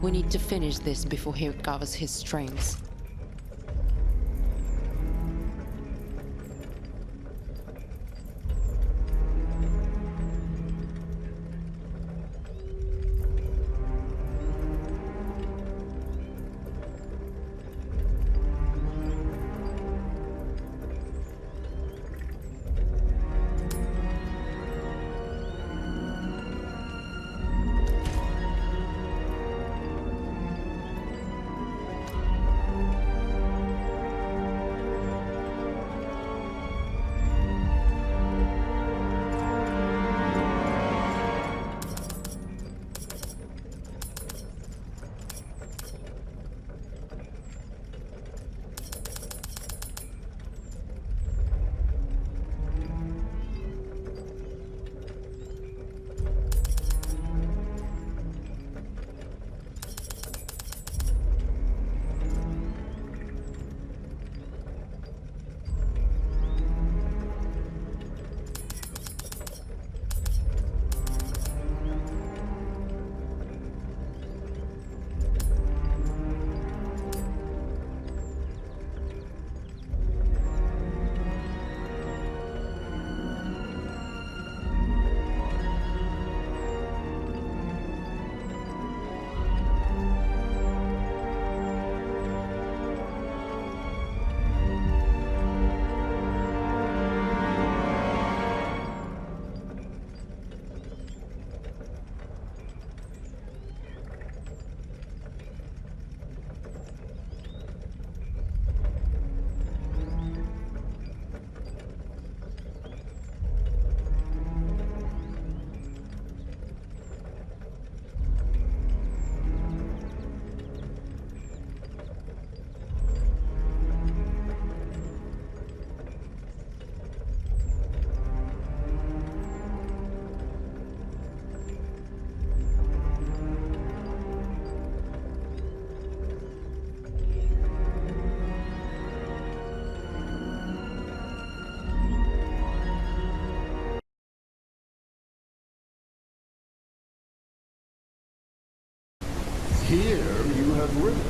We need to finish this before he recovers his strength. Here you have ridden,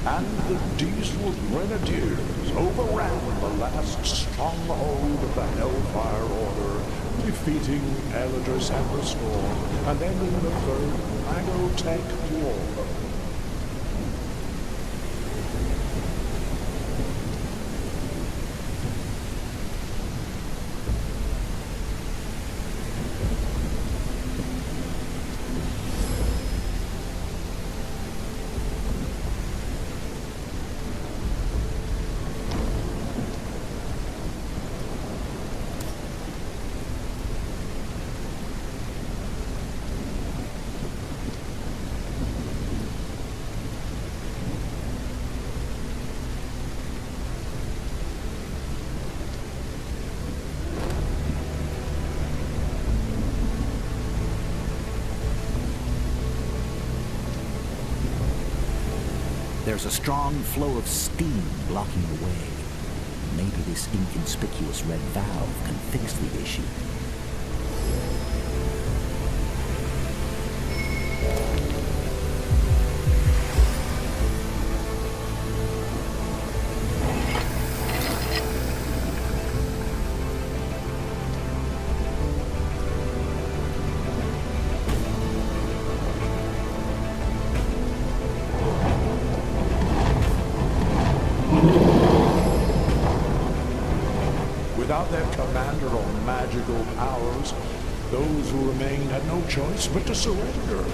and the diesel grenadiers overran the last stronghold of the Hellfire Order, defeating Eldris and the Storm, and ending the Third Magotech War. There's a strong flow of steam blocking the way. Maybe this inconspicuous red valve can fix the issue. Without their commander or magical powers, those who remained had no choice but to surrender.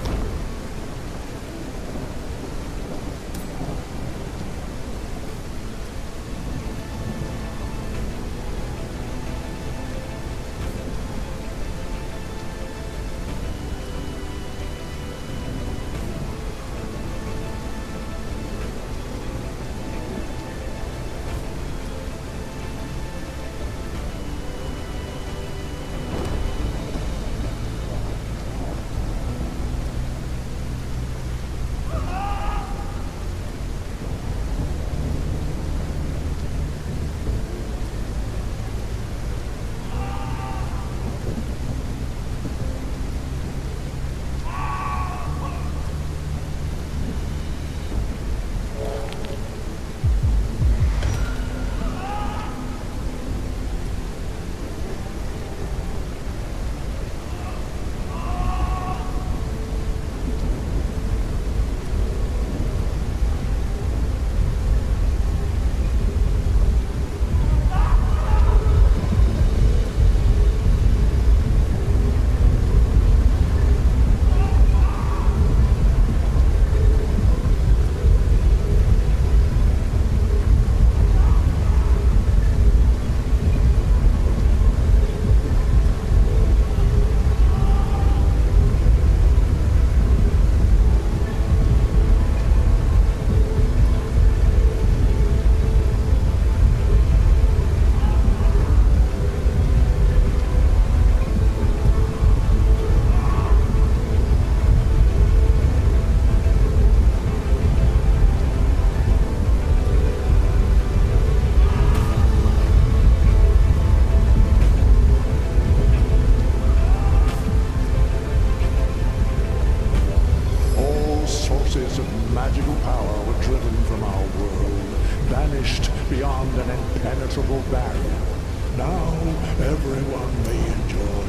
everyone may enjoy.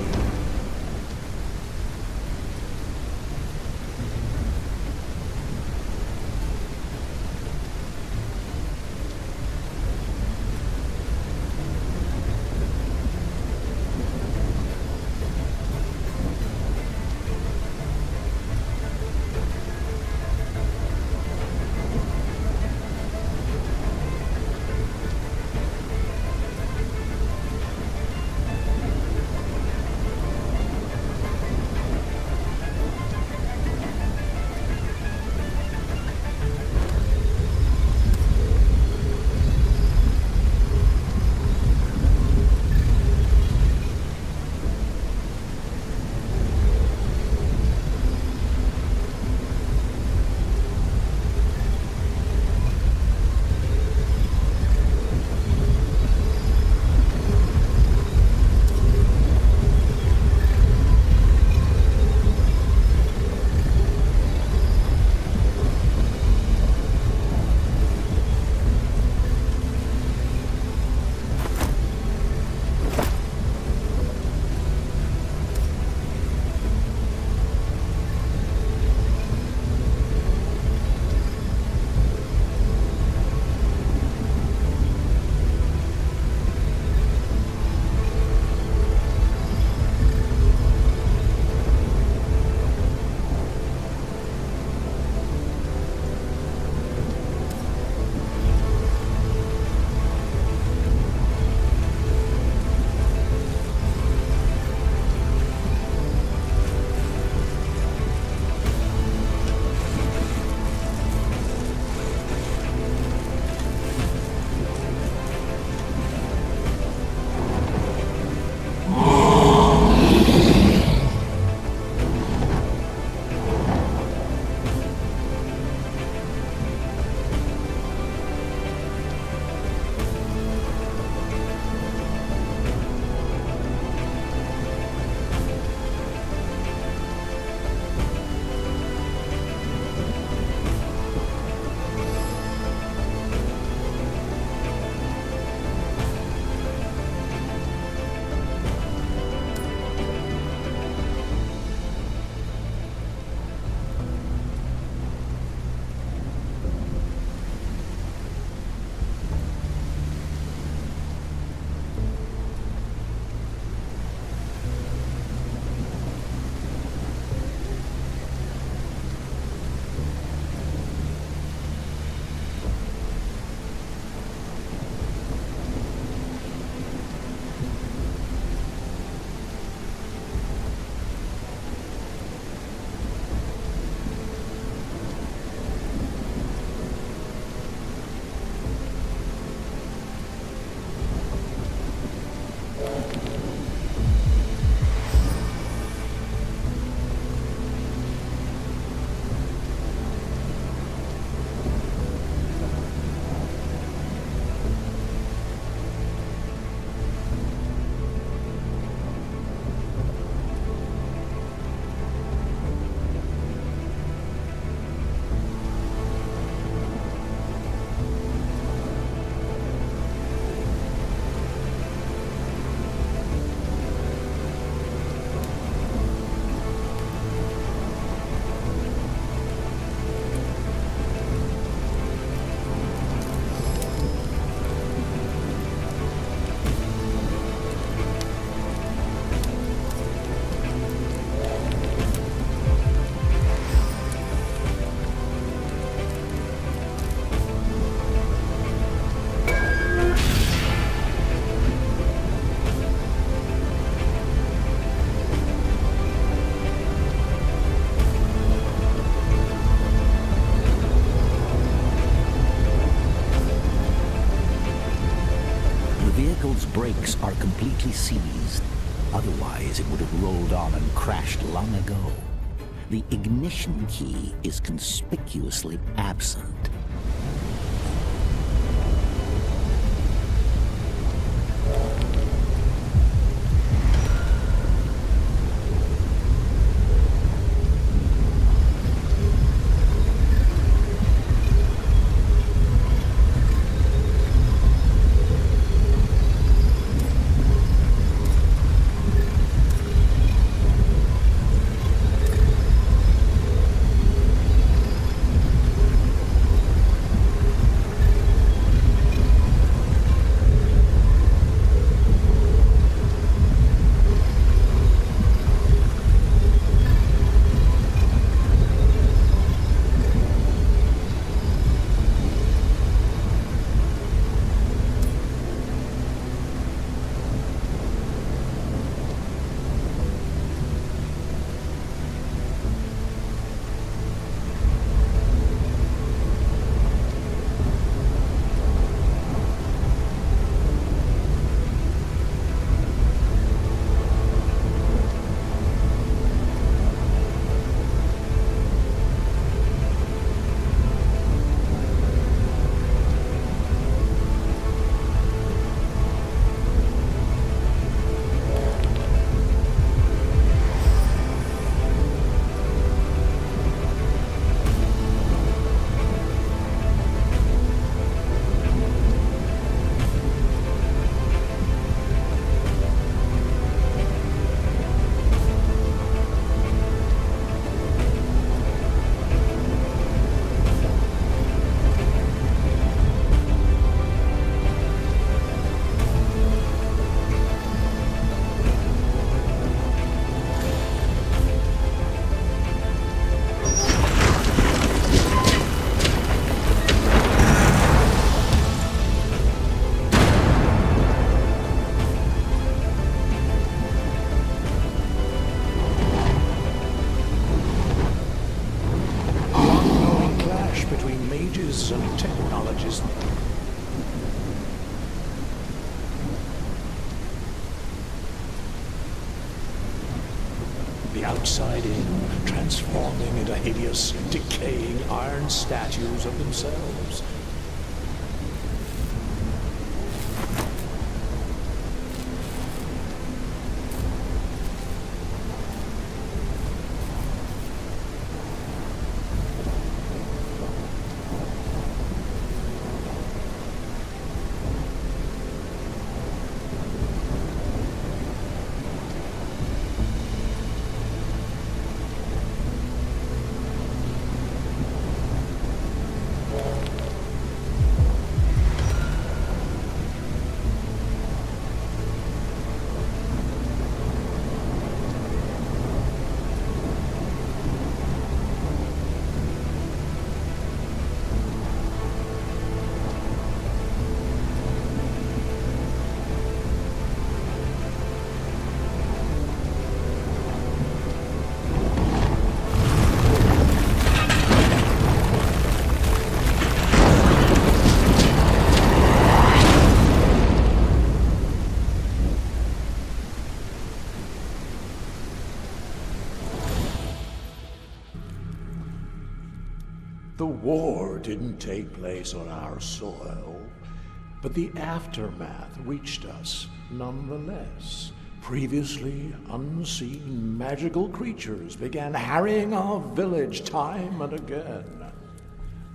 brakes are completely seized. Otherwise, it would have rolled on and crashed long ago. The ignition key is conspicuously absent. arts and technologies. The outside in, transforming into hideous, decaying iron statues of themselves. The war didn't take place on our soil, but the aftermath reached us nonetheless. Previously unseen magical creatures began harrying our village time and again.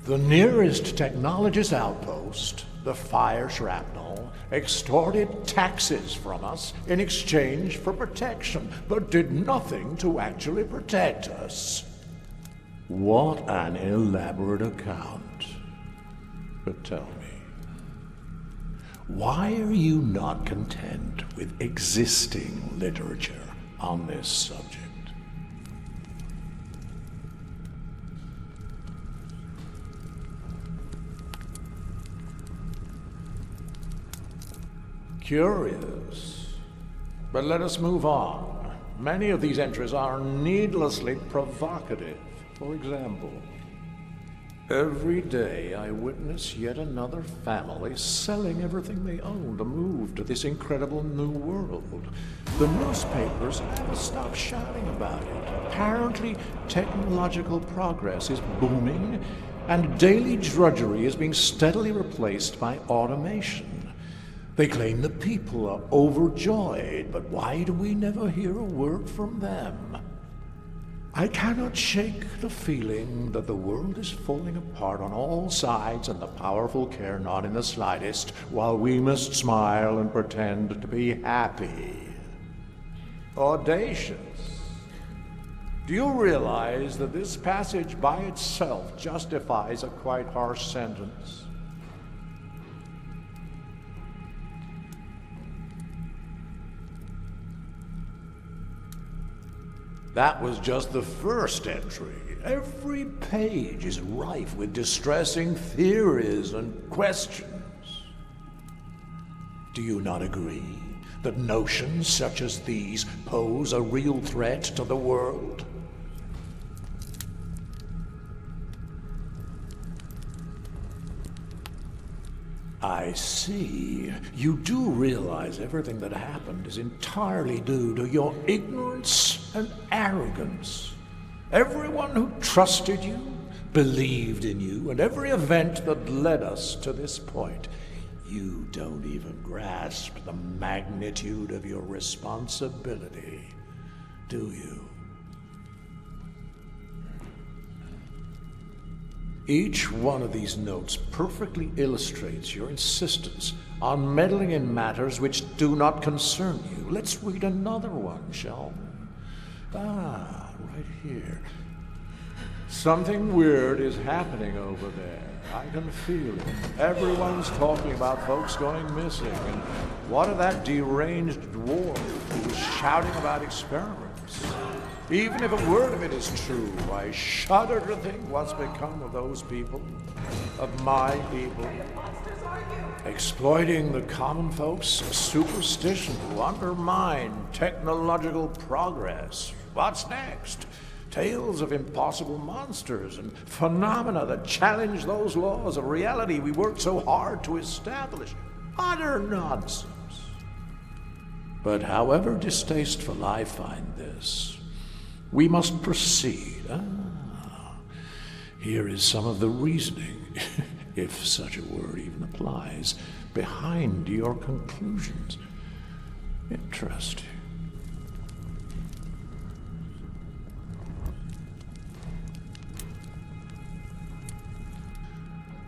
The nearest technologist outpost, the fire shrapnel, extorted taxes from us in exchange for protection, but did nothing to actually protect us. What an elaborate account. But tell me, why are you not content with existing literature on this subject? Curious. But let us move on. Many of these entries are needlessly provocative. For example, every day I witness yet another family selling everything they own to move to this incredible new world. The newspapers haven't stopped shouting about it. Apparently, technological progress is booming, and daily drudgery is being steadily replaced by automation. They claim the people are overjoyed, but why do we never hear a word from them? I cannot shake the feeling that the world is falling apart on all sides and the powerful care not in the slightest, while we must smile and pretend to be happy. Audacious. Do you realize that this passage by itself justifies a quite harsh sentence? That was just the first entry. Every page is rife with distressing theories and questions. Do you not agree that notions such as these pose a real threat to the world? I see. You do realize everything that happened is entirely due to your ignorance and arrogance. Everyone who trusted you, believed in you, and every event that led us to this point. You don't even grasp the magnitude of your responsibility, do you? Each one of these notes perfectly illustrates your insistence on meddling in matters which do not concern you. Let's read another one, shall we? Right here. Something weird is happening over there. I can feel it. Everyone's talking about folks going missing. And what of that deranged dwarf who was shouting about experiments? Even if a word of it is true, I shudder to think what's become of those people, of my people. Exploiting the common folks' superstition to undermine technological progress. What's next? Tales of impossible monsters and phenomena that challenge those laws of reality we worked so hard to establish. Utter nonsense. But however distasteful I find this, we must proceed. Here is some of the reasoning, if such a word even applies, behind your conclusions. Interesting.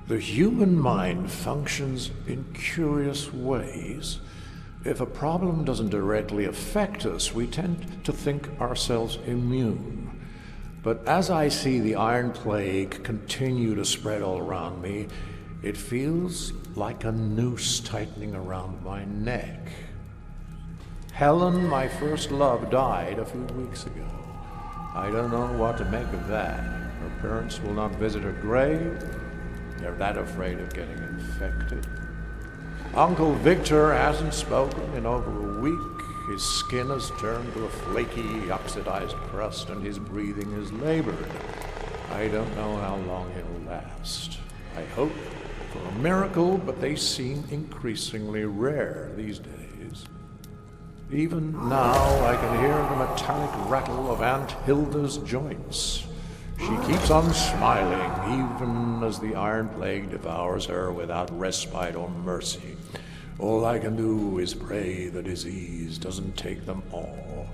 The human mind functions in curious ways. If a problem doesn't directly affect us, we tend to think ourselves immune. But as I see the Iron Plague continue to spread all around me, it feels like a noose tightening around my neck. Helen, my first love, died a few weeks ago. I don't know what to make of that. Her parents will not visit her grave. They're that afraid of getting infected. Uncle Victor hasn't spoken in over a week. His skin has turned to a flaky, oxidized crust, and his breathing is labored. I don't know how long he'll last. I hope for a miracle, but they seem increasingly rare these days. Even now, I can hear the metallic rattle of Aunt Hilda's joints. She keeps on smiling, even as the Iron Plague devours her without respite or mercy. All I can do is pray the disease doesn't take them all.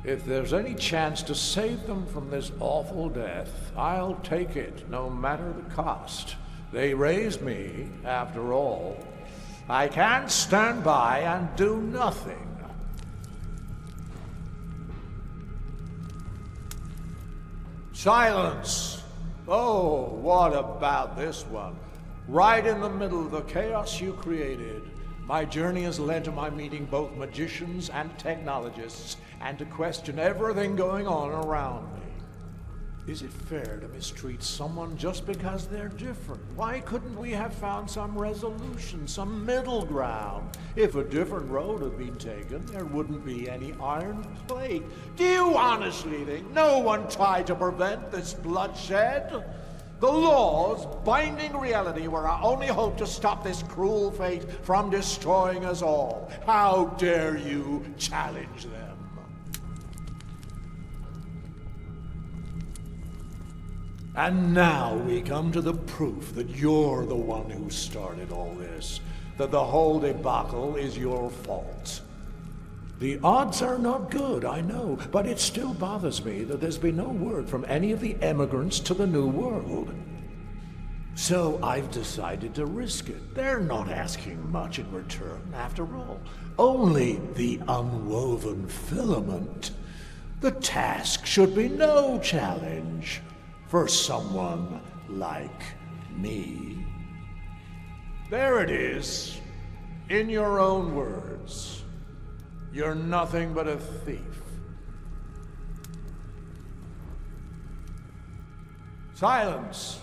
If there's any chance to save them from this awful death, I'll take it, no matter the cost. They raised me, after all. I can't stand by and do nothing. Silence! Oh, what about this one? Right in the middle of the chaos you created. My journey has led to my meeting both magicians and technologists, and to question everything going on around me. Is it fair to mistreat someone just because they're different? Why couldn't we have found some resolution, some middle ground? If a different road had been taken, there wouldn't be any Iron Plague. Do you honestly think no one tried to prevent this bloodshed? The laws binding reality were our only hope to stop this cruel fate from destroying us all. How dare you challenge them? And now we come to the proof that you're the one who started all this, that the whole debacle is your fault. The odds are not good, I know, but it still bothers me that there's been no word from any of the emigrants to the New World. So I've decided to risk it. They're not asking much in return, after all. Only the unwoven filament. The task should be no challenge for someone like me. There it is, in your own words. You're nothing but a thief. Silence.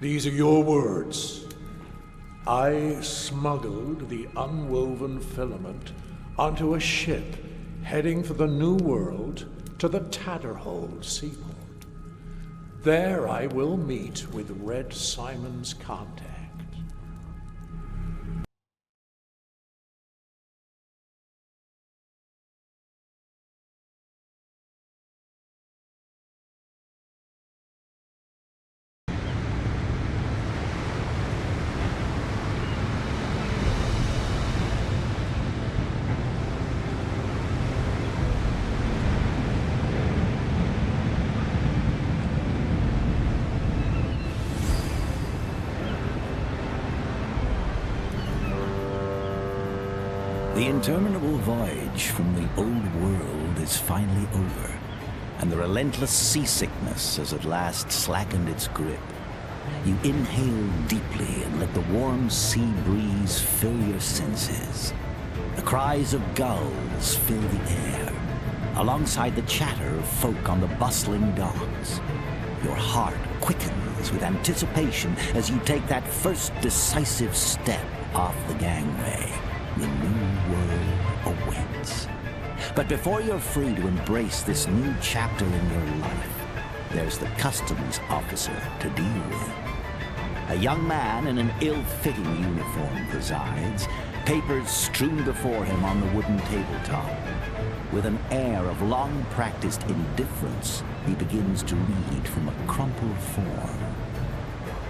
These are your words. I smuggled the unwoven filament onto a ship heading for the New World to the Tatterhold seaport. There I will meet with Red Simon's contact. The interminable voyage from the old world is finally over, and the relentless seasickness has at last slackened its grip. You inhale deeply and let the warm sea breeze fill your senses. The cries of gulls fill the air, alongside the chatter of folk on the bustling docks. Your heart quickens with anticipation as you take that first decisive step off the gangway. The new world awaits. But before you're free to embrace this new chapter in your life, there's the customs officer to deal with. A young man in an ill-fitting uniform presides, papers strewn before him on the wooden tabletop. With an air of long-practiced indifference, he begins to read from a crumpled form.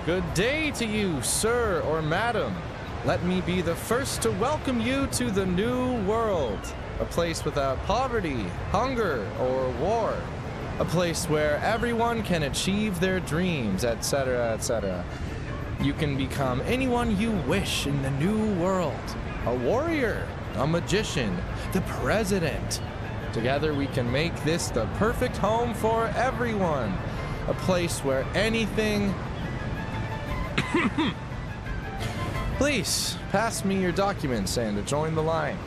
Good day to you, sir or madam. Let me be the first to welcome you to the new world. A place without poverty, hunger, or war. A place where everyone can achieve their dreams, etc., etc. You can become anyone you wish in the new world. A warrior, a magician, the president. Together we can make this the perfect home for everyone. A place where anything... Please, pass me your documents and join the line.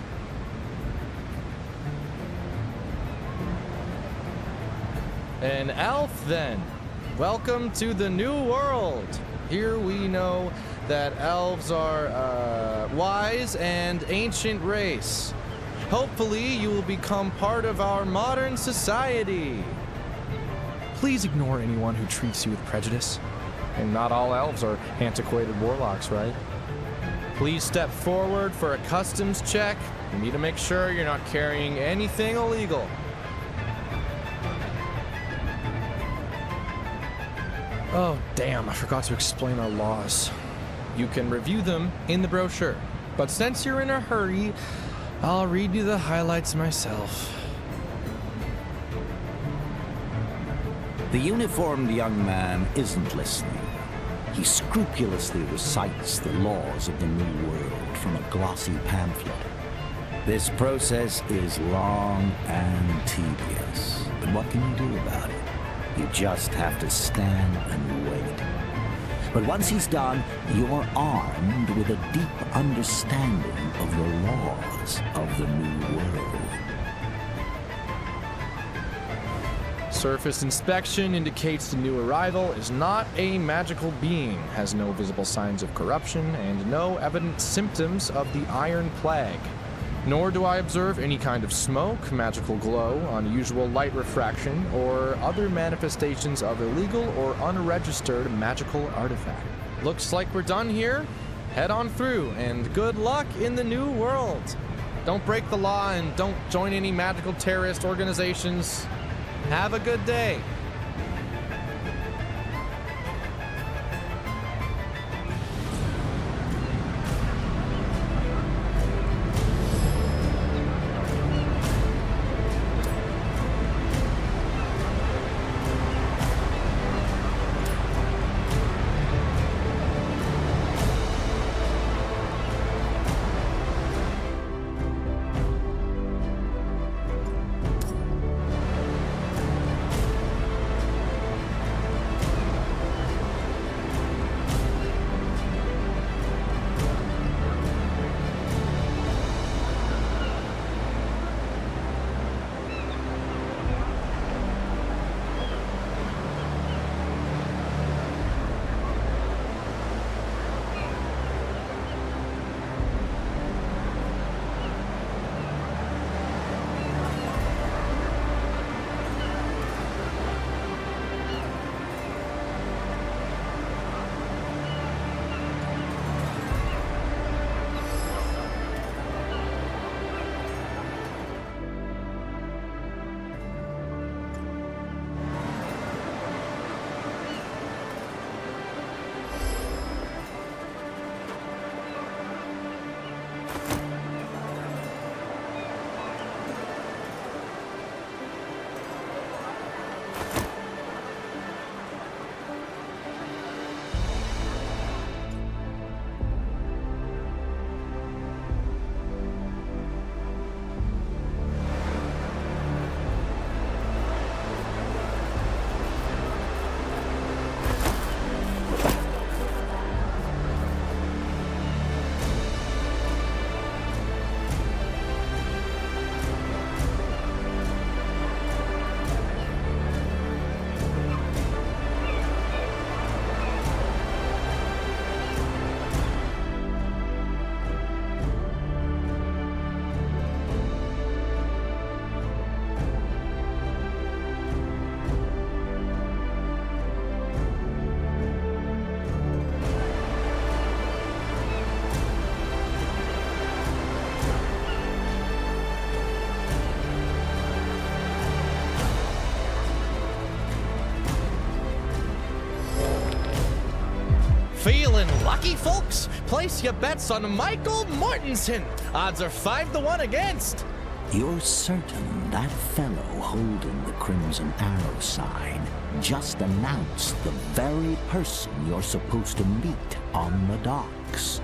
An elf, then. Welcome to the new world. Here we know that elves are wise and ancient race. Hopefully you will become part of our modern society. Please ignore anyone who treats you with prejudice. And not all elves are antiquated warlocks, right? Please step forward for a customs check. You need to make sure you're not carrying anything illegal. Oh, damn, I forgot to explain our laws. You can review them in the brochure, but since you're in a hurry, I'll read you the highlights myself. The uniformed young man isn't listening. He scrupulously recites the laws of the new world from a glossy pamphlet. This process is long and tedious, but what can you do about it? You just have to stand and wait. But once he's done, you're armed with a deep understanding of the laws of the new world. Surface inspection indicates the new arrival is not a magical being, has no visible signs of corruption, and no evident symptoms of the Iron Plague. Nor do I observe any kind of smoke, magical glow, unusual light refraction, or other manifestations of illegal or unregistered magical artifact. Looks like we're done here. Head on through, and good luck in the new world. Don't break the law and don't join any magical terrorist organizations. Have a good day. lucky, folks? Place your bets on Michael Mortensen. Odds are 5 to 1 against. You're certain that fellow holding the Crimson Arrow sign just announced the very person you're supposed to meet on the docks?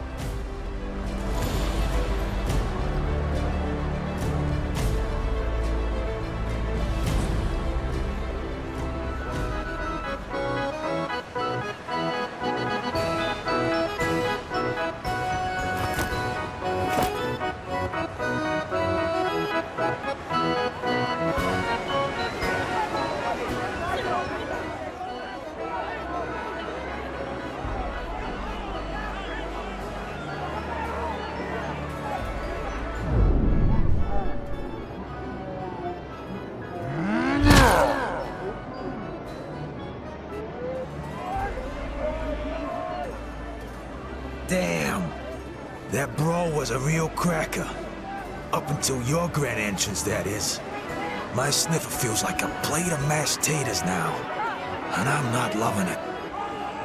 Damn. That brawl was a real cracker. Up until your grand entrance, that is. My sniffer feels like a plate of mashed taters now. And I'm not loving it.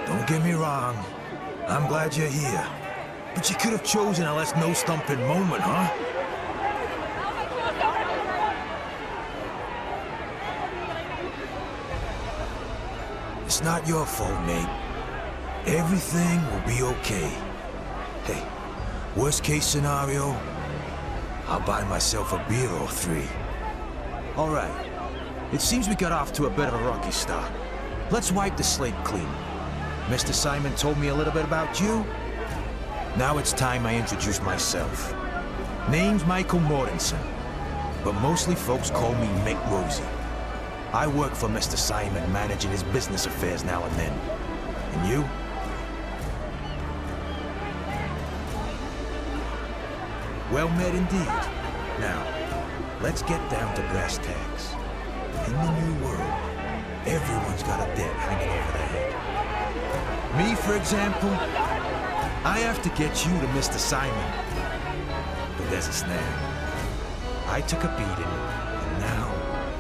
Don't get me wrong. I'm glad you're here. But you could have chosen a less no-stumping moment, huh? It's not your fault, mate. Everything will be okay. Hey, worst case scenario, I'll buy myself a beer or 3. All right. It seems we got off to a bit of a rocky start. Let's wipe the slate clean. Mr. Simon told me a little bit about you. Now it's time I introduce myself. Name's Michael Mortensen, but mostly folks call me Mick Rosie. I work for Mr. Simon, managing his business affairs now and then. And you? Well met indeed. Now, let's get down to brass tacks. In the new world, everyone's got a debt hanging over their head. Me, for example, I have to get you to Mr. Simon. But there's a snag. I took a beating, and now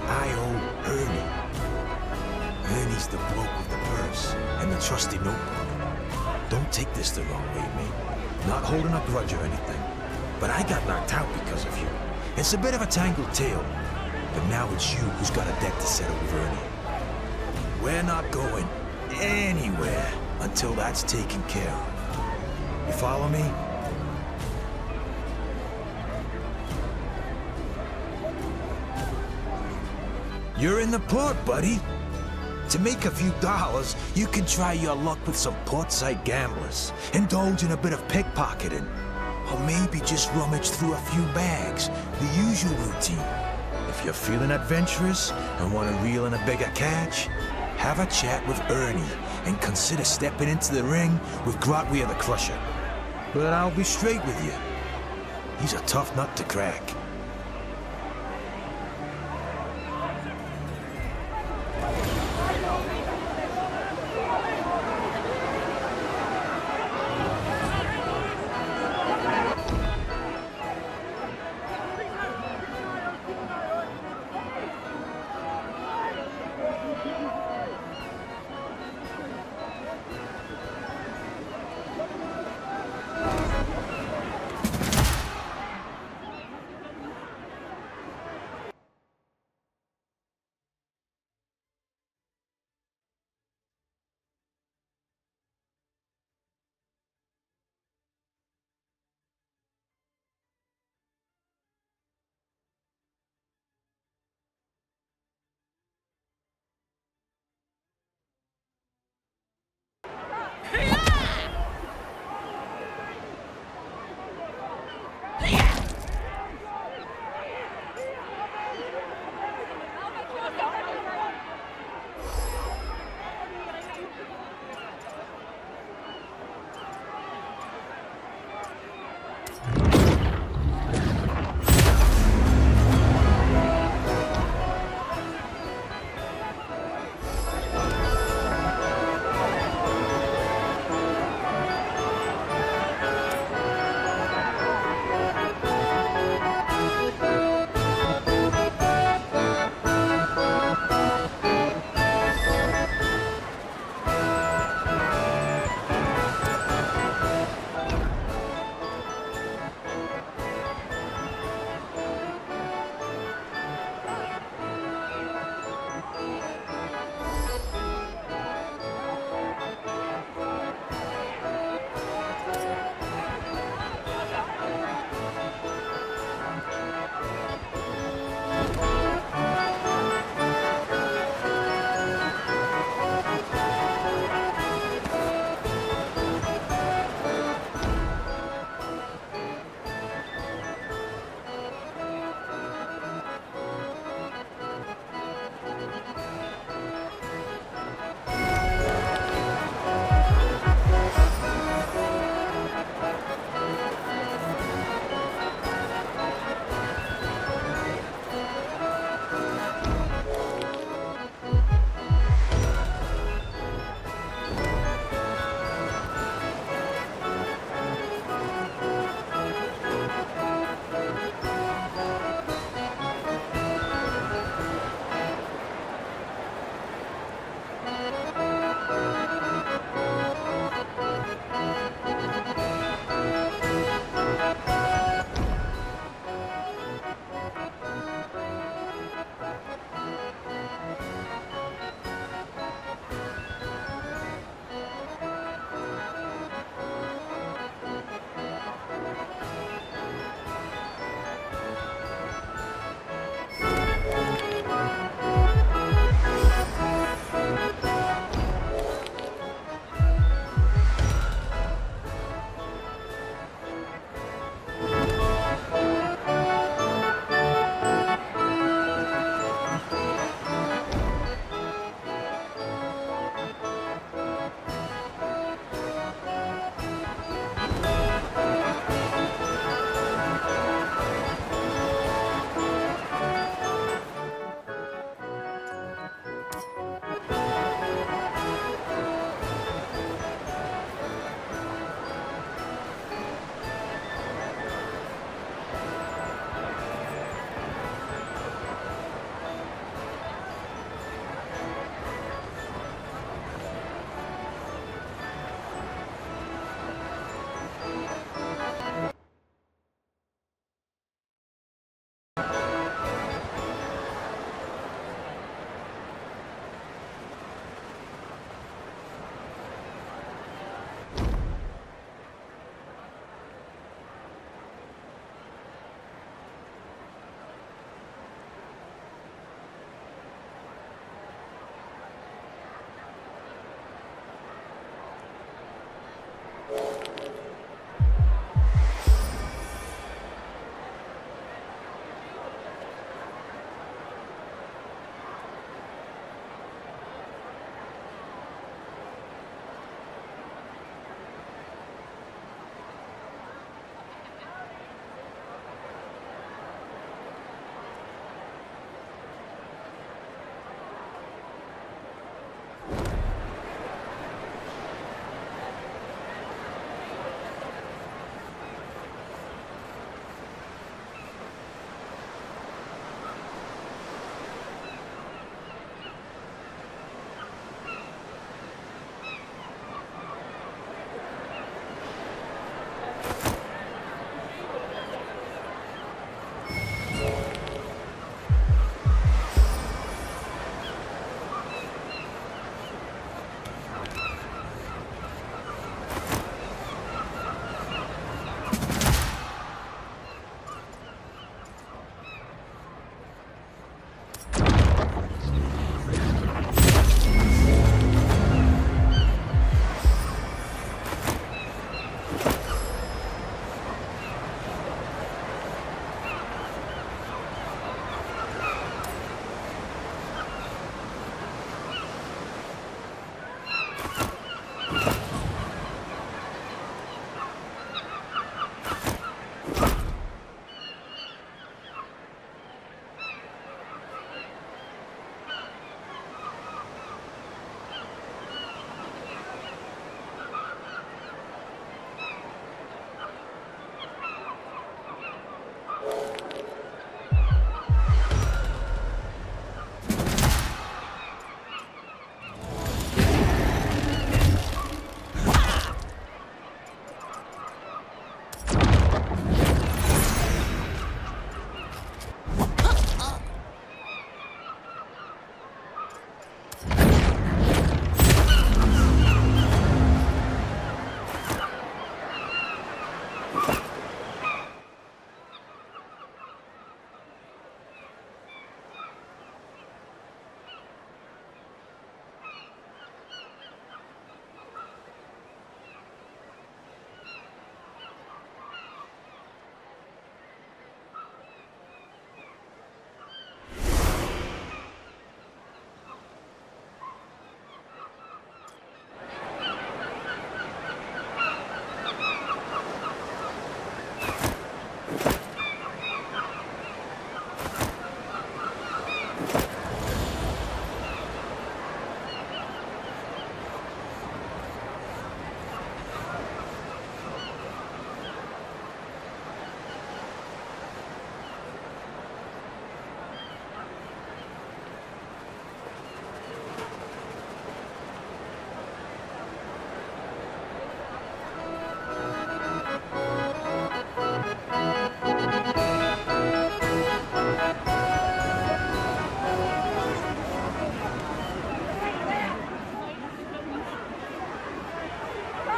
I owe Ernie. Ernie's the bloke with the purse and the trusty notebook. Don't take this the wrong way, mate. Not holding a grudge or anything. But I got knocked out because of you. It's a bit of a tangled tale. But now it's you who's got a debt to settle with Ernie. We're not going anywhere until that's taken care of. You follow me? You're in the port, buddy. To make a few dollars, you can try your luck with some portside gamblers. Indulge in a bit of pickpocketing. Or maybe just rummage through a few bags, the usual routine. If you're feeling adventurous and want to reel in a bigger catch, have a chat with Ernie and consider stepping into the ring with Grotwir the Crusher. But I'll be straight with you. He's a tough nut to crack.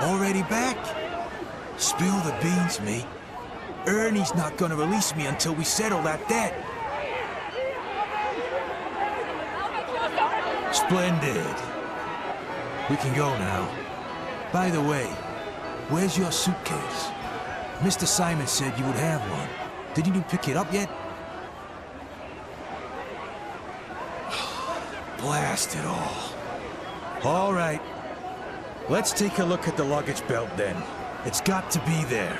Already back? Spill the beans, mate. Ernie's not gonna release me until we settle that debt. Splendid. We can go now. By the way, where's your suitcase? Mr. Simon said you would have one. Didn't you pick it up yet? Blast it all. All right. Let's take a look at the luggage belt then. It's got to be there.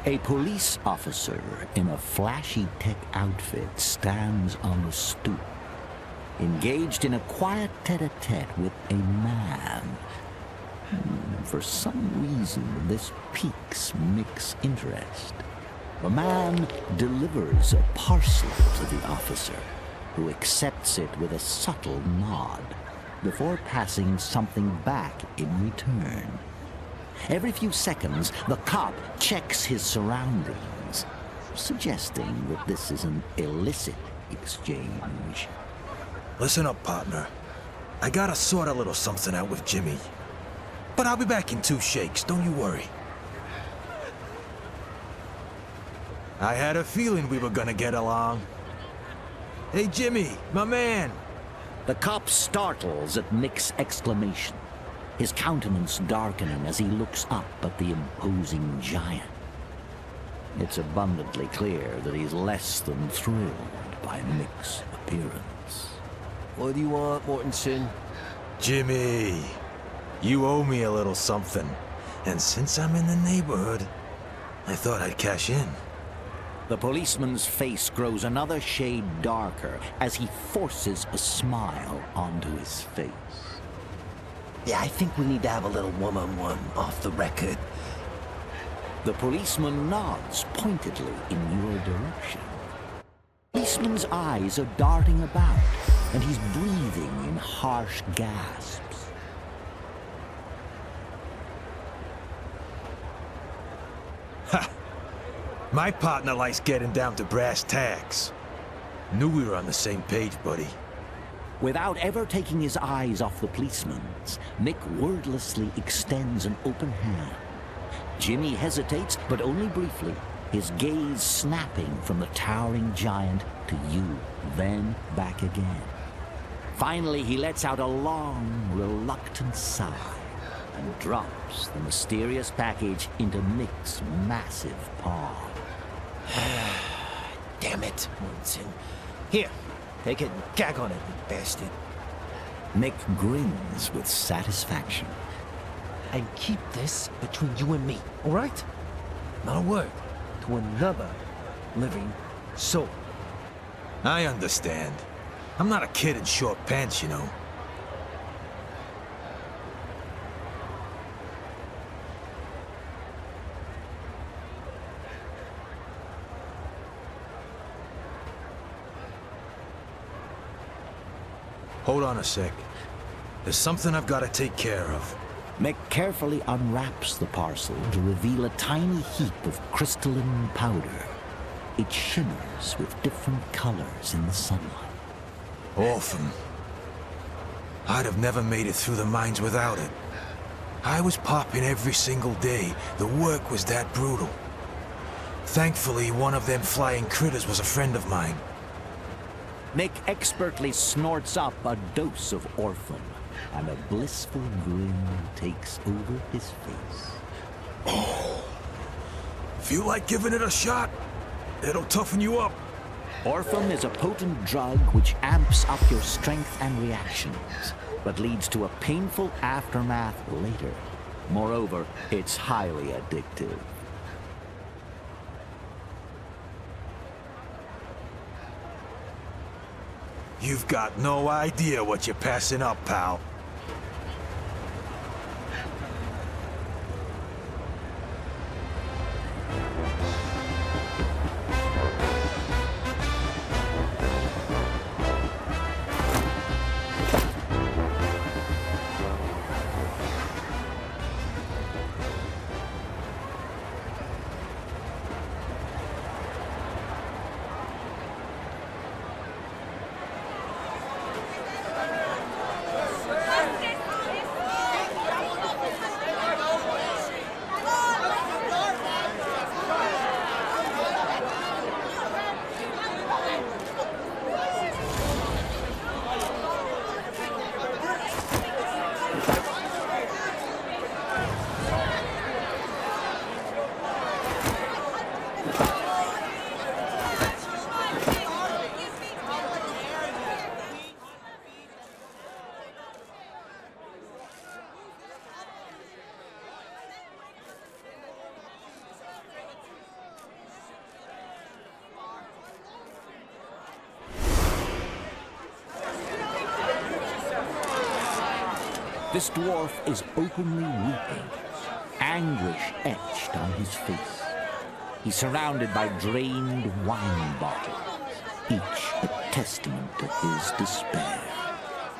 A police officer in a flashy tech outfit stands on the stoop, engaged in a quiet tete-a-tete with a man. For some reason, this piques Mick's interest. The man delivers a parcel to the officer, who accepts it with a subtle nod, before passing something back in return. Every few seconds, the cop checks his surroundings, suggesting that this is an illicit exchange. Listen up, partner. I gotta sort a little something out with Jimmy. But I'll be back in 2 shakes, don't you worry. I had a feeling we were gonna get along. Hey, Jimmy, my man. The cop startles at Mick's exclamation, his countenance darkening as he looks up at the imposing giant. It's abundantly clear that he's less than thrilled by Mick's appearance. What do you want, Mortensen? Jimmy, you owe me a little something. And since I'm in the neighborhood, I thought I'd cash in. The policeman's face grows another shade darker as he forces a smile onto his face. Yeah, I think we need to have a little one-on-one off the record. The policeman nods pointedly in your direction. The policeman's eyes are darting about, and he's breathing in harsh gasps. Ha! My partner likes getting down to brass tacks. Knew we were on the same page, buddy. Without ever taking his eyes off the policeman's, Mick wordlessly extends an open hand. Jimmy hesitates, but only briefly, his gaze snapping from the towering giant to you, then back again. Finally, he lets out a long, reluctant sigh and drops the mysterious package into Mick's massive paw. Damn it, Munson. Here, take it and gag on it, you bastard. Mick grins with satisfaction. And keep this between you and me, all right? Not a word to another living soul. I understand. I'm not a kid in short pants, you know. Hold on a sec. There's something I've got to take care of. Mick carefully unwraps the parcel to reveal a tiny heap of crystalline powder. It shimmers with different colors in the sunlight. Orphan. I'd have never made it through the mines without it. I was popping every single day. The work was that brutal. Thankfully, one of them flying critters was a friend of mine. Mick expertly snorts up a dose of Orphan, and a blissful grin takes over his face. Feel like giving it a shot? It'll toughen you up. Orphan is a potent drug which amps up your strength and reactions, but leads to a painful aftermath later. Moreover, it's highly addictive. You've got no idea what you're passing up, pal. This dwarf is openly weeping, anguish etched on his face. He's surrounded by drained wine bottles, each a testament to his despair.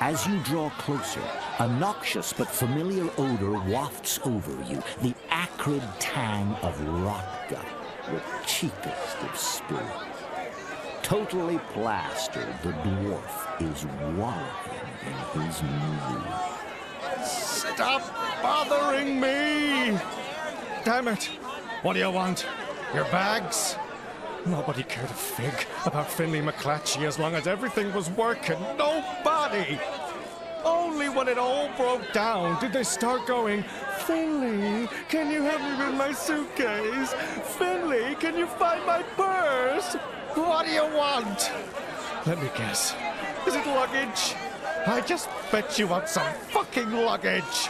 As you draw closer, a noxious but familiar odor wafts over you, the acrid tang of rot gut, the cheapest of spirits. Totally plastered, the dwarf is wallowing in his mood. Stop bothering me! Damn it! What do you want? Your bags? Nobody cared a fig about Finley McClatchy as long as everything was working. Nobody! Only when it all broke down did they start going, Finley, can you help me with my suitcase? Finley, can you find my purse? What do you want? Let me guess. Is it luggage? I just bet you want some fucking luggage!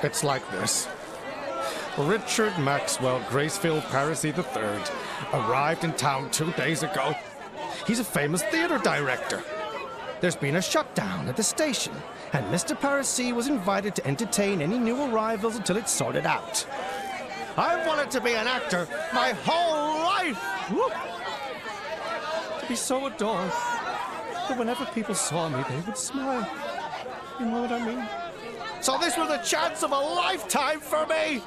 It's like this. Richard Maxwell Gracefield Parisi III arrived in town 2 days ago. He's a famous theater director. there's been a shutdown at the station, and Mr. Parisi was invited to entertain any new arrivals until it's sorted out. I wanted to be an actor my whole life! Whoop. To be so adored that whenever people saw me, they would smile. You know what I mean? So this was the chance of a lifetime for me!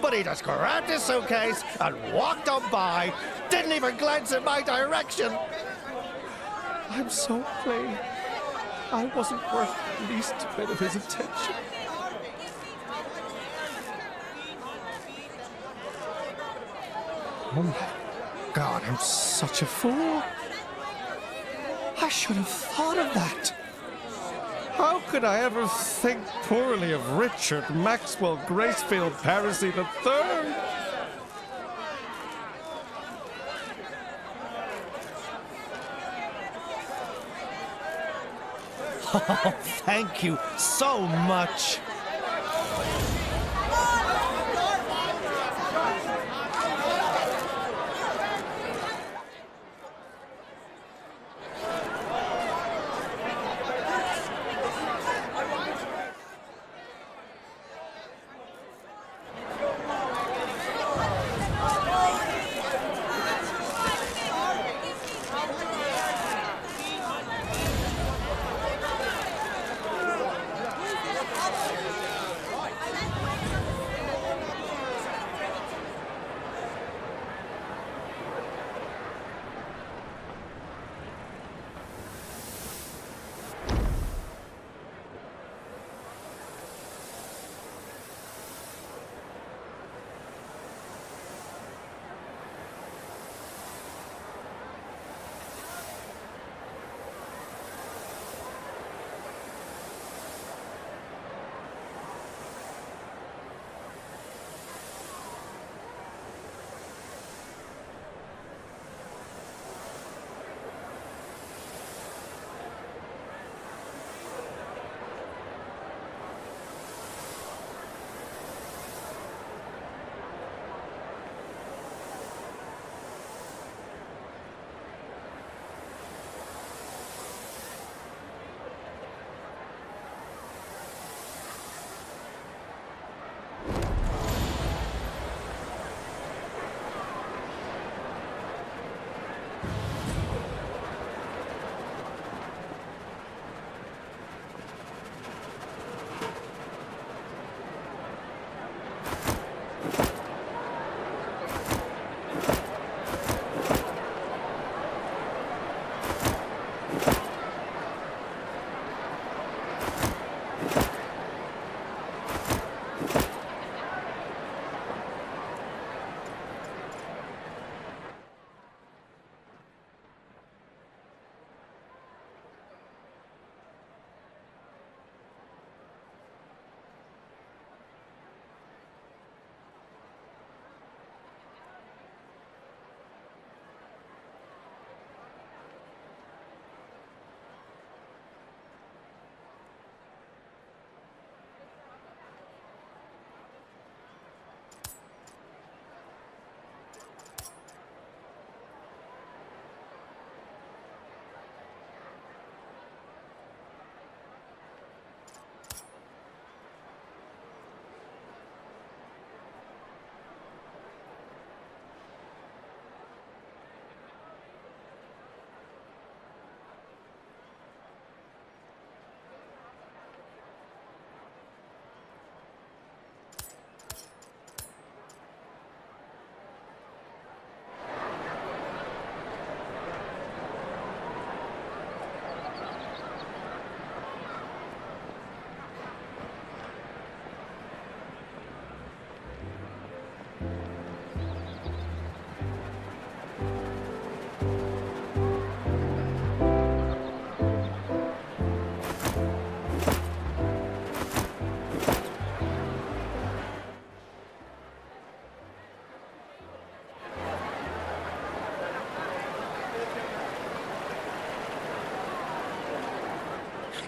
But he just grabbed his suitcase and walked on by, didn't even glance in my direction. I'm so plain. I wasn't worth the least bit of his attention. Oh my God, I'm such a fool. I should have thought of that. How could I ever think poorly of Richard Maxwell Gracefield Parisi III? Oh, thank you so much.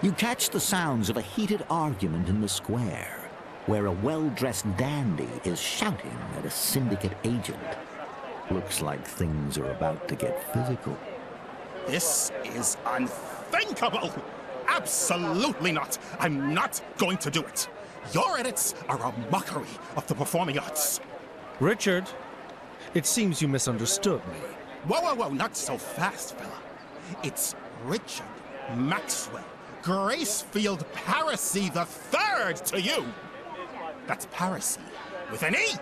You catch the sounds of a heated argument in the square, where a well-dressed dandy is shouting at a Syndicate agent. Looks like things are about to get physical. This is unfair. unthinkable! Absolutely not! I'm not going to do it! Your edits are a mockery of the performing arts. Richard, it seems you misunderstood me. Whoa, whoa, whoa, not so fast, fella. It's Richard Maxwell Gracefield Paracy III to you. That's Paracy with an E.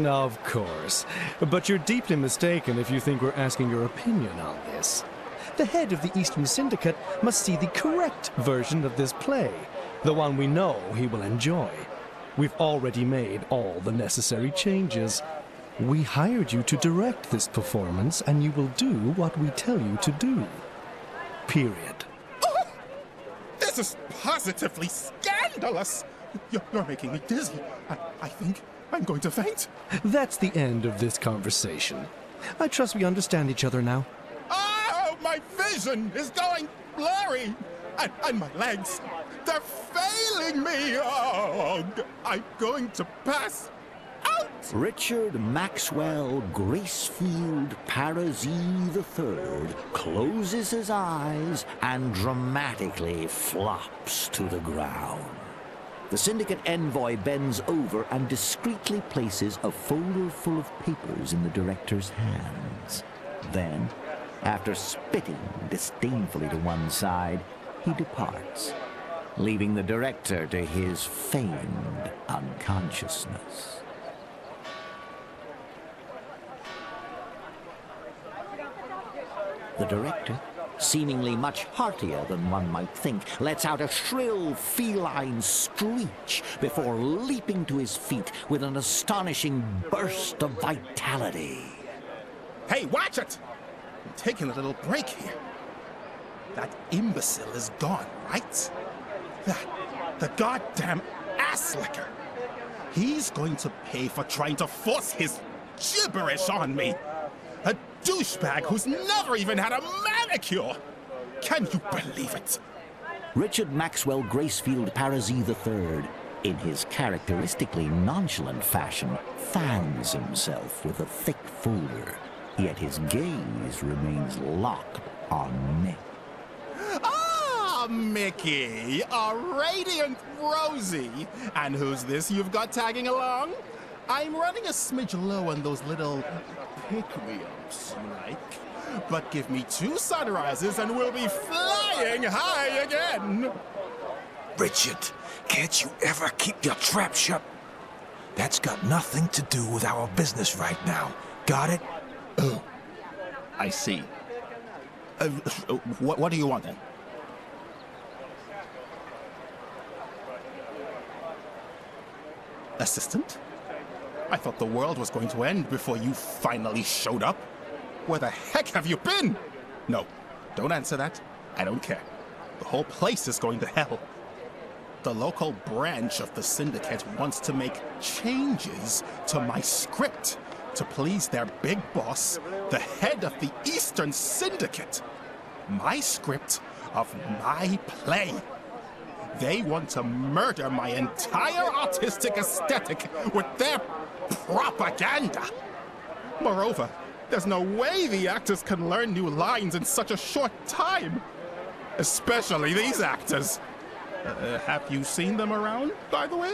Of course. But you're deeply mistaken if you think we're asking your opinion on this. The head of the Eastern Syndicate must see the correct version of this play, the one we know he will enjoy. We've already made all the necessary changes. We hired you to direct this performance, and you will do what we tell you to do. Period. Oh, this is positively scandalous! You're making me dizzy. I think I'm going to faint. That's the end of this conversation. I trust we understand each other now. Oh, my vision is going blurry! And my legs, they're failing me! Oh, I'm going to pass out! Richard Maxwell Gracefield Parazy III closes his eyes and dramatically flops to the ground. The Syndicate envoy bends over and discreetly places a folder full of papers in the director's hands. Then, after spitting disdainfully to one side, he departs, leaving the director to his feigned unconsciousness. The director, seemingly much heartier than one might think, lets out a shrill feline screech before leaping to his feet with an astonishing burst of vitality. Hey, watch it! I'm taking a little break here. That imbecile is gone, right? The goddamn ass-licker. He's going to pay for trying to force his gibberish on me. A douchebag who's never even had a manicure! Can you believe it? Richard Maxwell Gracefield Parazy III, in his characteristically nonchalant fashion, fans himself with a thick folder, yet his gaze remains locked on Mick. Ah, Mickey, a radiant Rosie. And who's this you've got tagging along? I'm running a smidge low on those little pick-me-ups, you like. But give me 2 sunrises and we'll be flying high again. Richard, can't you ever keep your trap shut? That's got nothing to do with our business right now. Got it? Oh, I see. What do you want then? Assistant? I thought the world was going to end before you finally showed up. Where the heck have you been? No, don't answer that. I don't care. The whole place is going to hell. The local branch of the Syndicate wants to make changes to my script to please their big boss, the head of the Eastern Syndicate. My script of my play. They want to murder my entire artistic aesthetic with their propaganda. Moreover, there's no way the actors can learn new lines in such a short time. Especially these actors. Have you seen them around, by the way?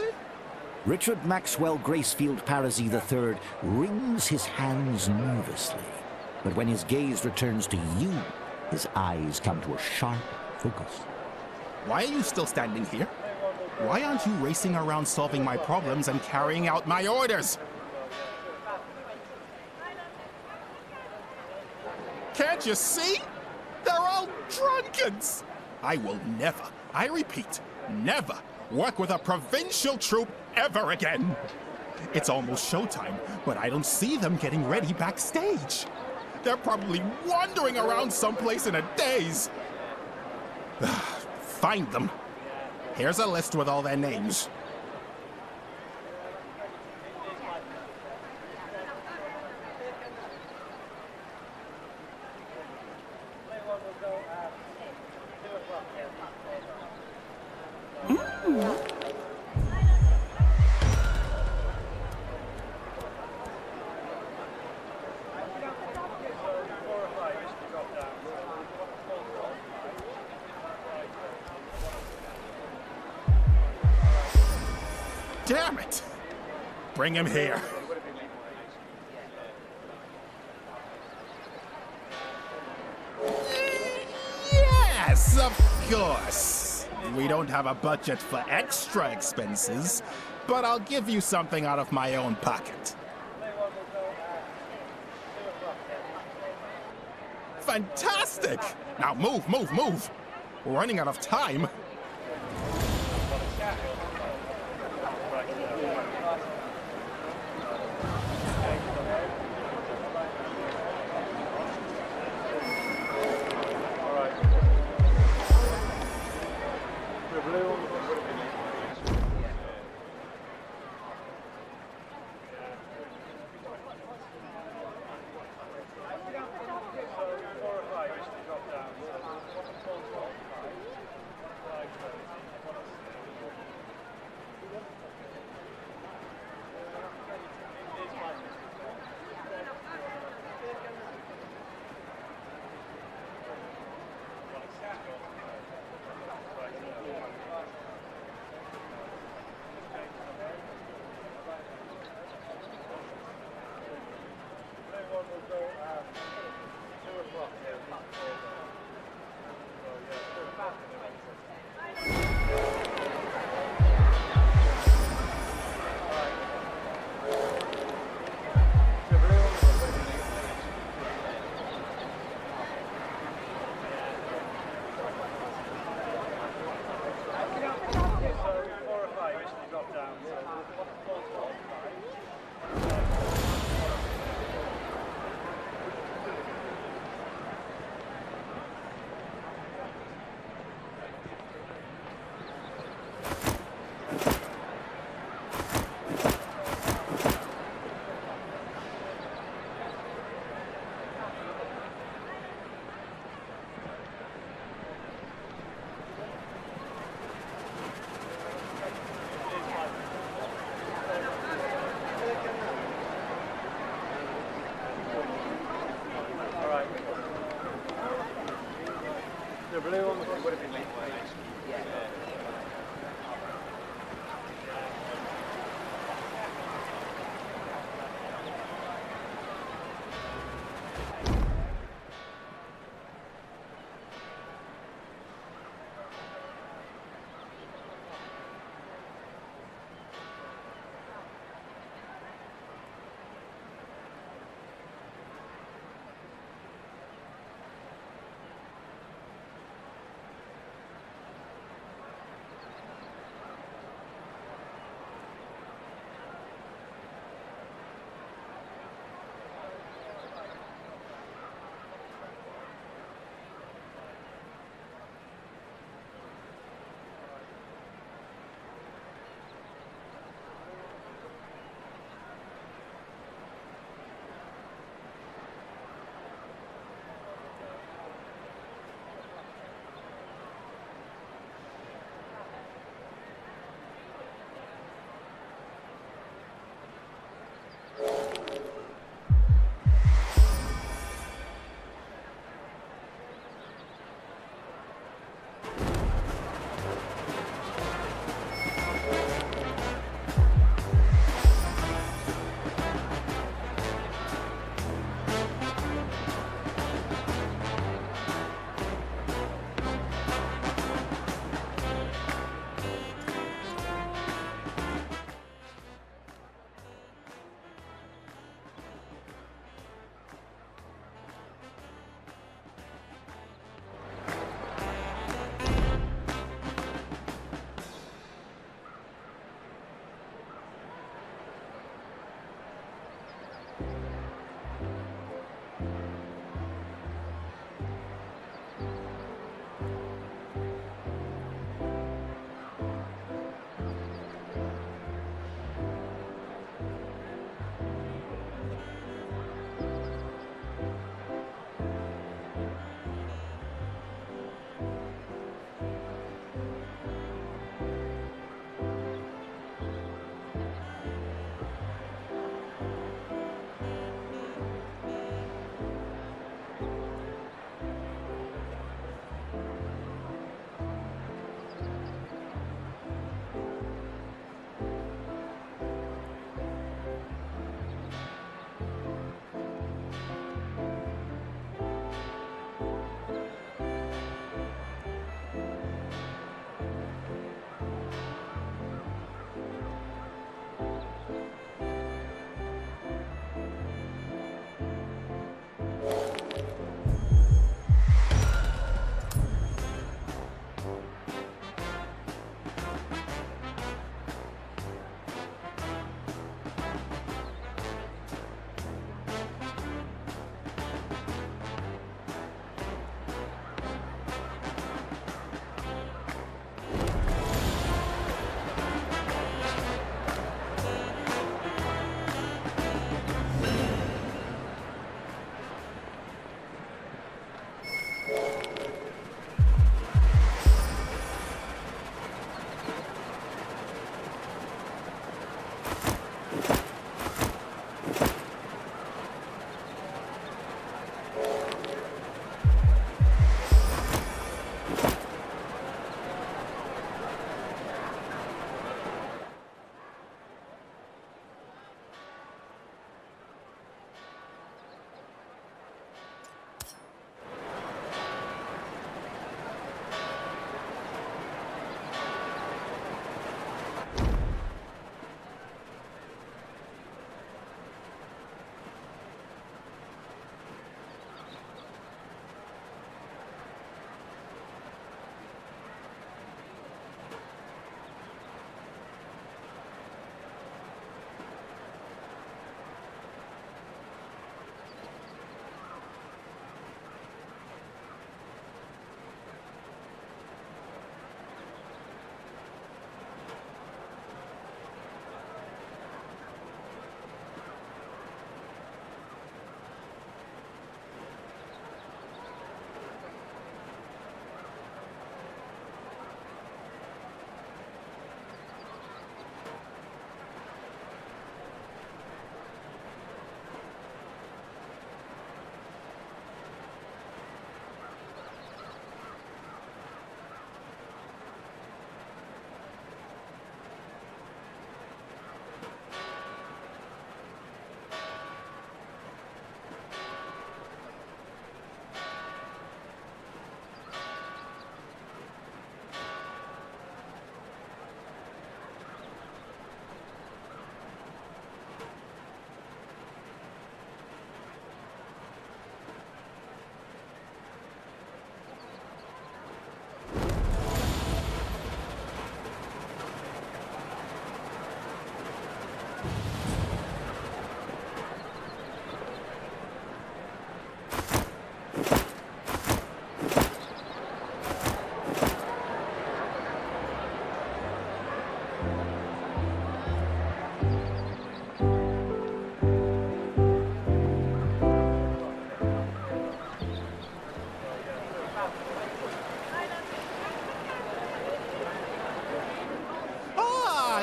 Richard Maxwell Gracefield Parazy III wrings his hands nervously, but when his gaze returns to you, his eyes come to a sharp focus. Why are you still standing here? Why aren't you racing around solving my problems and carrying out my orders? Can't you see? They're all drunkards! I will never, I repeat, never work with a provincial troupe ever again. It's almost showtime, but I don't see them getting ready backstage. They're probably wandering around someplace in a daze. Find them. Here's a list with all their names. Damn it! Bring him here. Yes, of course. We don't have a budget for extra expenses, but I'll give you something out of my own pocket. Fantastic! Now move, move, move! We're running out of time.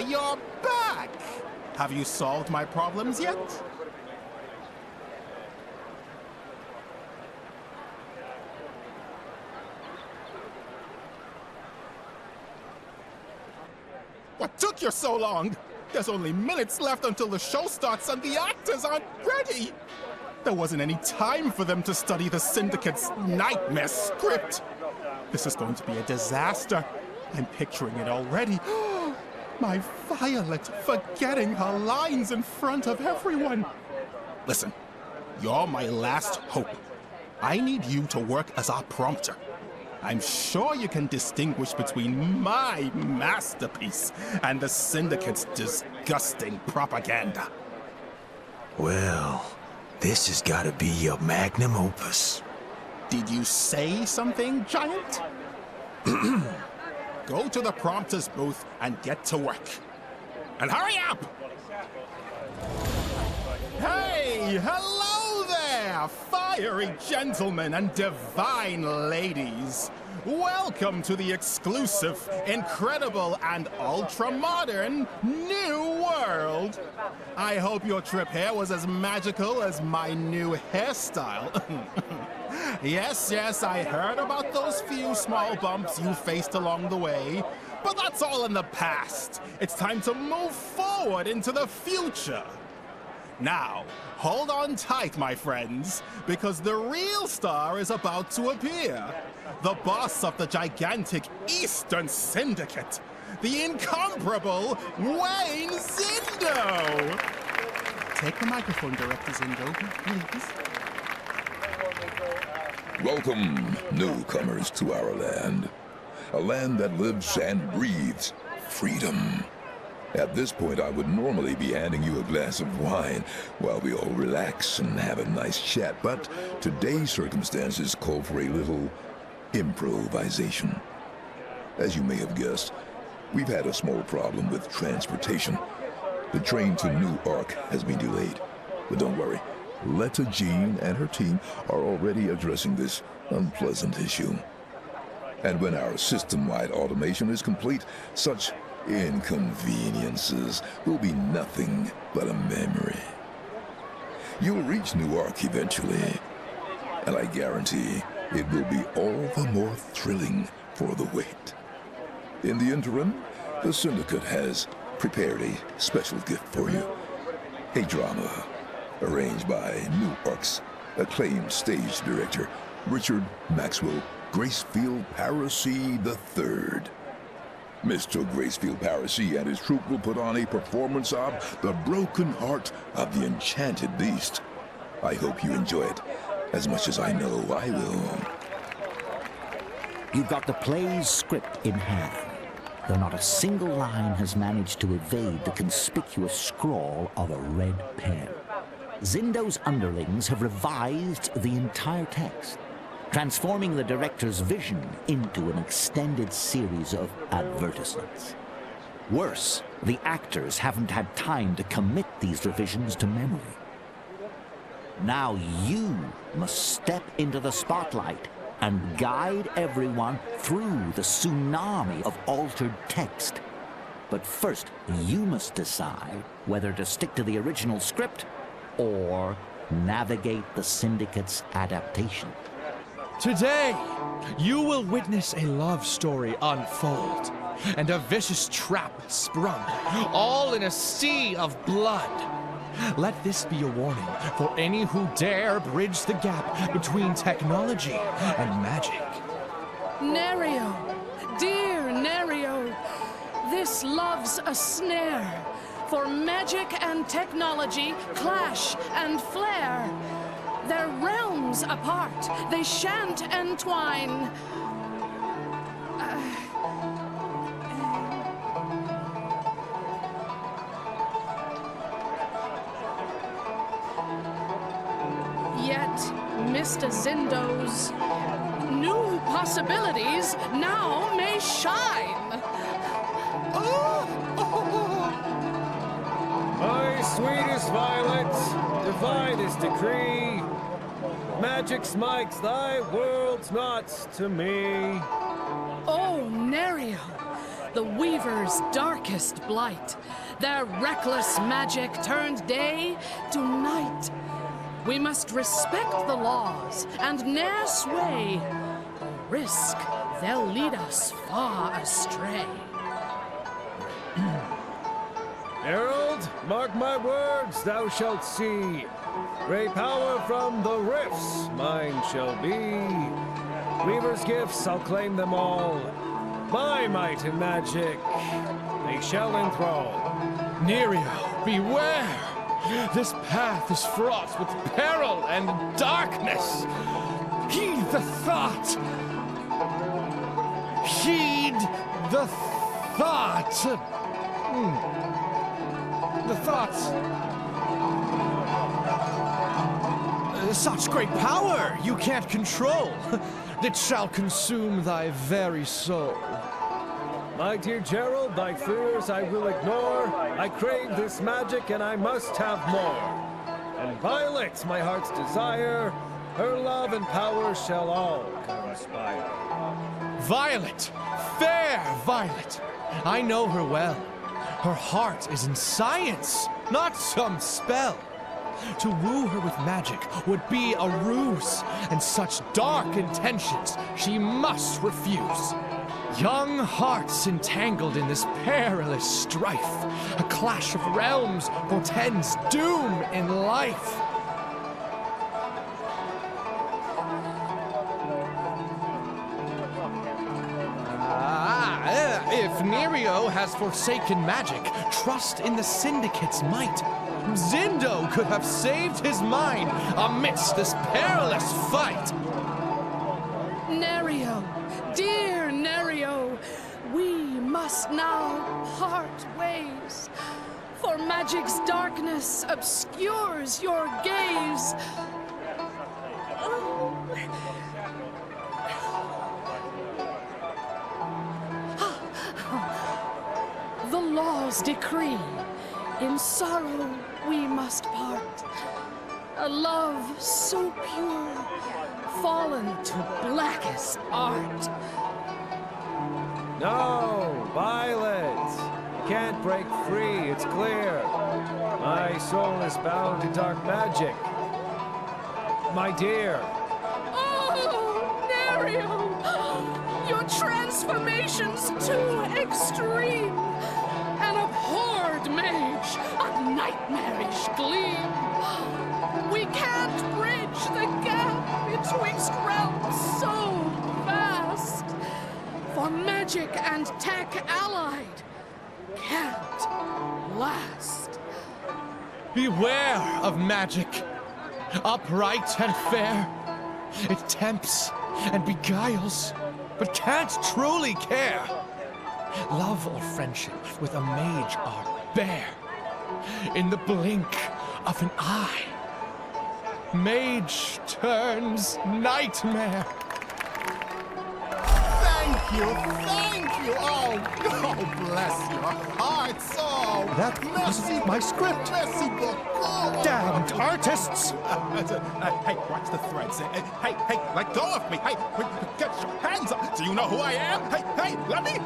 You're back! Have you solved my problems yet? What took you so long? There's only minutes left until the show starts and the actors aren't ready! There wasn't any time for them to study the Syndicate's nightmare script. This is going to be a disaster. I'm picturing it already. My Violet forgetting her lines in front of everyone. Listen, you're my last hope. I need you to work as our prompter. I'm sure you can distinguish between my masterpiece and the Syndicate's disgusting propaganda. Well, this has got to be your magnum opus. Did you say something, Giant? Go to the prompter's booth and get to work. And hurry up! Hey, hello there, fiery gentlemen and divine ladies. Welcome to the exclusive, incredible, and ultra-modern New World. I hope your trip here was as magical as my new hairstyle. Yes, I heard about those few small bumps you faced along the way, but that's all in the past. It's time to move forward into the future. Now, hold on tight, my friends, because the real star is about to appear. The boss of the gigantic Eastern Syndicate, the incomparable Wayne Zindo! Take the microphone, Director Zindo, please. Welcome, newcomers, to our land. A land that lives and breathes freedom. At this point, I would normally be handing you a glass of wine while we all relax and have a nice chat, but today's circumstances call for a little improvisation. As you may have guessed, we've had a small problem with transportation. The train to New Ark has been delayed, but don't worry, Zhain and her team are already addressing this unpleasant issue. And when our system-wide automation is complete, such inconveniences will be nothing but a memory. You'll reach Newark eventually, and I guarantee it will be all the more thrilling for the wait. In the interim, the Syndicate has prepared a special gift for you. A drama arranged by Newark's acclaimed stage director, Richard Maxwell Gracefield Parisi III. Mr. Gracefield Parisi and his troupe will put on a performance of The Broken Heart of the Enchanted Beast. I hope you enjoy it as much as I know I will. You've got the play's script in hand, though not a single line has managed to evade the conspicuous scrawl of a red pen. Zindo's underlings have revised the entire text, transforming the director's vision into an extended series of advertisements. Worse, the actors haven't had time to commit these revisions to memory. Now you must step into the spotlight and guide everyone through the tsunami of altered text. But first, you must decide whether to stick to the original script or navigate the Syndicate's adaptation. Today, you will witness a love story unfold, and a vicious trap sprung, all in a sea of blood. Let this be a warning for any who dare bridge the gap between technology and magic. Nerio, dear Nerio, this love's a snare, for magic and technology clash and flare. Their realms apart, they shan't entwine. Yet, Mr. Zindo's new possibilities now may shine. My sweetest Violet, divine is decree. Magic smites thy worlds not to me. Oh, Nerio, the Weaver's darkest blight. Their reckless magic turned day to night. We must respect the laws and ne'er sway. Risk, they'll lead us far astray. Herald, mark my words, thou shalt see. Great power from the rifts mine shall be. Weaver's gifts, I'll claim them all. My might and magic, they shall enthrall. Nerio, beware! This path is fraught with peril and darkness. Heed the thought. Heed the thought. The thoughts. Such great power you can't control. It shall consume thy very soul. My dear Gerald, thy fears I will ignore. I crave this magic and I must have more. And Violet, my heart's desire, her love and power shall all conspire. Violet! Fair Violet! I know her well. Her heart is in science, not some spell. To woo her with magic would be a ruse, and such dark intentions she must refuse. Young hearts entangled in this perilous strife, a clash of realms portends doom in life. If Nerio has forsaken magic, trust in the Syndicate's might. Zindo could have saved his mind amidst this perilous fight. Nerio, dear Nerio, we must now part ways. For magic's darkness obscures your gaze. The laws decree, in sorrow we must part. A love so pure, fallen to blackest art. No, Violet! You can't break free, it's clear. My soul is bound to dark magic. My dear. Oh, Nerio! Your transformation's too extreme. An abhorred mage, a nightmarish gleam. We can't bridge the gap betwixt realms so vast. For magic and tech allied can't last. Beware of magic, upright and fair. It tempts and beguiles, but can't truly care. Love or friendship with a mage are bare. In the blink of an eye, mage turns nightmare. Thank you! Oh, bless your hearts! Oh, That was my script. Merci beaucoup! Damned artists! Hey, watch the threads. Hey, let go of me! Hey, get your hands up! Do you know who I am? Hey, let me!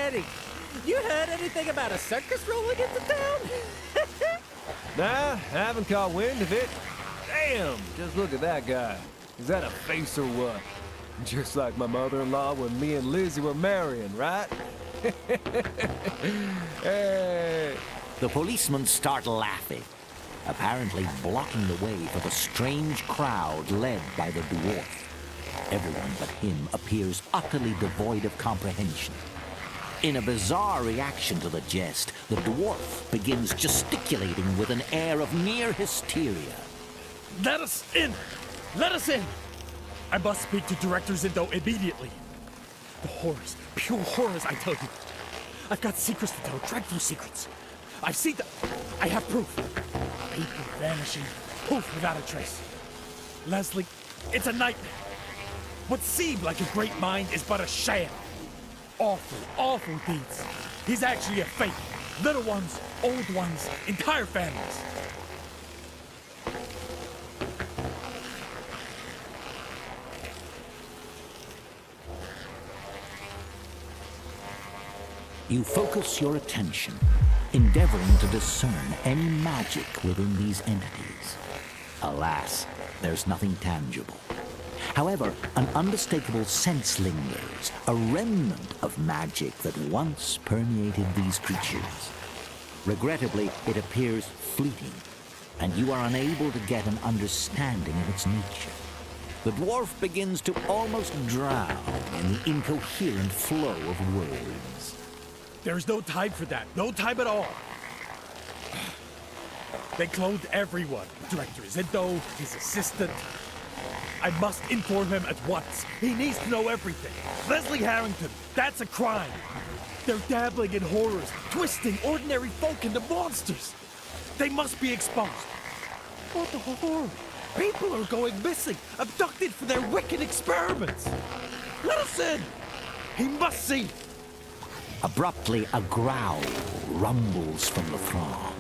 spaghetti. You heard anything about a circus rolling into town? Nah, haven't caught wind of it. Damn, just look at that guy. Is that a face or what? Just like my mother-in-law when me and Lizzie were marrying, right? Hey. The policemen start laughing, apparently blocking the way for the strange crowd led by the dwarf. Everyone but him appears utterly devoid of comprehension. In a bizarre reaction to the jest, the dwarf begins gesticulating with an air of near hysteria. Let us in! Let us in! I must speak to Director Zindo immediately. The horrors, pure horrors, I tell you. I've got secrets to tell, dreadful secrets. I've seen them. I have proof. People vanishing, poof without a trace. Leslie, it's a nightmare. What seemed like a great mind is but a sham. Awful, awful deeds. He's actually a fake. Little ones, old ones, entire families. You focus your attention, endeavoring to discern any magic within these entities. Alas, there's nothing tangible. However, an unmistakable sense lingers, a remnant of magic that once permeated these creatures. Regrettably, it appears fleeting, and you are unable to get an understanding of its nature. The dwarf begins to almost drown in the incoherent flow of words. There's no time for that. No time at all. They cloned everyone. Director Zindo, his assistant. I must inform him at once. He needs to know everything. Leslie Harrington, that's a crime. They're dabbling in horrors, twisting ordinary folk into monsters. They must be exposed. What the horror? People are going missing, abducted for their wicked experiments. Let us in. He must see. Abruptly, a growl rumbles from the throng.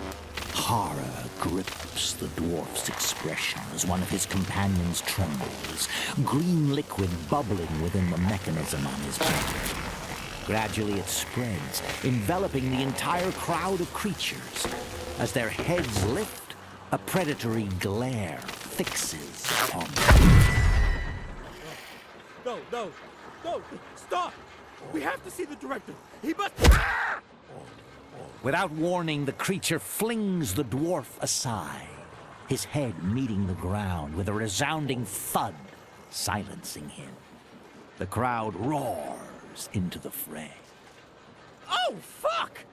Horror grips the dwarf's expression as one of his companions trembles, green liquid bubbling within the mechanism on his back. Gradually it spreads, enveloping the entire crowd of creatures. As their heads lift, a predatory glare fixes on them. No, stop! We have to see the director. He must... Without warning, the creature flings the dwarf aside, his head meeting the ground with a resounding thud, silencing him. The crowd roars into the fray. Oh, fuck!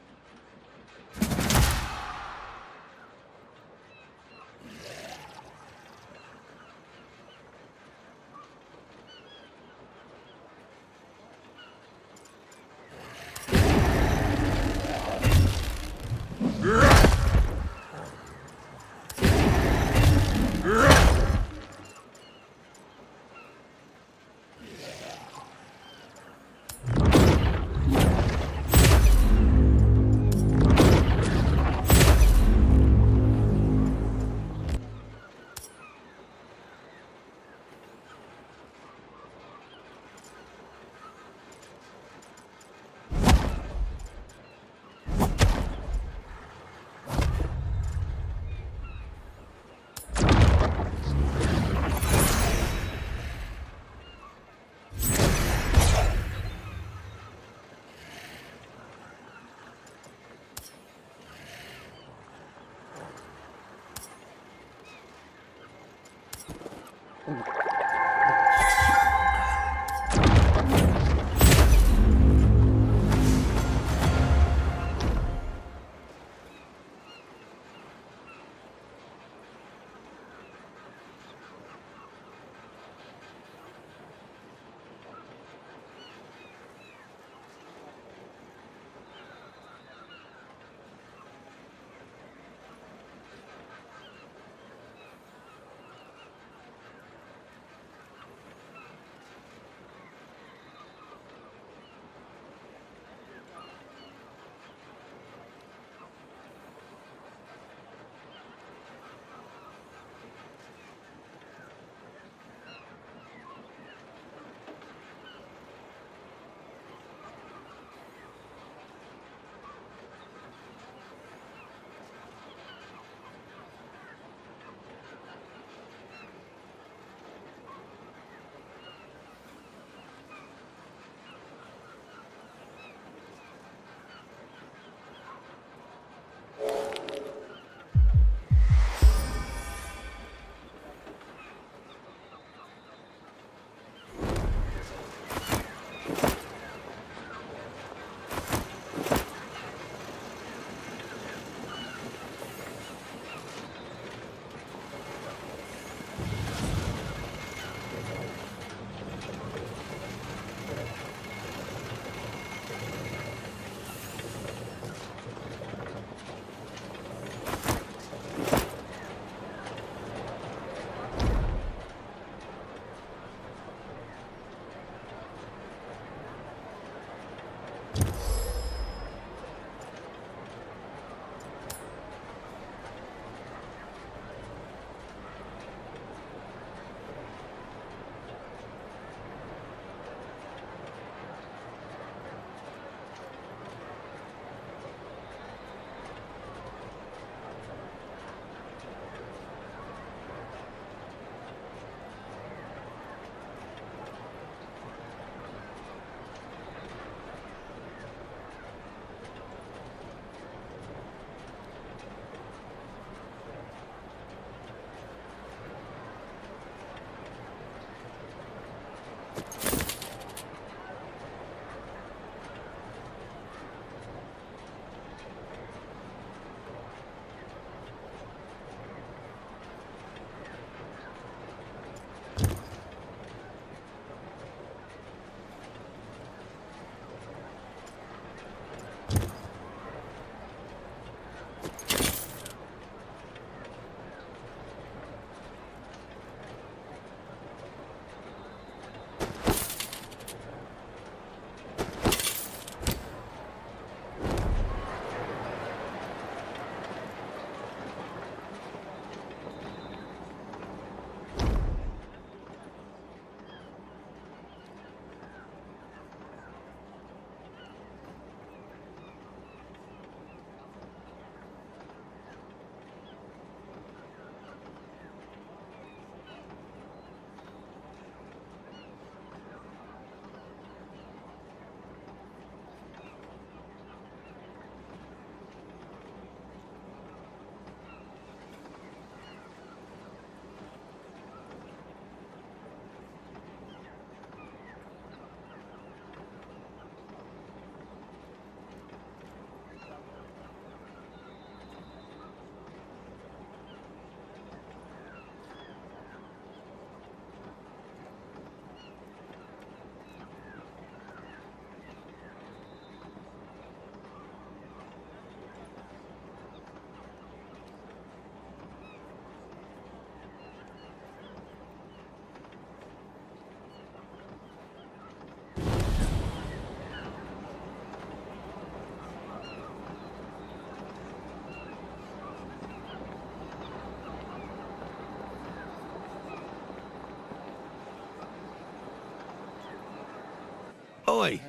Oi!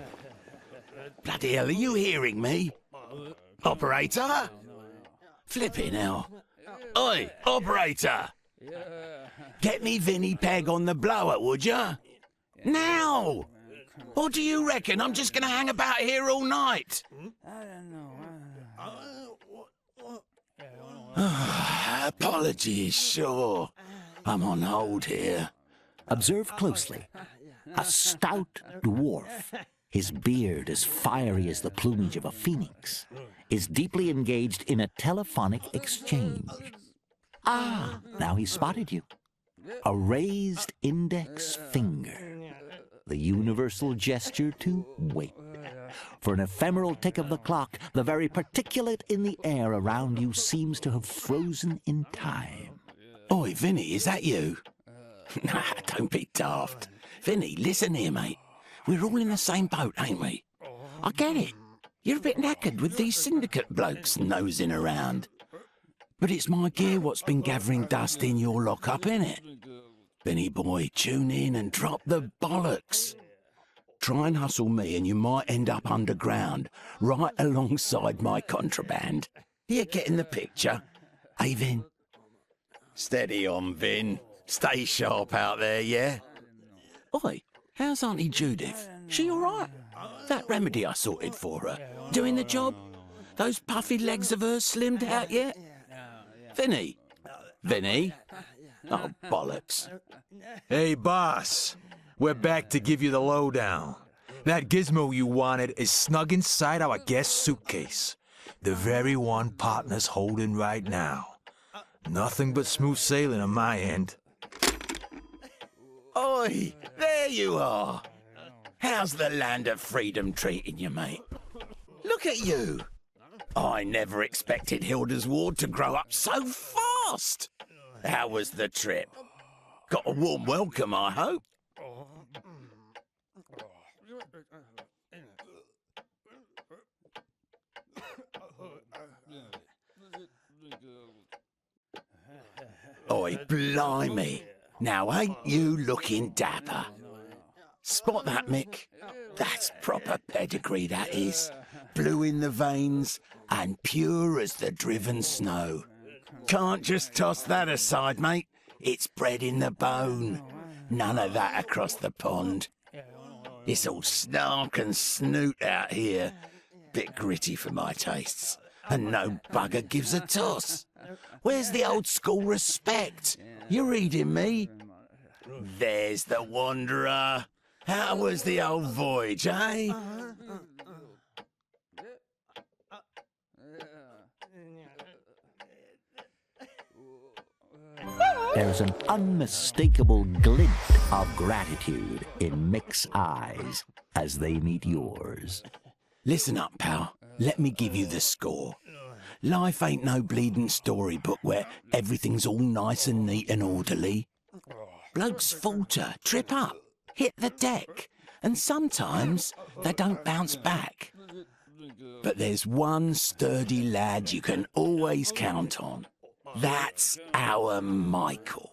Bloody hell, are you hearing me? Operator? Flipping hell. Oi, operator! Get me Vinny Peg on the blower, would ya? Now! Or do you reckon I'm just gonna hang about here all night? Apologies, sure. I'm on hold here. Observe closely. A stout dwarf, his beard as fiery as the plumage of a phoenix, is deeply engaged in a telephonic exchange. Ah, now he's spotted you. A raised index finger. The universal gesture to wait. For an ephemeral tick of the clock, the very particulate in the air around you seems to have frozen in time. Oi, Vinny, is that you? Nah, don't be daft. Vinny, listen here, mate. We're all in the same boat, ain't we? I get it. You're a bit knackered with these Syndicate blokes nosing around. But it's my gear what's been gathering dust in your lockup, innit? Vinny boy, tune in and drop the bollocks. Try and hustle me and you might end up underground, right alongside my contraband. You getting the picture? Hey, Vin? Steady on, Vin. Stay sharp out there, yeah? Oi, how's Auntie Judith? She all right? That remedy I sorted for her, doing the job? Those puffy legs of hers slimmed out yet? Vinny? Vinny? Oh, bollocks. Hey, boss. We're back to give you the lowdown. That gizmo you wanted is snug inside our guest suitcase. The very one partner's holding right now. Nothing but smooth sailing on my end. Oi, there you are. How's the land of freedom treating you, mate? Look at you. I never expected Hilda's ward to grow up so fast. How was the trip? Got a warm welcome, I hope. Oi, blimey. Now, ain't you looking dapper? Spot that, Mick? That's proper pedigree, that is. Blue in the veins and pure as the driven snow. Can't just toss that aside, mate. It's bred in the bone. None of that across the pond. It's all snark and snoot out here. Bit gritty for my tastes. And no bugger gives a toss. Where's the old school respect? You reading me? There's the wanderer. How was the old voyage, eh? There's an unmistakable glint of gratitude in Mick's eyes as they meet yours. Listen up, pal. Let me give you the score. Life ain't no bleeding storybook where everything's all nice and neat and orderly. Blokes falter, trip up, hit the deck, and sometimes they don't bounce back. But there's one sturdy lad you can always count on. That's our Michael.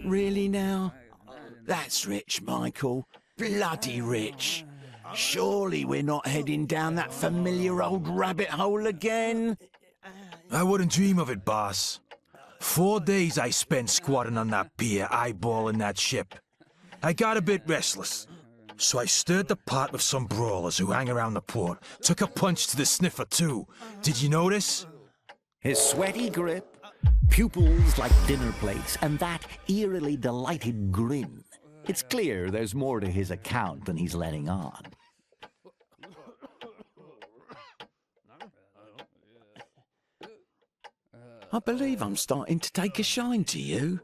Really now? That's rich, Michael. Bloody rich. Surely we're not heading down that familiar old rabbit hole again? I wouldn't dream of it, boss. 4 days I spent squatting on that pier, eyeballing that ship. I got a bit restless, so I stirred the pot with some brawlers who hang around the port. Took a punch to the sniffer, too. Did you notice? His sweaty grip, pupils like dinner plates, and that eerily delighted grin. It's clear there's more to his account than he's letting on. I believe I'm starting to take a shine to you.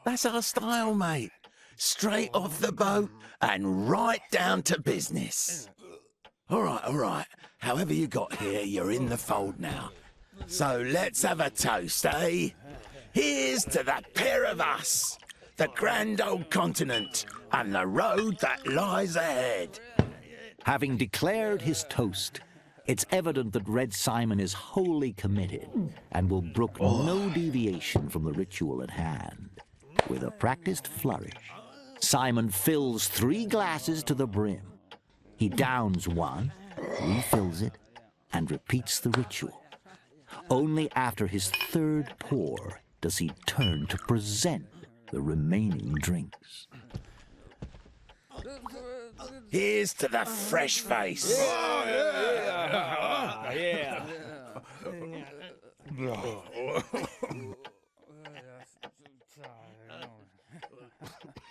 That's our style, mate. Straight off the boat and right down to business. All right. However you got here, you're in the fold now. So let's have a toast, eh? Here's to that pair of us, the grand old continent, and the road that lies ahead. Having declared his toast, It's evident that Red Simon is wholly committed and will brook no deviation from the ritual at hand. With a practiced flourish, Simon fills 3 glasses to the brim. He downs one, refills it, and repeats the ritual. Only after his 3rd pour does he turn to present the remaining drinks. Here's to the fresh face. Yeah.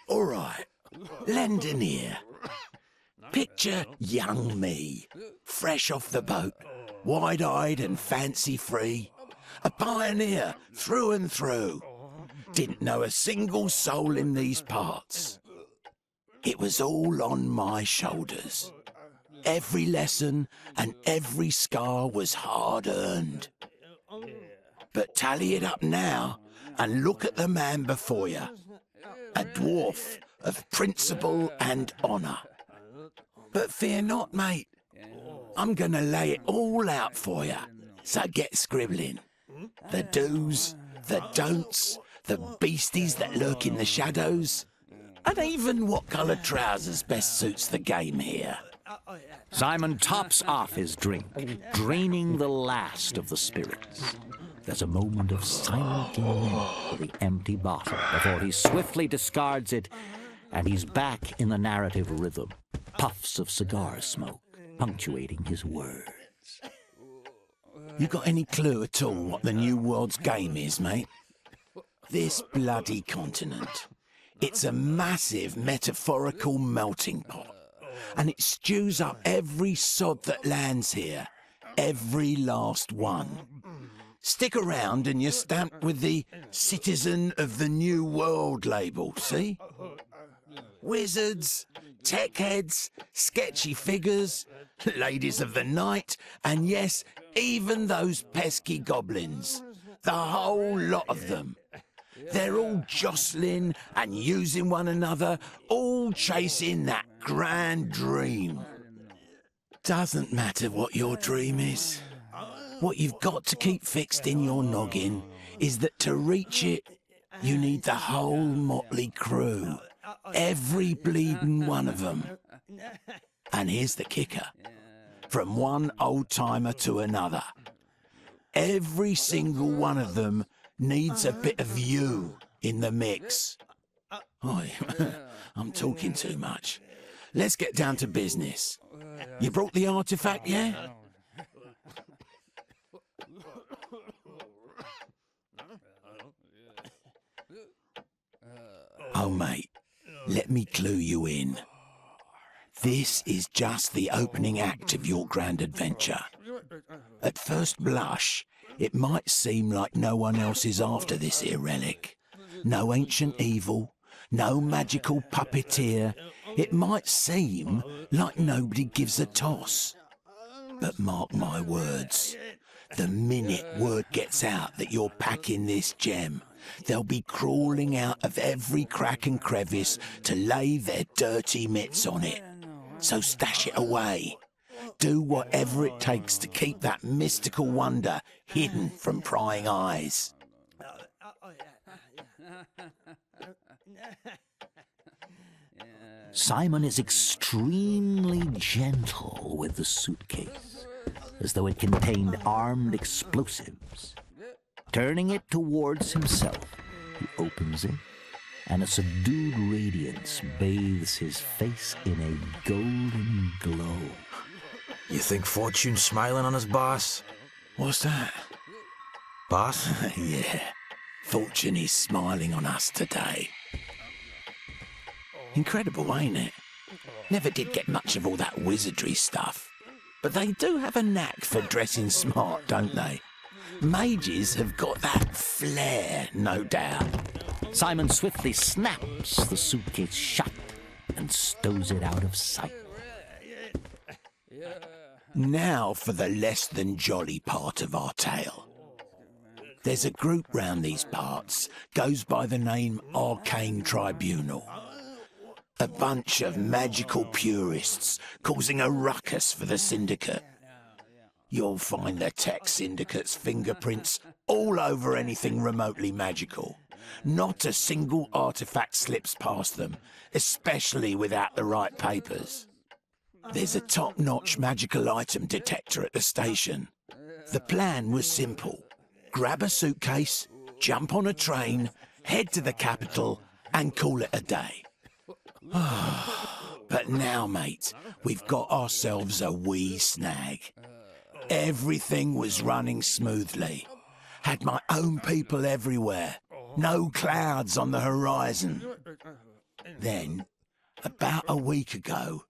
All right, lend an ear. Picture young me, fresh off the boat, wide-eyed and fancy-free. A pioneer through and through. Didn't know a single soul in these parts. It was all on my shoulders. Every lesson and every scar was hard-earned. But tally it up now and look at the man before you. A dwarf of principle and honour. But fear not, mate. I'm gonna lay it all out for you. So get scribbling. The do's, the don'ts, the beasties that lurk in the shadows, and even what colour trousers best suits the game here. Simon tops off his drink, draining the last of the spirits. There's a moment of silent lament for the empty bottle before he swiftly discards it, and he's back in the narrative rhythm, puffs of cigar smoke punctuating his words. You got any clue at all what the New World's game is, mate? This bloody continent. It's a massive metaphorical melting pot, and it stews up every sod that lands here, every last one. Stick around and you're stamped with the Citizen of the New World label, see? Wizards, tech heads, sketchy figures, ladies of the night, and yes, even those pesky goblins. The whole lot of them. They're all jostling and using one another, all chasing that grand dream. Doesn't matter what your dream is. What you've got to keep fixed in your noggin is that to reach it, you need the whole motley crew. Every bleeding one of them. And here's the kicker. From one old-timer to another. Every single one of them needs a bit of you in the mix. Oi, I'm talking too much. Let's get down to business. You brought the artifact, yeah? Oh, mate, let me clue you in. This is just the opening act of your grand adventure. At first blush, it might seem like no one else is after this here relic. No ancient evil, no magical puppeteer. It might seem like nobody gives a toss. But mark my words, the minute word gets out that you're packing this gem, they'll be crawling out of every crack and crevice to lay their dirty mitts on it. So stash it away. Do whatever it takes to keep that mystical wonder hidden from prying eyes. Simon is extremely gentle with the suitcase, as though it contained armed explosives. Turning it towards himself, he opens it, and a subdued radiance bathes his face in a golden glow. You think Fortune's smiling on us, boss? What's that? Boss? Yeah, Fortune is smiling on us today. Incredible, ain't it? Never did get much of all that wizardry stuff. But they do have a knack for dressing smart, don't they? Mages have got that flair, no doubt. Simon swiftly snaps the suitcase shut and stows it out of sight. Now for the less than jolly part of our tale. There's a group round these parts, goes by the name Arcane Tribunal. A bunch of magical purists causing a ruckus for the Syndicate. You'll find the Tech Syndicate's fingerprints all over anything remotely magical. Not a single artifact slips past them, especially without the right papers. There's a top-notch magical item detector at the station. The plan was simple. Grab a suitcase, jump on a train, head to the capital, and call it a day. But now, mate, we've got ourselves a wee snag. Everything was running smoothly. Had my own people everywhere. No clouds on the horizon. Then, about a week ago,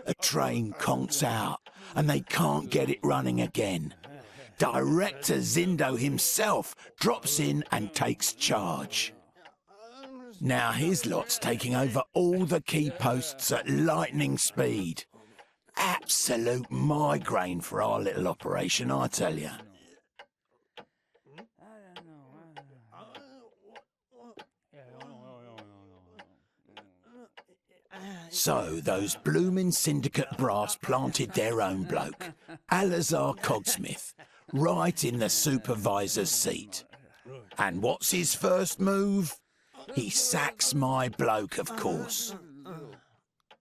a train conks out and they can't get it running again. Director Zindo himself drops in and takes charge. Now his lot's taking over all the key posts at lightning speed. Absolute migraine for our little operation, I tell you. So those bloomin' Syndicate brass planted their own bloke, Alazar Cogsmith, right in the supervisor's seat. And what's his first move? He sacks my bloke, of course.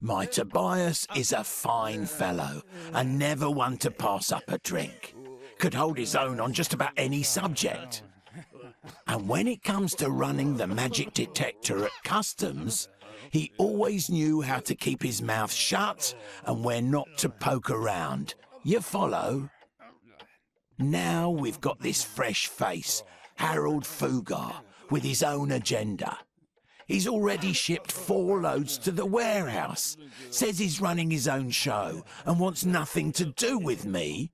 My Tobias is a fine fellow, and never one to pass up a drink. Could hold his own on just about any subject. And when it comes to running the magic detector at customs, he always knew how to keep his mouth shut and where not to poke around. You follow? Now we've got this fresh face, Harold Fugar, with his own agenda. He's already shipped 4 loads to the warehouse, says he's running his own show and wants nothing to do with me.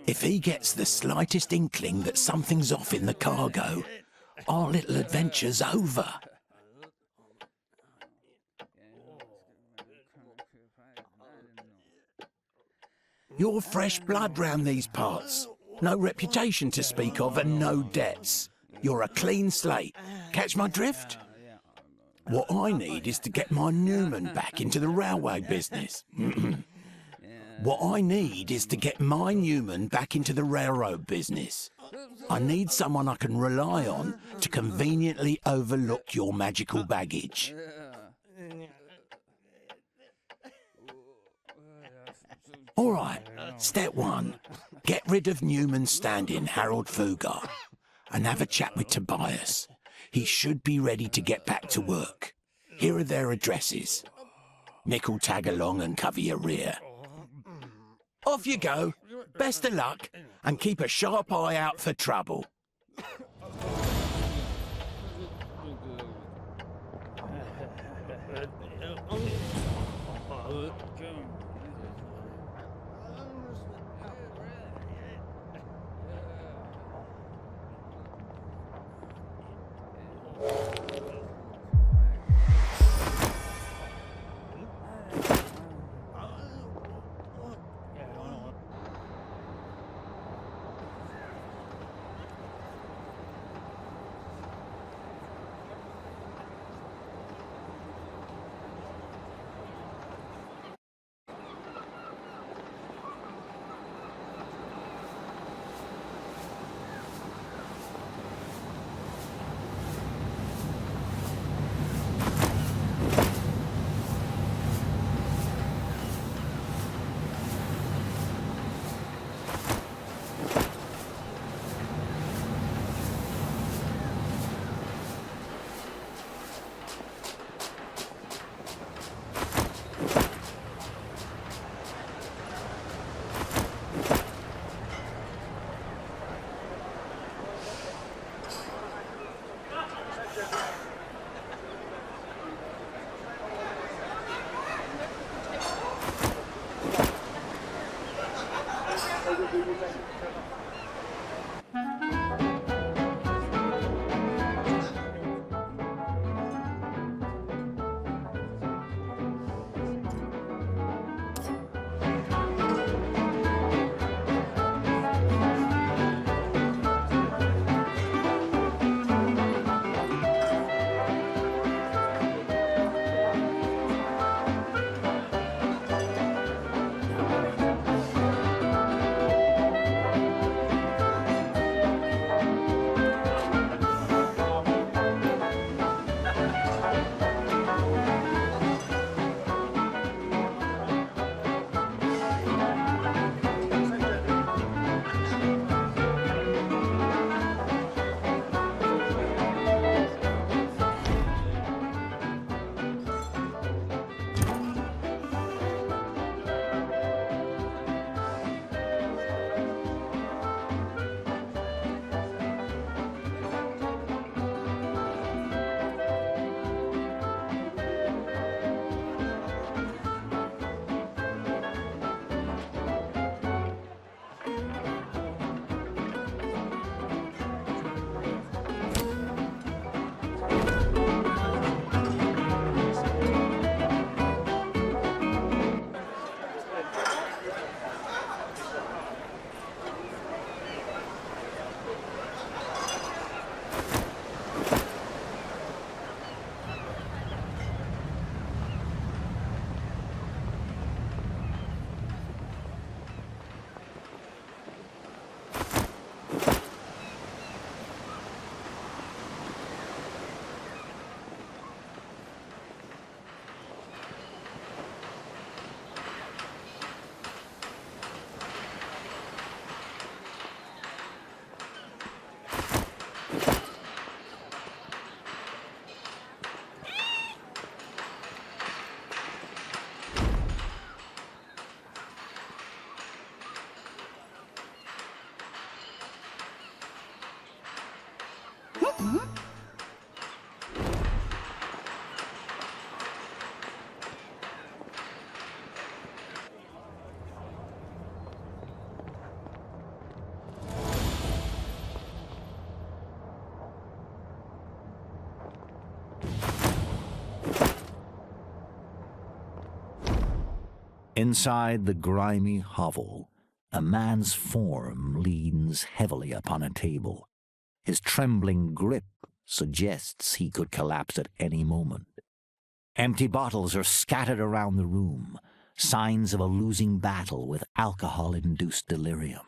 If he gets the slightest inkling that something's off in the cargo, our little adventure's over. You're fresh blood round these parts. No reputation to speak of and no debts. You're a clean slate. Catch my drift? What I need is to get my Newman back into the railway business. What I need is to get my Newman back into the railroad business. I need someone I can rely on to conveniently overlook your magical baggage. All right, step 1. Get rid of Newman's stand-in, Harold Fugar, and have a chat with Tobias. He should be ready to get back to work. Here are their addresses. Nick will tag along and cover your rear. Off you go. Best of luck, and keep a sharp eye out for trouble. Inside the grimy hovel, a man's form leans heavily upon a table. His trembling grip suggests he could collapse at any moment. Empty bottles are scattered around the room, signs of a losing battle with alcohol-induced delirium.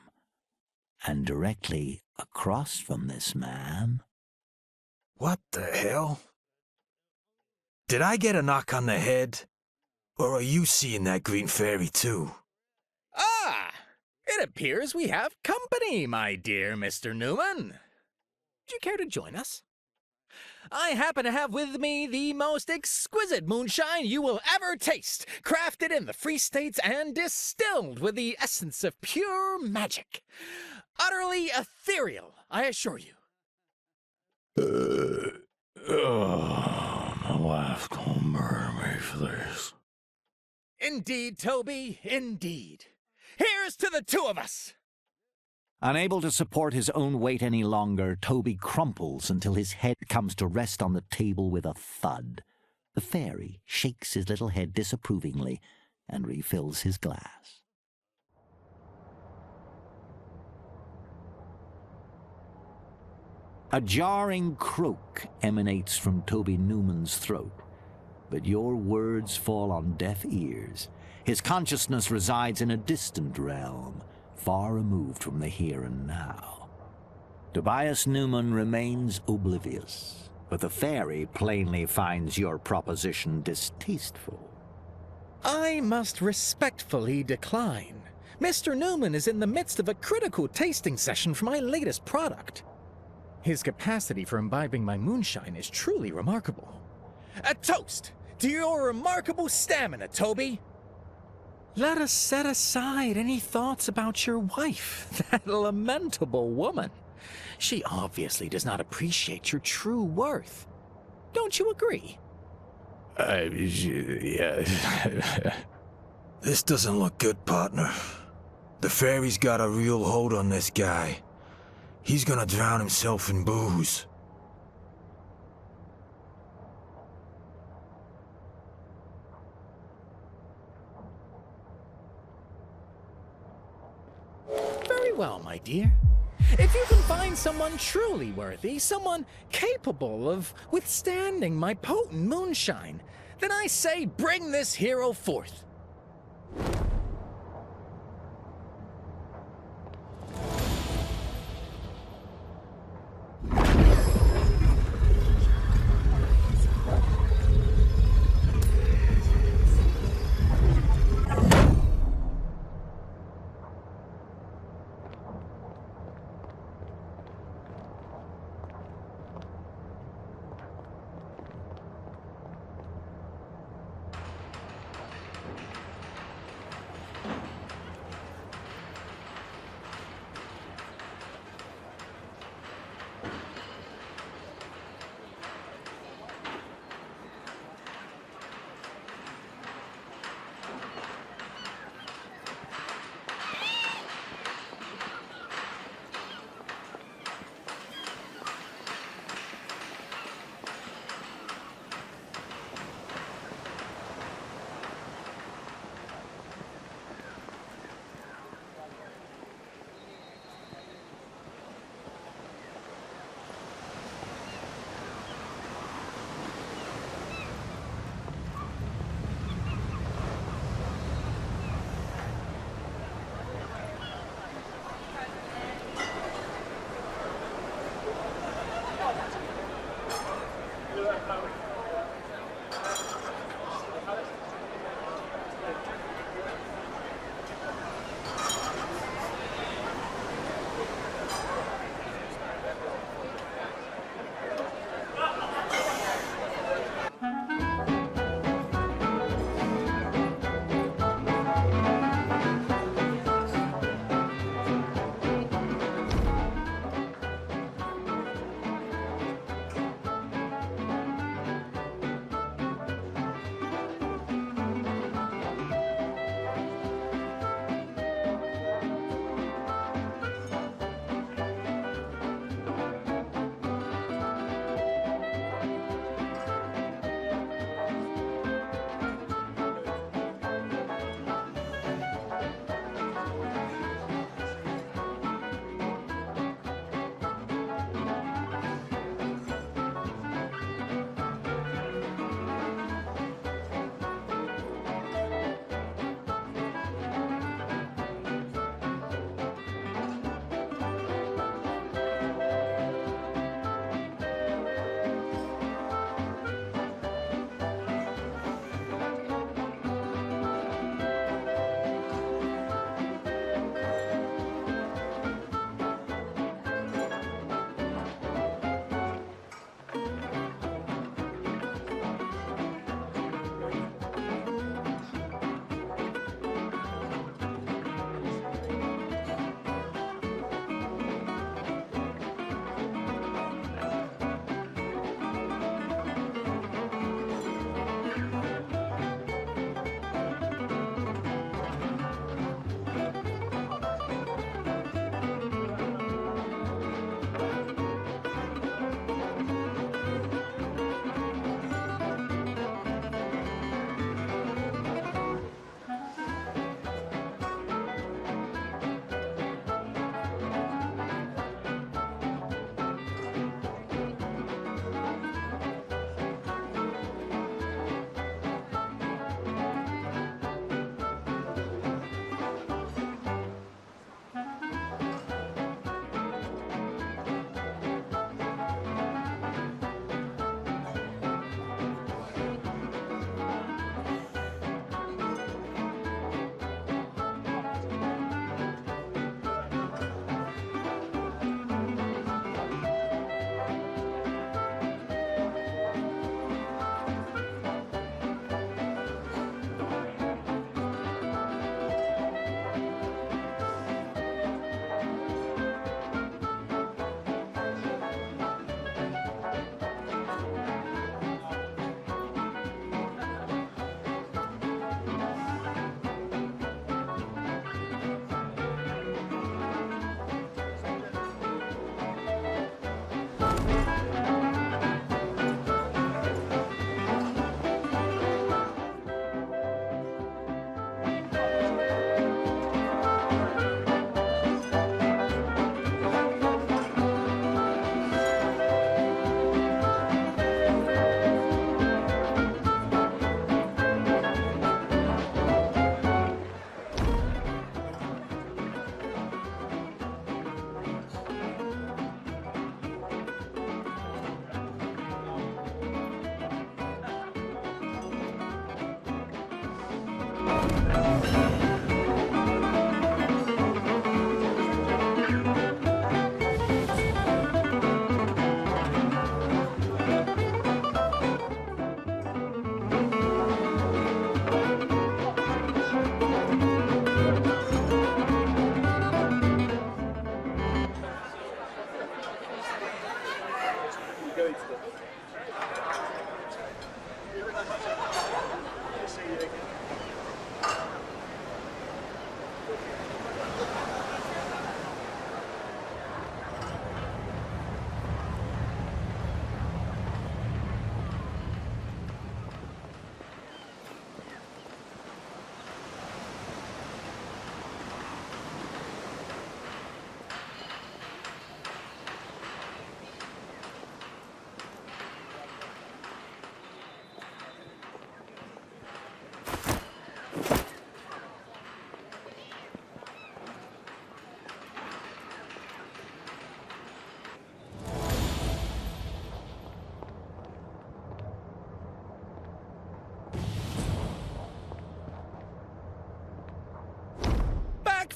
And directly across from this man... What the hell? Did I get a knock on the head? Or are you seeing that green fairy too? Ah! It appears we have company, my dear Mr. Newman. Would you care to join us? I happen to have with me the most exquisite moonshine you will ever taste, crafted in the Free States and distilled with the essence of pure magic. Utterly ethereal, I assure you. My wife's gonna murder me for this. Indeed, Toby, indeed. Here's to the two of us! Unable to support his own weight any longer, Toby crumples until his head comes to rest on the table with a thud. The fairy shakes his little head disapprovingly and refills his glass. A jarring croak emanates from Toby Newman's throat, but your words fall on deaf ears. His consciousness resides in a distant realm, far removed from the here and now. Tobias Newman remains oblivious, but the fairy plainly finds your proposition distasteful. I must respectfully decline. Mr. Newman is in the midst of a critical tasting session for my latest product. His capacity for imbibing my moonshine is truly remarkable. A toast to your remarkable stamina, Toby! Let us set aside any thoughts about your wife, that lamentable woman. She obviously does not appreciate your true worth. Don't you agree? Yeah. This doesn't look good, partner. The fairy's got a real hold on this guy. He's gonna drown himself in booze. Very well, my dear. If you can find someone truly worthy, someone capable of withstanding my potent moonshine, then I say bring this hero forth.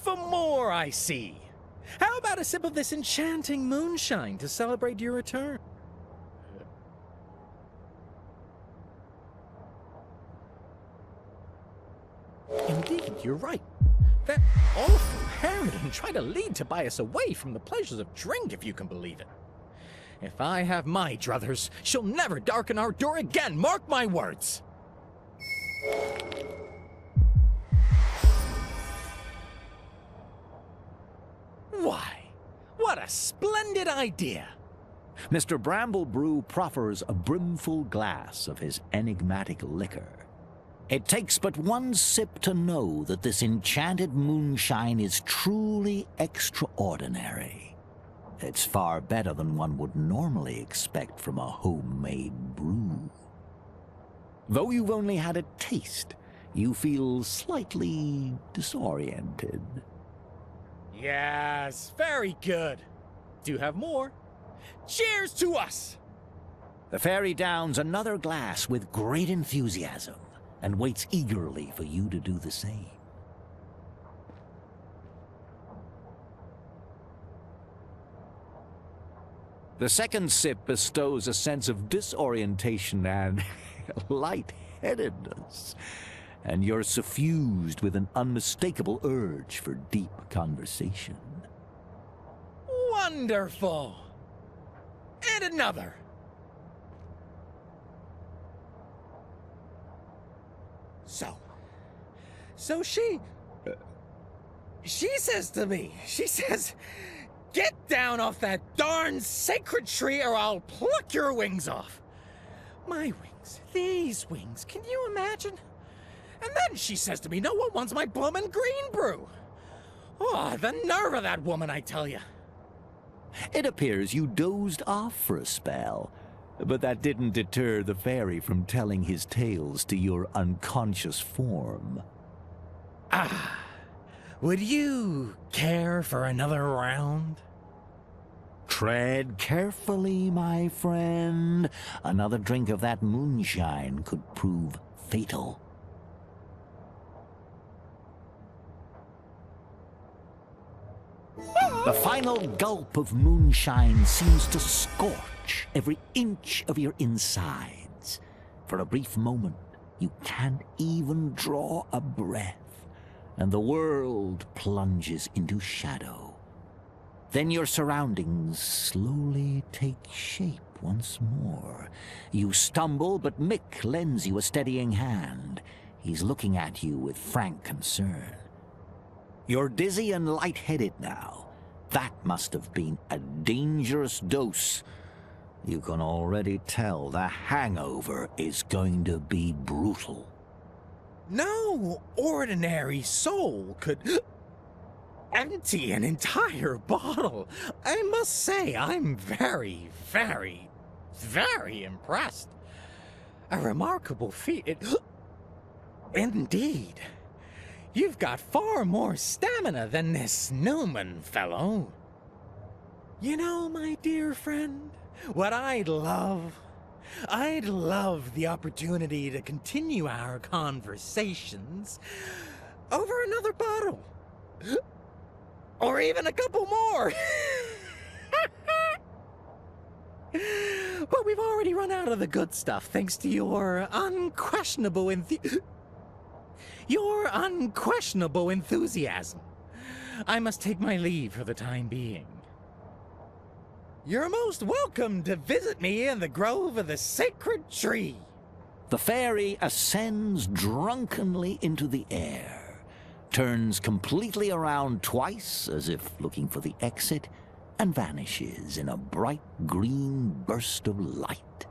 For more, I see. How about a sip of this enchanting moonshine to celebrate your return? Indeed, you're right. That awful harridan tried to lead Tobias away from the pleasures of drink, if you can believe it. If I have my druthers, she'll never darken our door again, mark my words! Why, what a splendid idea! Mr. Bramblebrew proffers a brimful glass of his enigmatic liquor. It takes but one sip to know that this enchanted moonshine is truly extraordinary. It's far better than one would normally expect from a homemade brew. Though you've only had a taste, you feel slightly disoriented. Yes, very good. Do have more. Cheers to us! The fairy downs another glass with great enthusiasm and waits eagerly for you to do the same. The second sip bestows a sense of disorientation and lightheadedness, and you're suffused with an unmistakable urge for deep conversation. Wonderful! And another. So she says to me, she says, "Get down off that darn sacred tree or I'll pluck your wings off." My wings, these wings, can you imagine? And then she says to me, "No one wants my bloomin' green brew." Oh, the nerve of that woman, I tell you. It appears you dozed off for a spell, but that didn't deter the fairy from telling his tales to your unconscious form. Would you care for another round? Tread carefully, my friend. Another drink of that moonshine could prove fatal. The final gulp of moonshine seems to scorch every inch of your insides. For a brief moment, you can't even draw a breath, and the world plunges into shadow. Then your surroundings slowly take shape once more. You stumble, but Mick lends you a steadying hand. He's looking at you with frank concern. You're dizzy and lightheaded now. That must have been a dangerous dose. You can already tell the hangover is going to be brutal. No ordinary soul could empty an entire bottle. I must say, I'm very, very, very impressed. A remarkable feat. Indeed. You've got far more stamina than this Newman fellow. You know, my dear friend, what I'd love the opportunity to continue our conversations over another bottle. Or even a couple more. But we've already run out of the good stuff thanks to your unquestionable enthusiasm. I must take my leave for the time being. You're most welcome to visit me in the grove of the sacred tree. The fairy ascends drunkenly into the air, turns completely around twice as if looking for the exit, and vanishes in a bright green burst of light.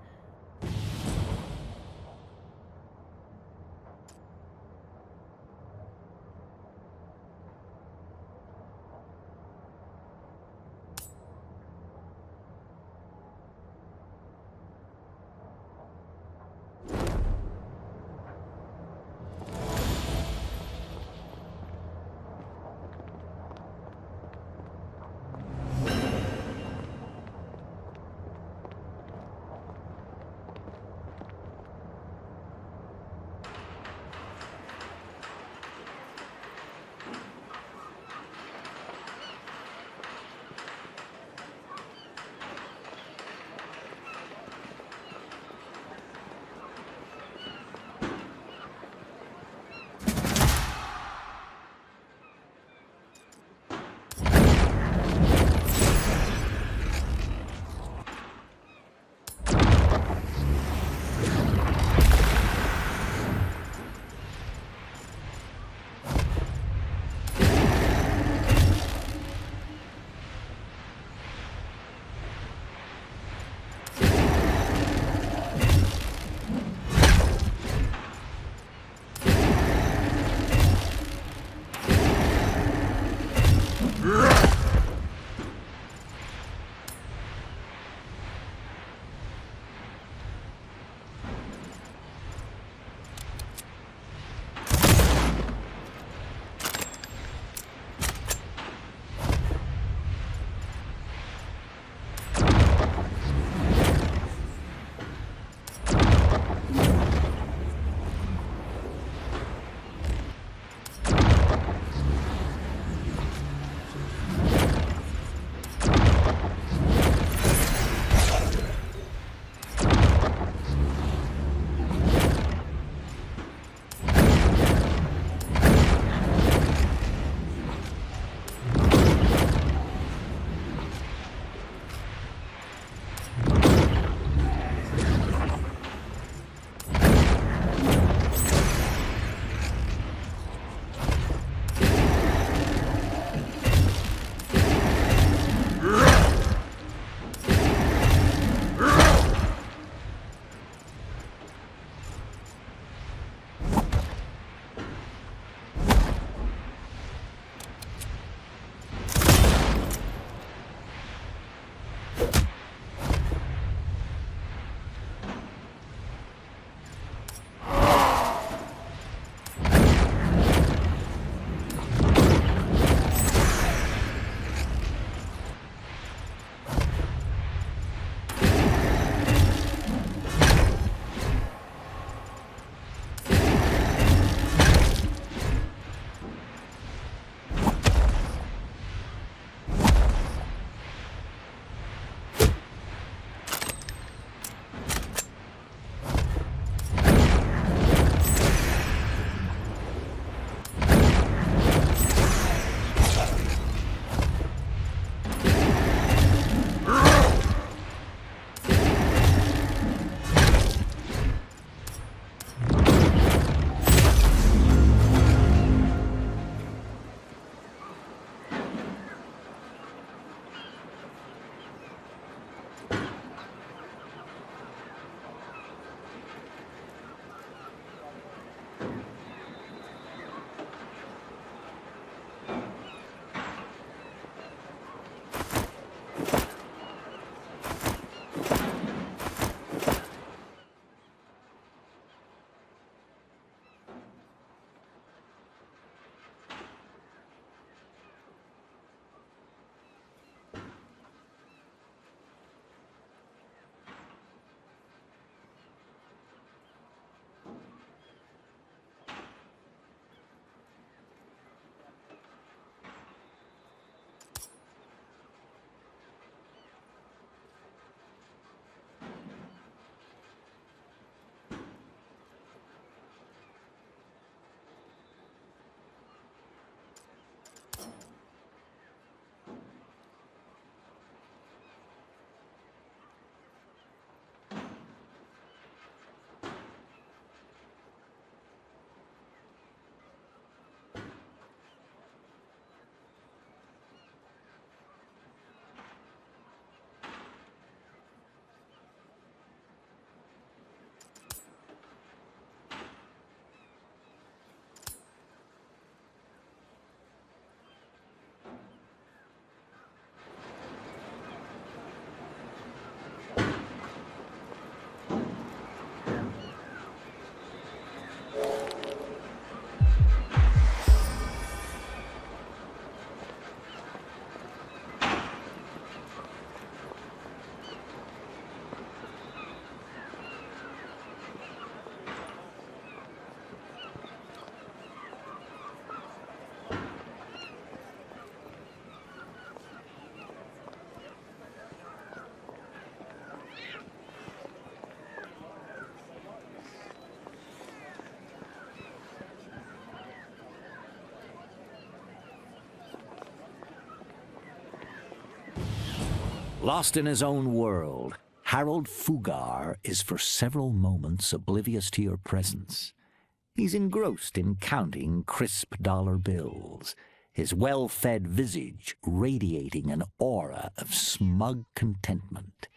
Lost in his own world, Harold Fugar is for several moments oblivious to your presence. He's engrossed in counting crisp dollar bills, his well-fed visage radiating an aura of smug contentment.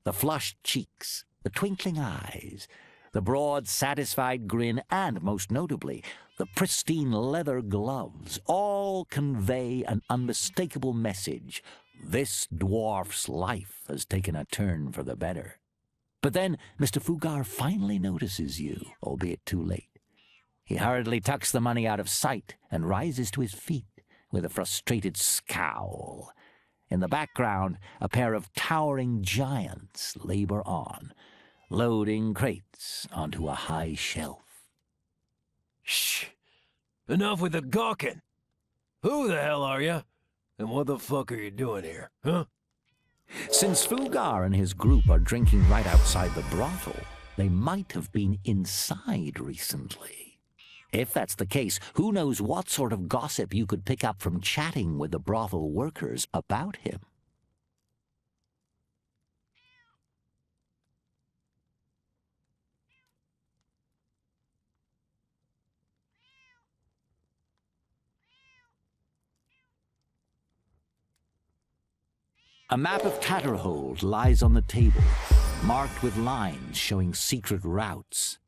The flushed cheeks, the twinkling eyes, the broad, satisfied grin, and, most notably, the pristine leather gloves all convey an unmistakable message. This dwarf's life has taken a turn for the better. But then Mr. Fugar finally notices you, albeit too late. He hurriedly tucks the money out of sight and rises to his feet with a frustrated scowl. In the background, a pair of towering giants labor on, loading crates onto a high shelf. Shh! Enough with the gawking! Who the hell are you? And what the fuck are you doing here, huh? Since Fugar and his group are drinking right outside the brothel, they might have been inside recently. If that's the case, who knows what sort of gossip you could pick up from chatting with the brothel workers about him. A map of Tatterhold lies on the table, marked with lines showing secret routes.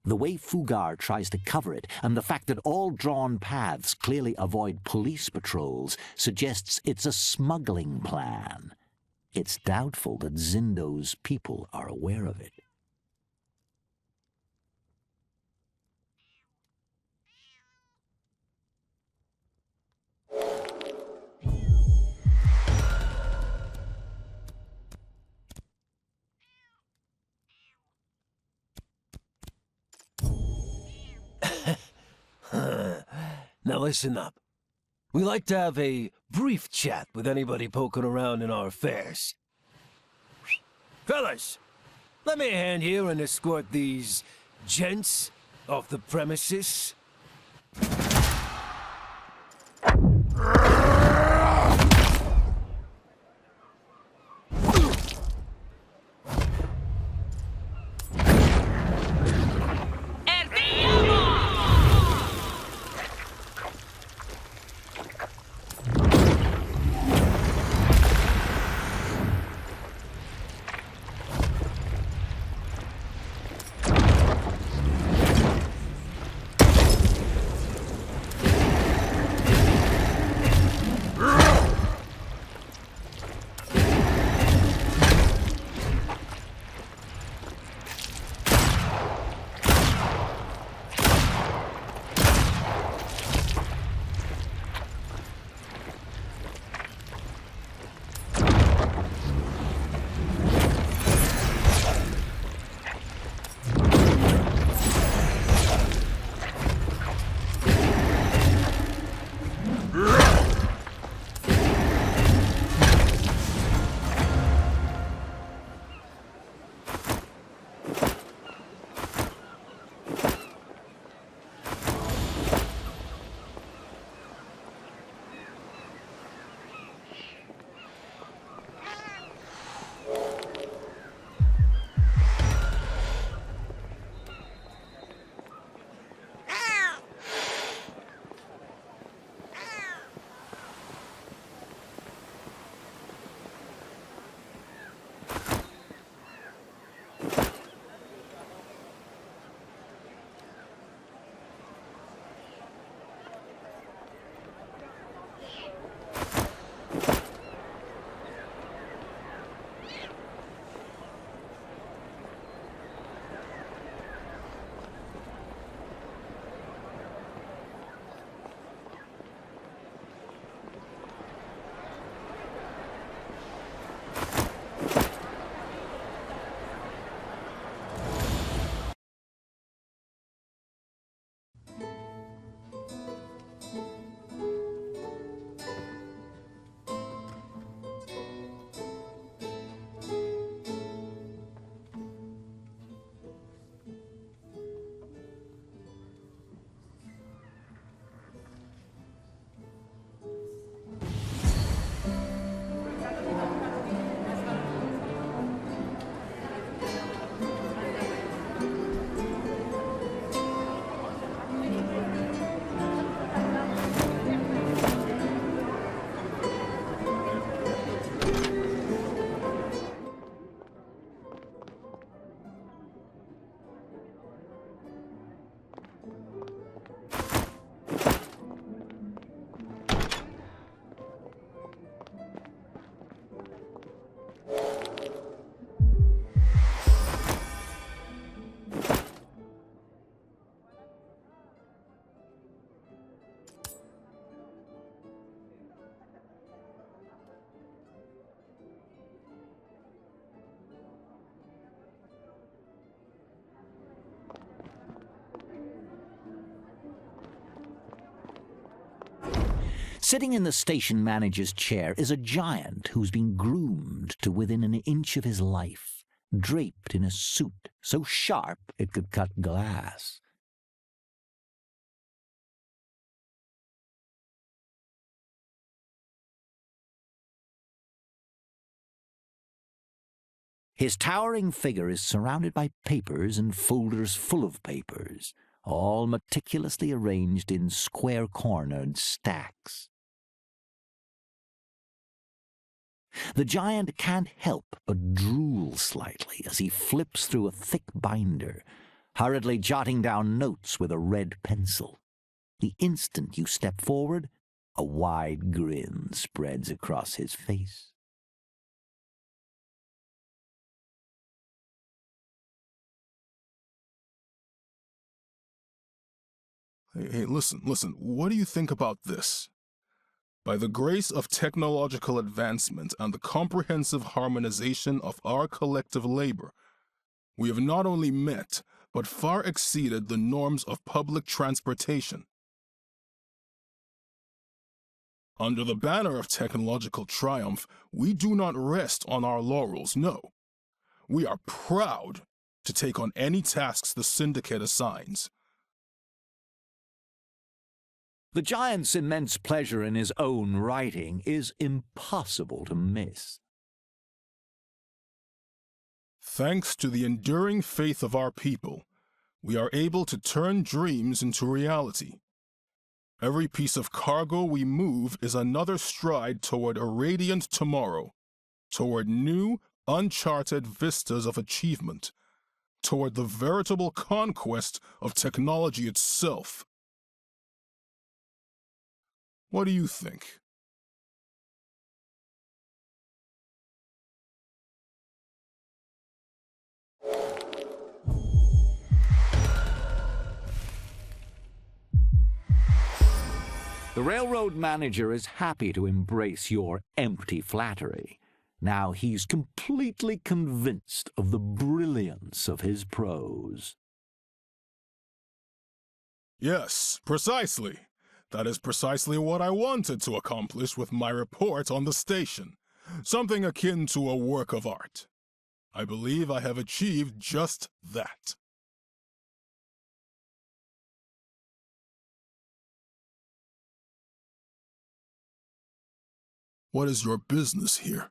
The way Fugar tries to cover it, and the fact that all drawn paths clearly avoid police patrols, suggests it's a smuggling plan. It's doubtful that Zindo's people are aware of it. Now listen up. We like to have a brief chat with anybody poking around in our affairs. Fellas, let me a hand here and escort these gents off the premises. Sitting in the station manager's chair is a giant who's been groomed to within an inch of his life, draped in a suit so sharp it could cut glass. His towering figure is surrounded by papers and folders full of papers, all meticulously arranged in square-cornered stacks. The giant can't help but drool slightly as he flips through a thick binder, hurriedly jotting down notes with a red pencil. The instant you step forward, a wide grin spreads across his face. Hey, listen, what do you think about this? By the grace of technological advancement and the comprehensive harmonization of our collective labor, we have not only met, but far exceeded the norms of public transportation. Under the banner of technological triumph, we do not rest on our laurels, no. We are proud to take on any tasks the Syndicate assigns. The giant's immense pleasure in his own writing is impossible to miss. Thanks to the enduring faith of our people, we are able to turn dreams into reality. Every piece of cargo we move is another stride toward a radiant tomorrow, toward new, uncharted vistas of achievement, toward the veritable conquest of technology itself. What do you think? The railroad manager is happy to embrace your empty flattery. Now he's completely convinced of the brilliance of his prose. Yes, precisely. That is precisely what I wanted to accomplish with my report on the station. Something akin to a work of art. I believe I have achieved just that. What is your business here?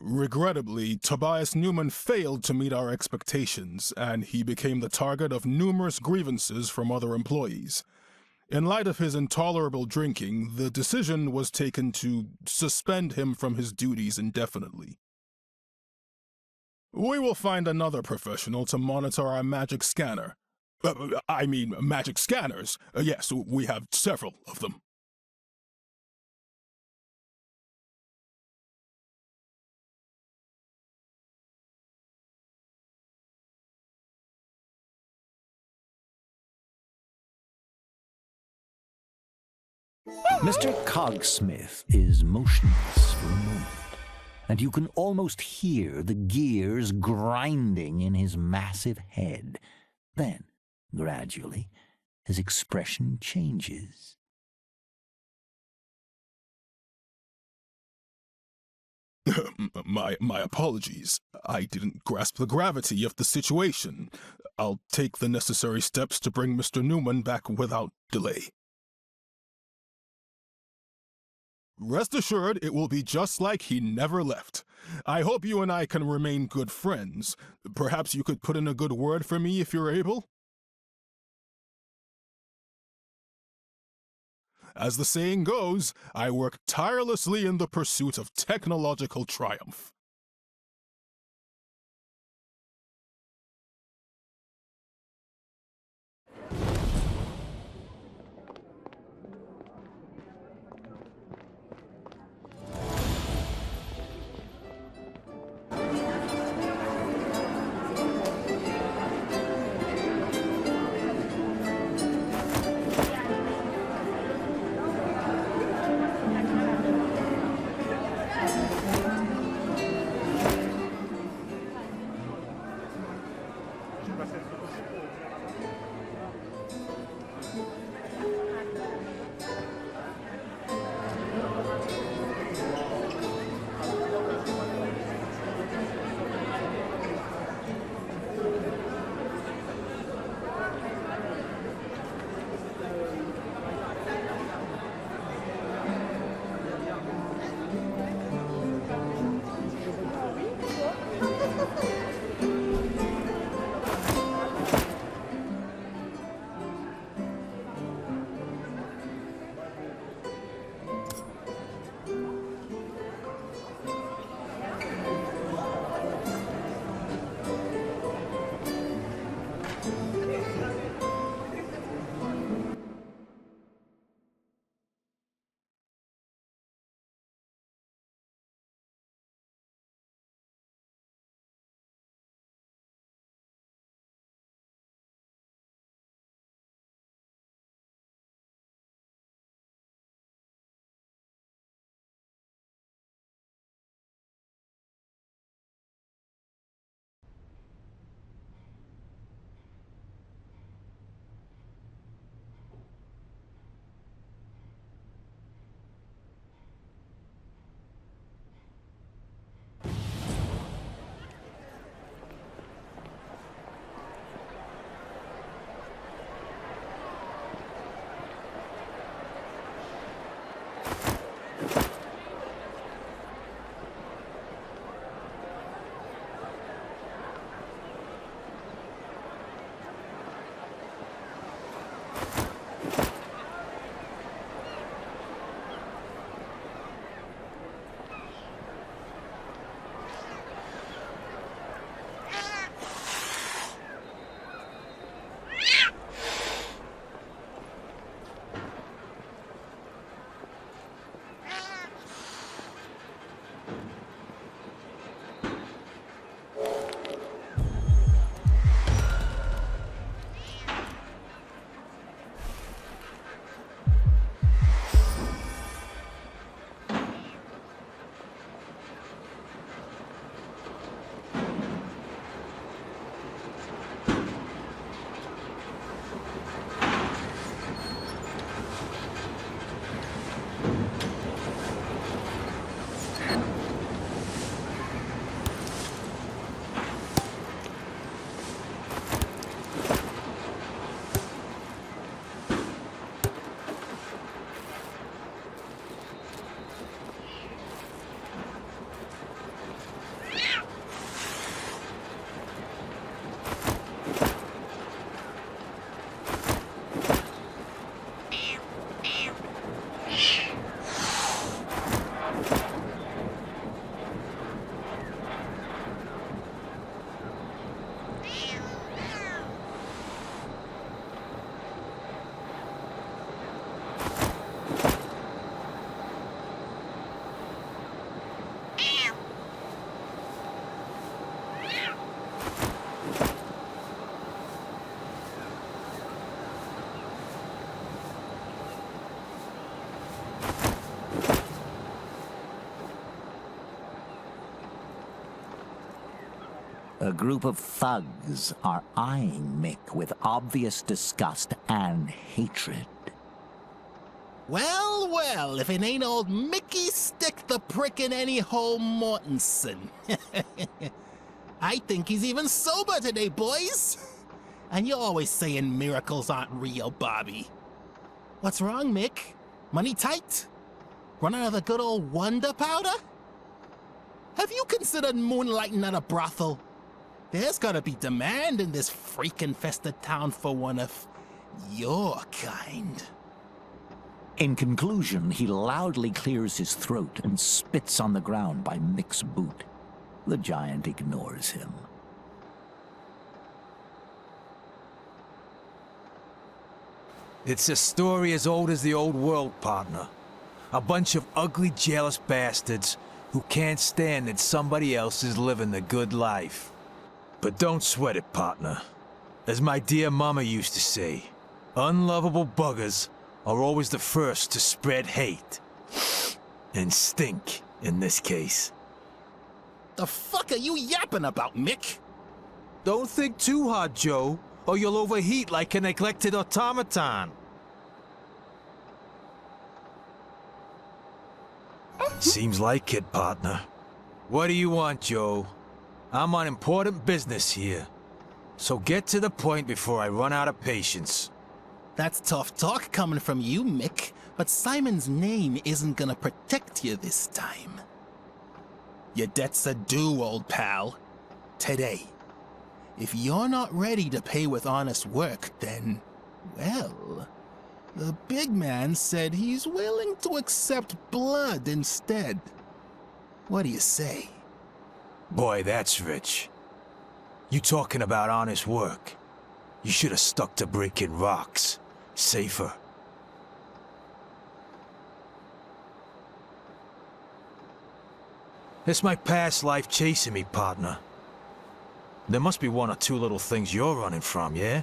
Regrettably, Tobias Newman failed to meet our expectations, and he became the target of numerous grievances from other employees. In light of his intolerable drinking, the decision was taken to suspend him from his duties indefinitely. We will find another professional to monitor our magic scanner. Magic scanners. Yes, we have several of them. Mr. Cogsmith is motionless for a moment, and you can almost hear the gears grinding in his massive head. Then, gradually, his expression changes. My apologies. I didn't grasp the gravity of the situation. I'll take the necessary steps to bring Mr. Newman back without delay. Rest assured, it will be just like he never left. I hope you and I can remain good friends. Perhaps you could put in a good word for me if you're able? As the saying goes, I work tirelessly in the pursuit of technological triumph. A group of thugs are eyeing Mick with obvious disgust and hatred. Well, well, if it ain't old Mickey Stick the Prick in any hole Mortensen. I think he's even sober today, boys. And you're always saying miracles aren't real, Bobby. What's wrong, Mick? Money tight? Run out of the good old wonder powder? Have you considered moonlighting at a brothel? There's gotta be demand in this freak-infested town for one of your kind. In conclusion, he loudly clears his throat and spits on the ground by Mick's boot. The giant ignores him. It's a story as old as the old world, partner. A bunch of ugly, jealous bastards who can't stand that somebody else is living the good life. But don't sweat it, partner. As my dear mama used to say, unlovable buggers are always the first to spread hate. And stink, in this case. The fuck are you yapping about, Mick? Don't think too hard, Joe, or you'll overheat like a neglected automaton. Seems like it, partner. What do you want, Joe? I'm on important business here. So get to the point before I run out of patience. That's tough talk coming from you, Mick, but Simon's name isn't gonna protect you this time. Your debts are due, old pal. Today. If you're not ready to pay with honest work, then, well, the big man said he's willing to accept blood instead. What do you say? Boy, that's rich. You talking about honest work? You should have stuck to breaking rocks. Safer. It's my past life chasing me, partner. There must be one or two little things you're running from, yeah?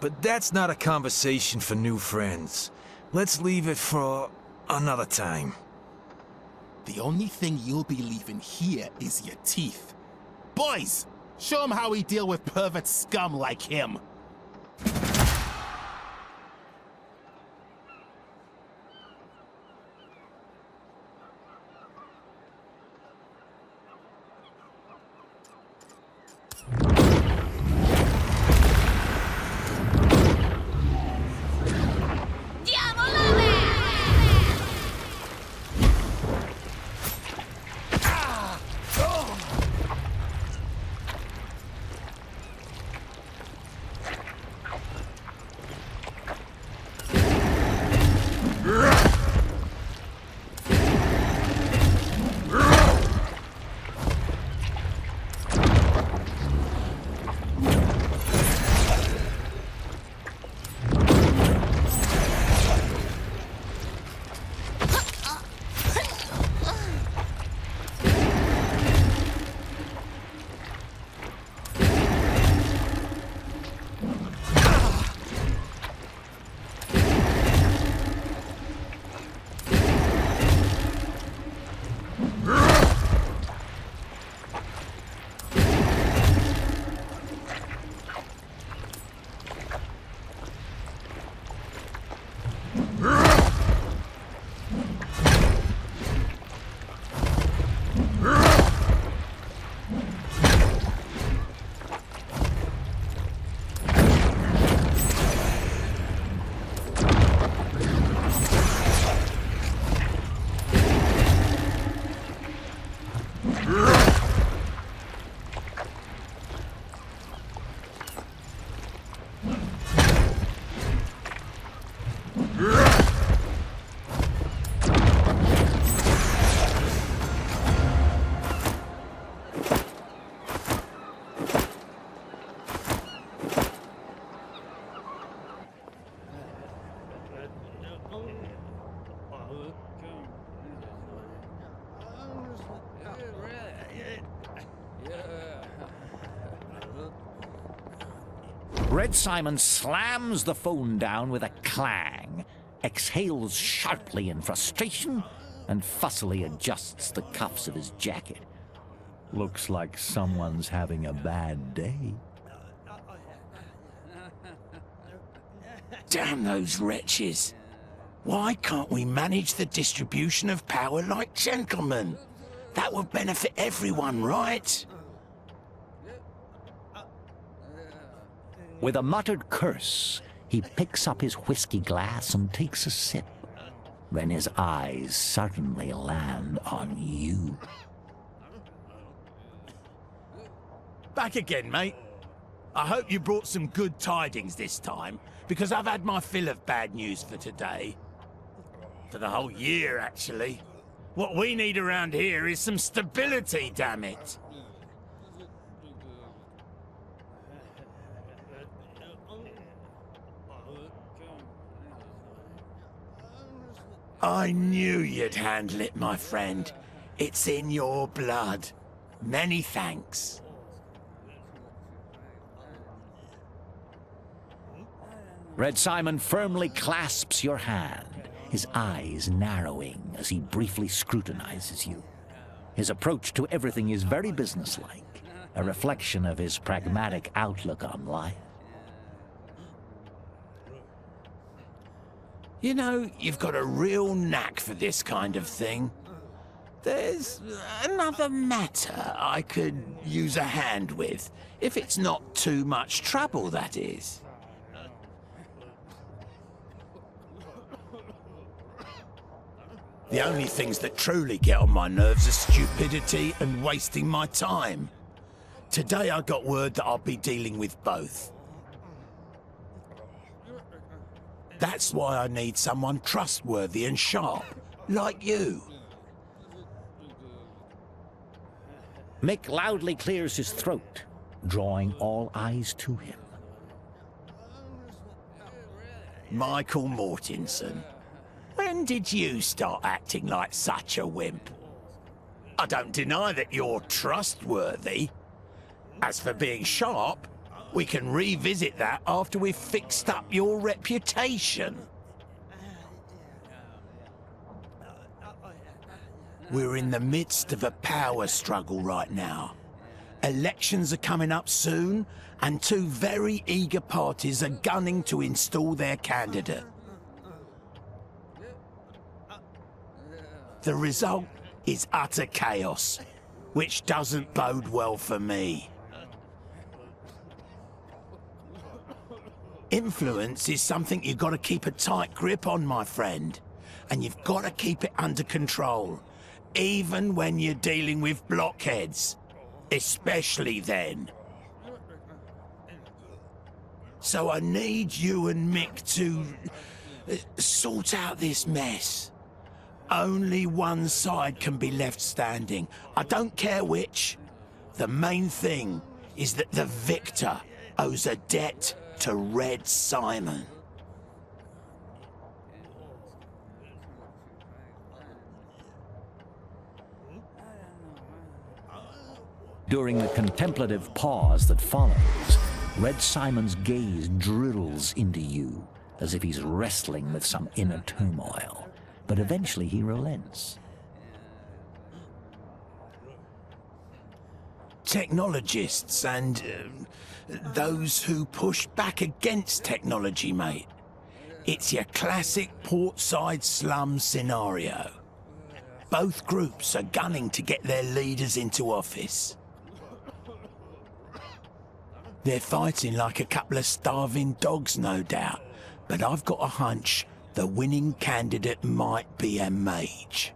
But that's not a conversation for new friends. Let's leave it for another time. The only thing you'll be leaving here is your teeth. Boys, show him how we deal with pervert scum like him. Red Simon slams the phone down with a clang, exhales sharply in frustration, and fussily adjusts the cuffs of his jacket. Looks like someone's having a bad day. Damn those wretches. Why can't we manage the distribution of power like gentlemen? That would benefit everyone, right? With a muttered curse, he picks up his whiskey glass and takes a sip. Then his eyes suddenly land on you. Back again, mate. I hope you brought some good tidings this time, because I've had my fill of bad news for today. For the whole year, actually. What we need around here is some stability, damn it. I knew you'd handle it, my friend. It's in your blood. Many thanks. Red Simon firmly clasps your hand, his eyes narrowing as he briefly scrutinizes you. His approach to everything is very businesslike, a reflection of his pragmatic outlook on life. You know, you've got a real knack for this kind of thing. There's another matter I could use a hand with, if it's not too much trouble, that is. The only things that truly get on my nerves are stupidity and wasting my time. Today I got word that I'll be dealing with both. That's why I need someone trustworthy and sharp, like you. Mick loudly clears his throat, drawing all eyes to him. Michael Mortensen. When did you start acting like such a wimp? I don't deny that you're trustworthy. As for being sharp, we can revisit that after we've fixed up your reputation. We're in the midst of a power struggle right now. Elections are coming up soon, and two very eager parties are gunning to install their candidate. The result is utter chaos, which doesn't bode well for me. Influence is something you've got to keep a tight grip on, my friend. And you've got to keep it under control, even when you're dealing with blockheads. Especially then. So I need you and Mick to sort out this mess. Only one side can be left standing. I don't care which. The main thing is that the victor owes a debt to Red Simon. During the contemplative pause that follows, Red Simon's gaze drills into you, as if he's wrestling with some inner turmoil. But eventually he relents. Technologists and those who push back against technology, mate. It's your classic portside slum scenario. Both groups are gunning to get their leaders into office. They're fighting like a couple of starving dogs, no doubt. But I've got a hunch the winning candidate might be a mage.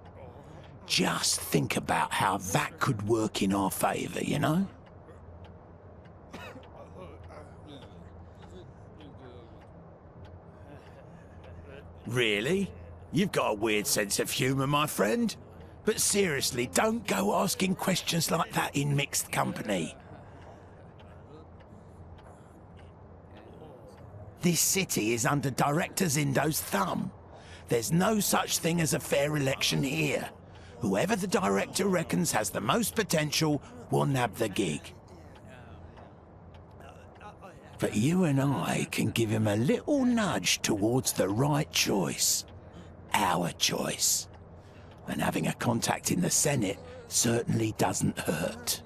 Just think about how that could work in our favor, you know? Really? You've got a weird sense of humor, my friend. But seriously, don't go asking questions like that in mixed company. This city is under Director Zindo's thumb. There's no such thing as a fair election here. Whoever the director reckons has the most potential will nab the gig. But you and I can give him a little nudge towards the right choice. Our choice. And having a contact in the Senate certainly doesn't hurt.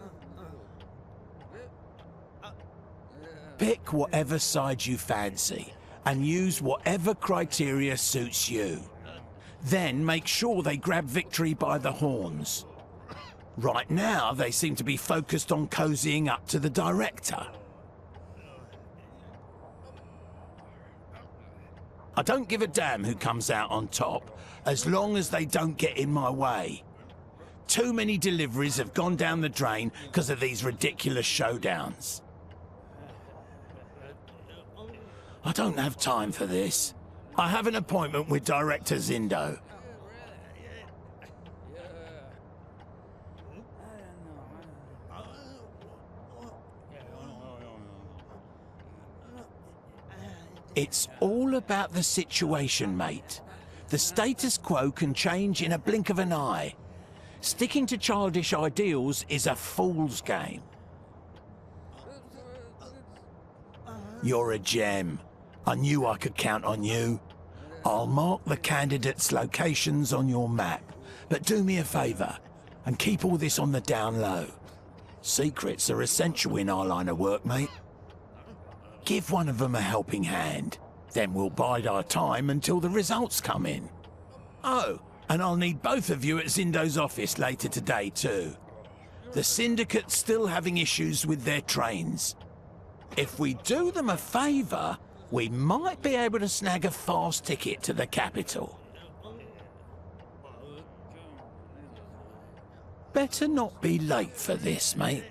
Pick whatever side you fancy, and use whatever criteria suits you. Then make sure they grab victory by the horns. Right now, they seem to be focused on cozying up to the director. I don't give a damn who comes out on top, as long as they don't get in my way. Too many deliveries have gone down the drain because of these ridiculous showdowns. I don't have time for this. I have an appointment with Director Zindo. It's all about the situation, mate. The status quo can change in a blink of an eye. Sticking to childish ideals is a fool's game. You're a gem. I knew I could count on you. I'll mark the candidates' locations on your map, but do me a favour and keep all this on the down low. Secrets are essential in our line of work, mate. Give one of them a helping hand. Then we'll bide our time until the results come in. Oh, and I'll need both of you at Zindo's office later today too. The Syndicate's still having issues with their trains. If we do them a favour, we might be able to snag a fast ticket to the capital. Better not be late for this, mate.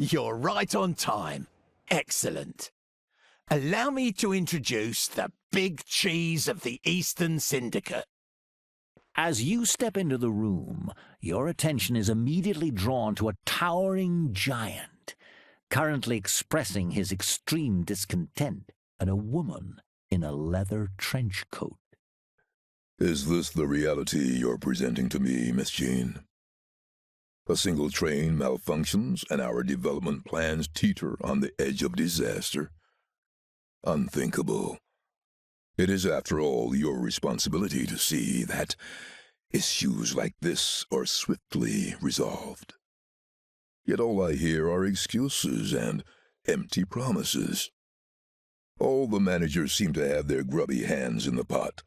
You're right on time. Excellent. Allow me to introduce the big cheese of the Eastern Syndicate. As you step into the room, your attention is immediately drawn to a towering giant, currently expressing his extreme discontent at a woman in a leather trench coat. Is this the reality you're presenting to me, Miss Zhain? A single train malfunctions and our development plans teeter on the edge of disaster? Unthinkable. It is, after all, your responsibility to see that issues like this are swiftly resolved. Yet all I hear are excuses and empty promises. All the managers seem to have their grubby hands in the pot,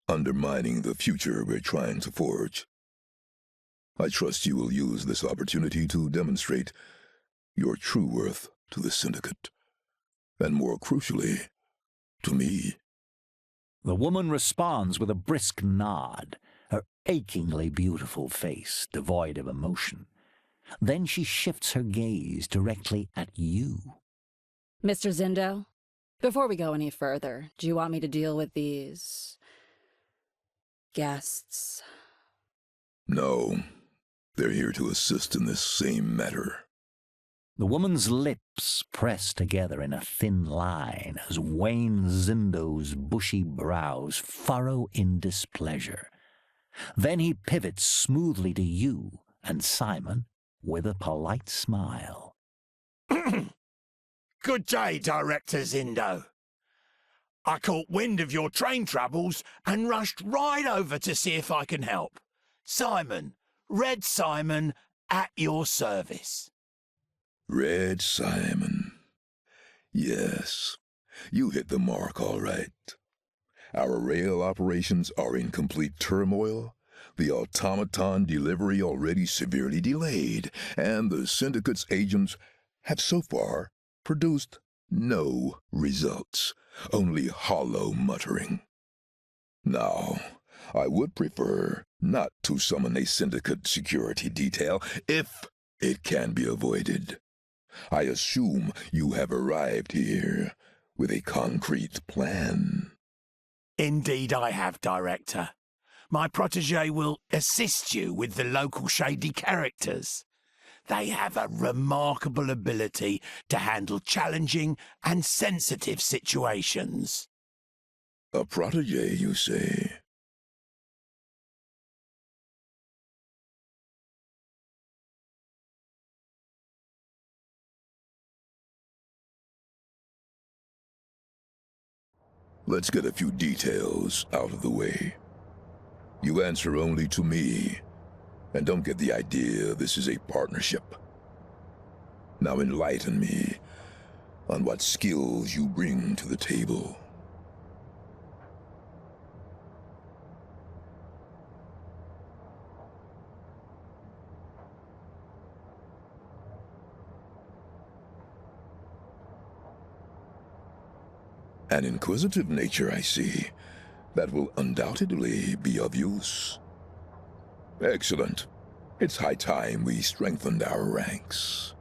undermining the future we're trying to forge. I trust you will use this opportunity to demonstrate your true worth to the Syndicate, and more crucially, to me. The woman responds with a brisk nod, her achingly beautiful face devoid of emotion. Then she shifts her gaze directly at you. Mr. Zindo, before we go any further, do you want me to deal with these guests? No, they're here to assist in this same matter. The woman's lips press together in a thin line as Wayne Zindo's bushy brows furrow in displeasure. Then he pivots smoothly to you and Simon with a polite smile. Good day, Director Zindo. I caught wind of your train troubles and rushed right over to see if I can help. Simon, Red Simon, at your service. Red Simon. Yes, you hit the mark all right. Our rail operations are in complete turmoil, the automaton delivery already severely delayed, and the Syndicate's agents have so far produced no results, only hollow muttering. Now, I would prefer not to summon a Syndicate security detail if it can be avoided. I assume you have arrived here with a concrete plan. Indeed I have, Director. My protégé will assist you with the local shady characters. They have a remarkable ability to handle challenging and sensitive situations. A protégé, you say? Let's get a few details out of the way. You answer only to me, and don't get the idea this is a partnership. Now enlighten me on what skills you bring to the table. An inquisitive nature, I see. That will undoubtedly be of use. Excellent. It's high time we strengthened our ranks.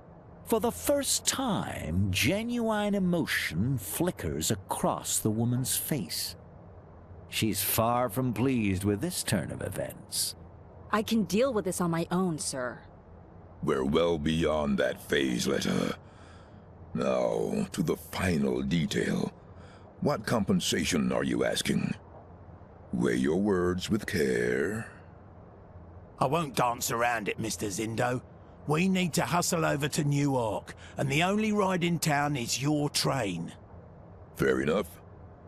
For the first time, genuine emotion flickers across the woman's face. She's far from pleased with this turn of events. I can deal with this on my own, sir. We're well beyond that phase, Letta. Now, to the final detail. What compensation are you asking? Weigh your words with care. I won't dance around it, Mr. Zindo. We need to hustle over to Newark, and the only ride in town is your train. Fair enough.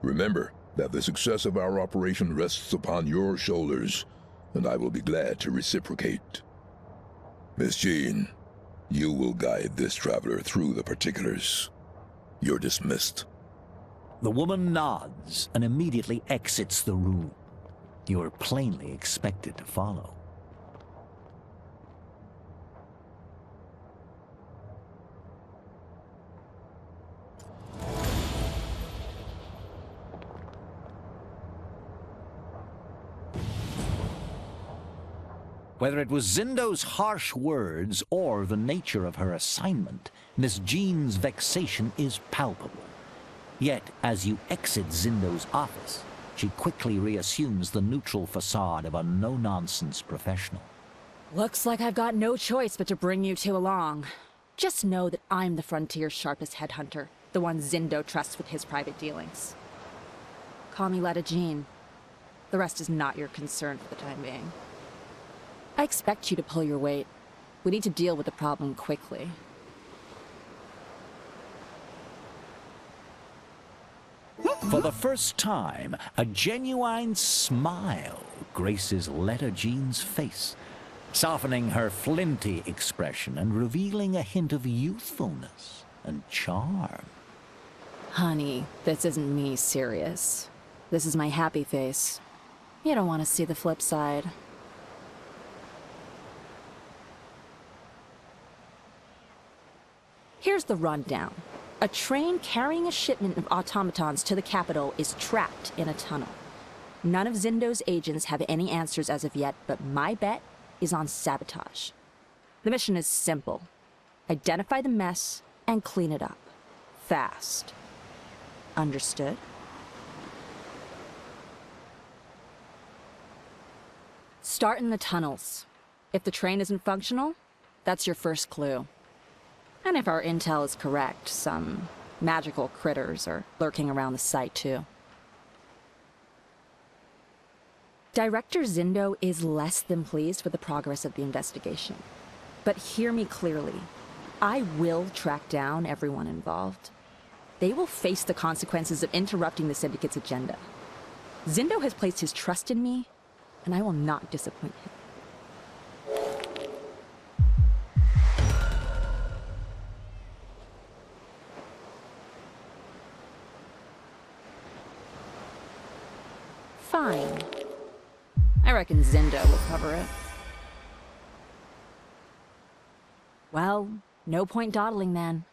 Remember that the success of our operation rests upon your shoulders, and I will be glad to reciprocate. Miss Zhain, you will guide this traveler through the particulars. You're dismissed. The woman nods and immediately exits the room. You are plainly expected to follow. Whether it was Zindo's harsh words or the nature of her assignment, Miss Jean's vexation is palpable. Yet, as you exit Zindo's office, she quickly reassumes the neutral facade of a no-nonsense professional. Looks like I've got no choice but to bring you two along. Just know that I'm the Frontier's sharpest headhunter, the one Zindo trusts with his private dealings. Call me Letta Jean. The rest is not your concern for the time being. I expect you to pull your weight. We need to deal with the problem quickly. For the first time, a genuine smile graces Letta Jean's face, softening her flinty expression and revealing a hint of youthfulness and charm. Honey, this isn't me serious. This is my happy face. You don't want to see the flip side. Here's the rundown. A train carrying a shipment of automatons to the capital is trapped in a tunnel. None of Zindo's agents have any answers as of yet, but my bet is on sabotage. The mission is simple. Identify the mess and clean it up. Fast. Understood? Start in the tunnels. If the train isn't functional, that's your first clue. And if our intel is correct, some magical critters are lurking around the site too. Director Zindo is less than pleased with the progress of the investigation. But hear me clearly. I will track down everyone involved. They will face the consequences of interrupting the Syndicate's agenda. Zindo has placed his trust in me, and I will not disappoint him. Fine. I reckon Zindo will cover it. Well, no point dawdling then.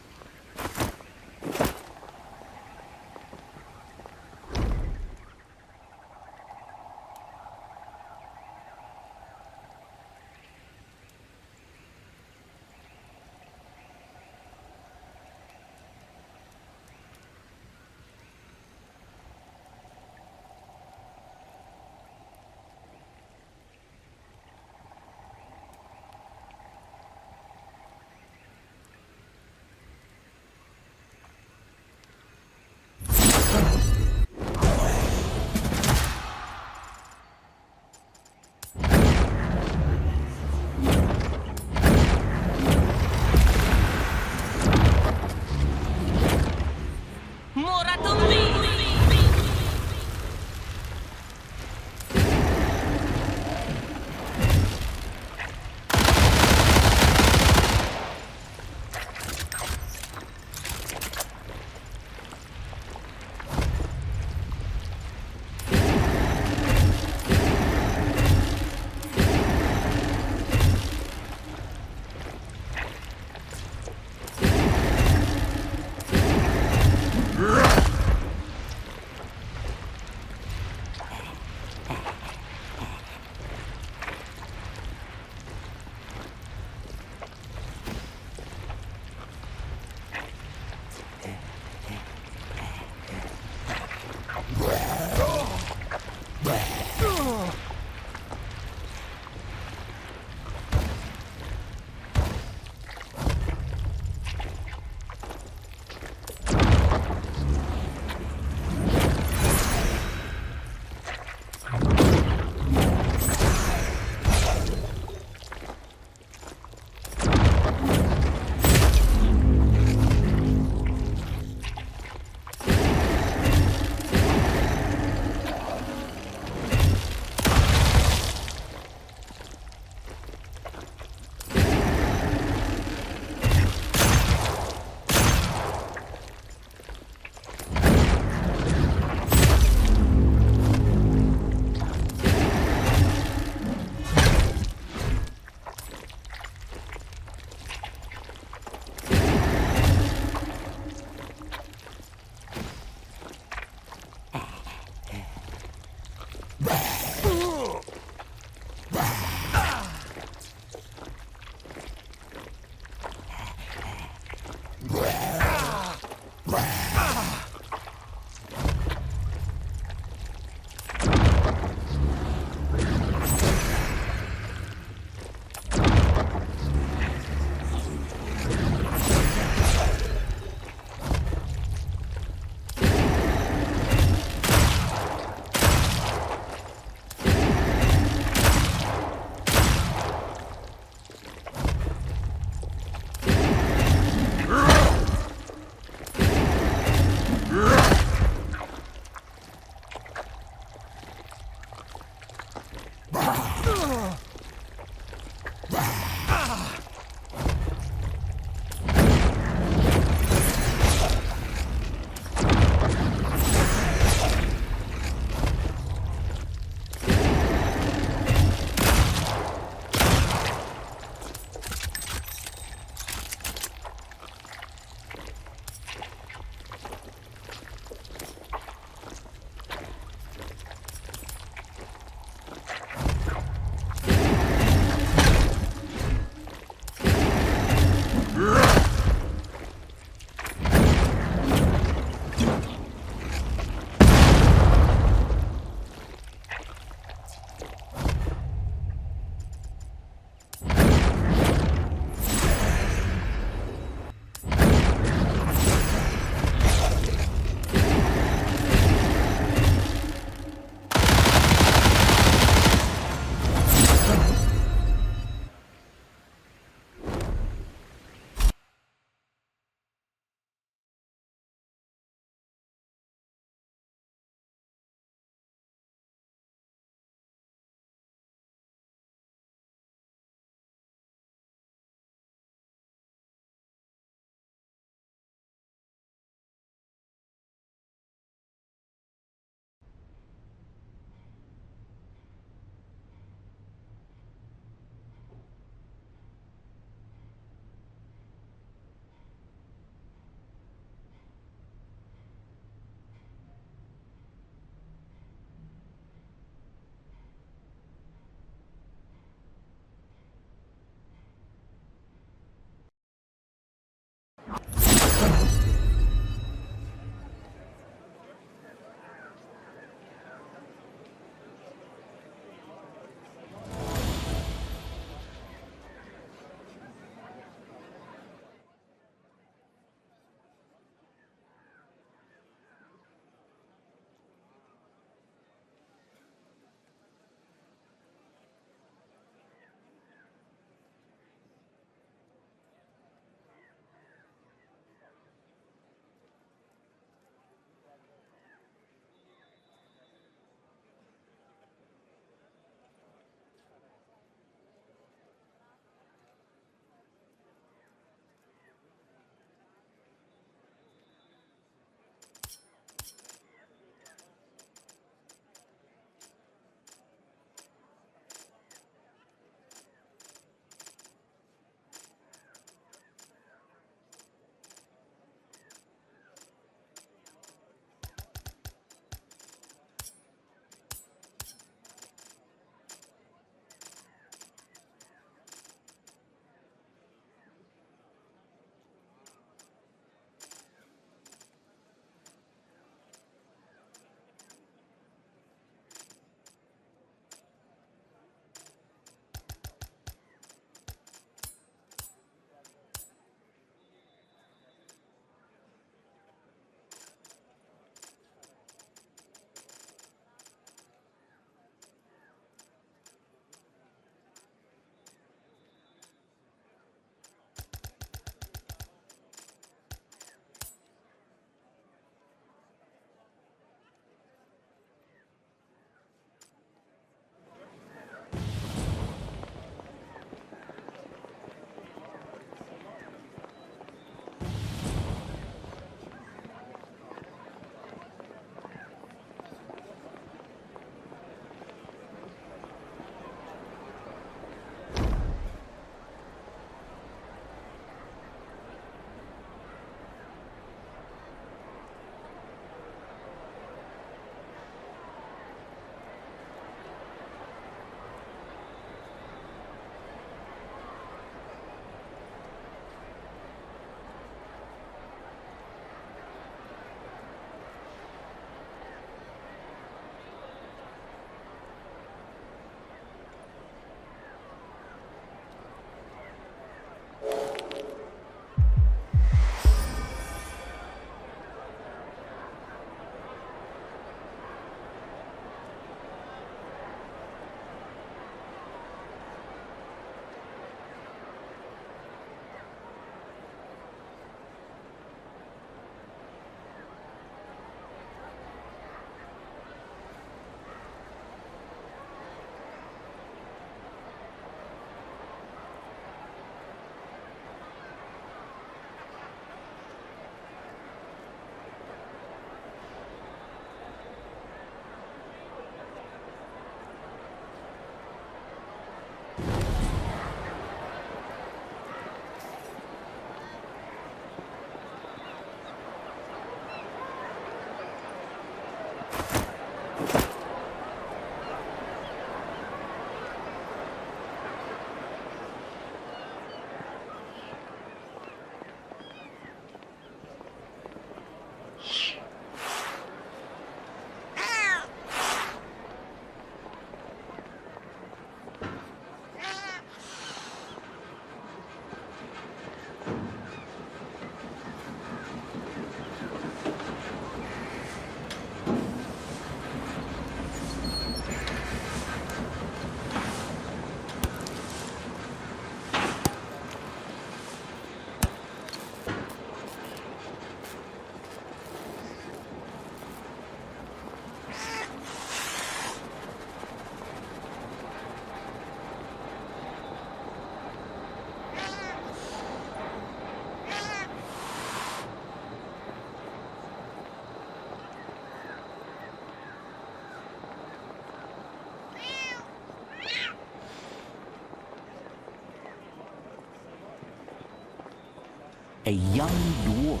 a young dwarf,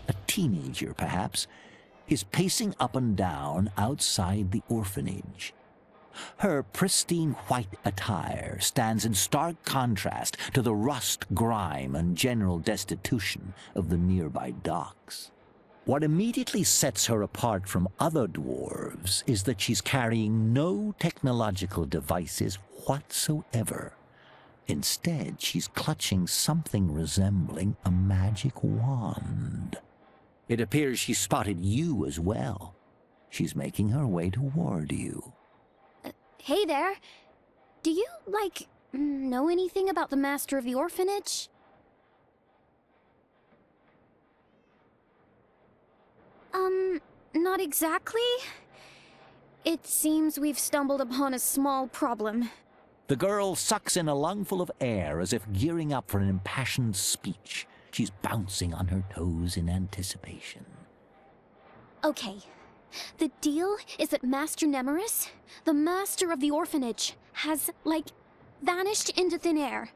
a teenager perhaps, is pacing up and down outside the orphanage. Her pristine white attire stands in stark contrast to the rust, grime, and general destitution of the nearby docks. What immediately sets her apart from other dwarves is that she's carrying no technological devices whatsoever. Instead, she's clutching something resembling a magic wand. It appears she spotted you as well. She's making her way toward you. Hey there. Do you, know anything about the master of the orphanage? Not exactly. It seems we've stumbled upon a small problem. The girl sucks in a lungful of air as if gearing up for an impassioned speech. She's bouncing on her toes in anticipation. Okay. The deal is that Master Nemeris, the master of the orphanage, has, vanished into thin air.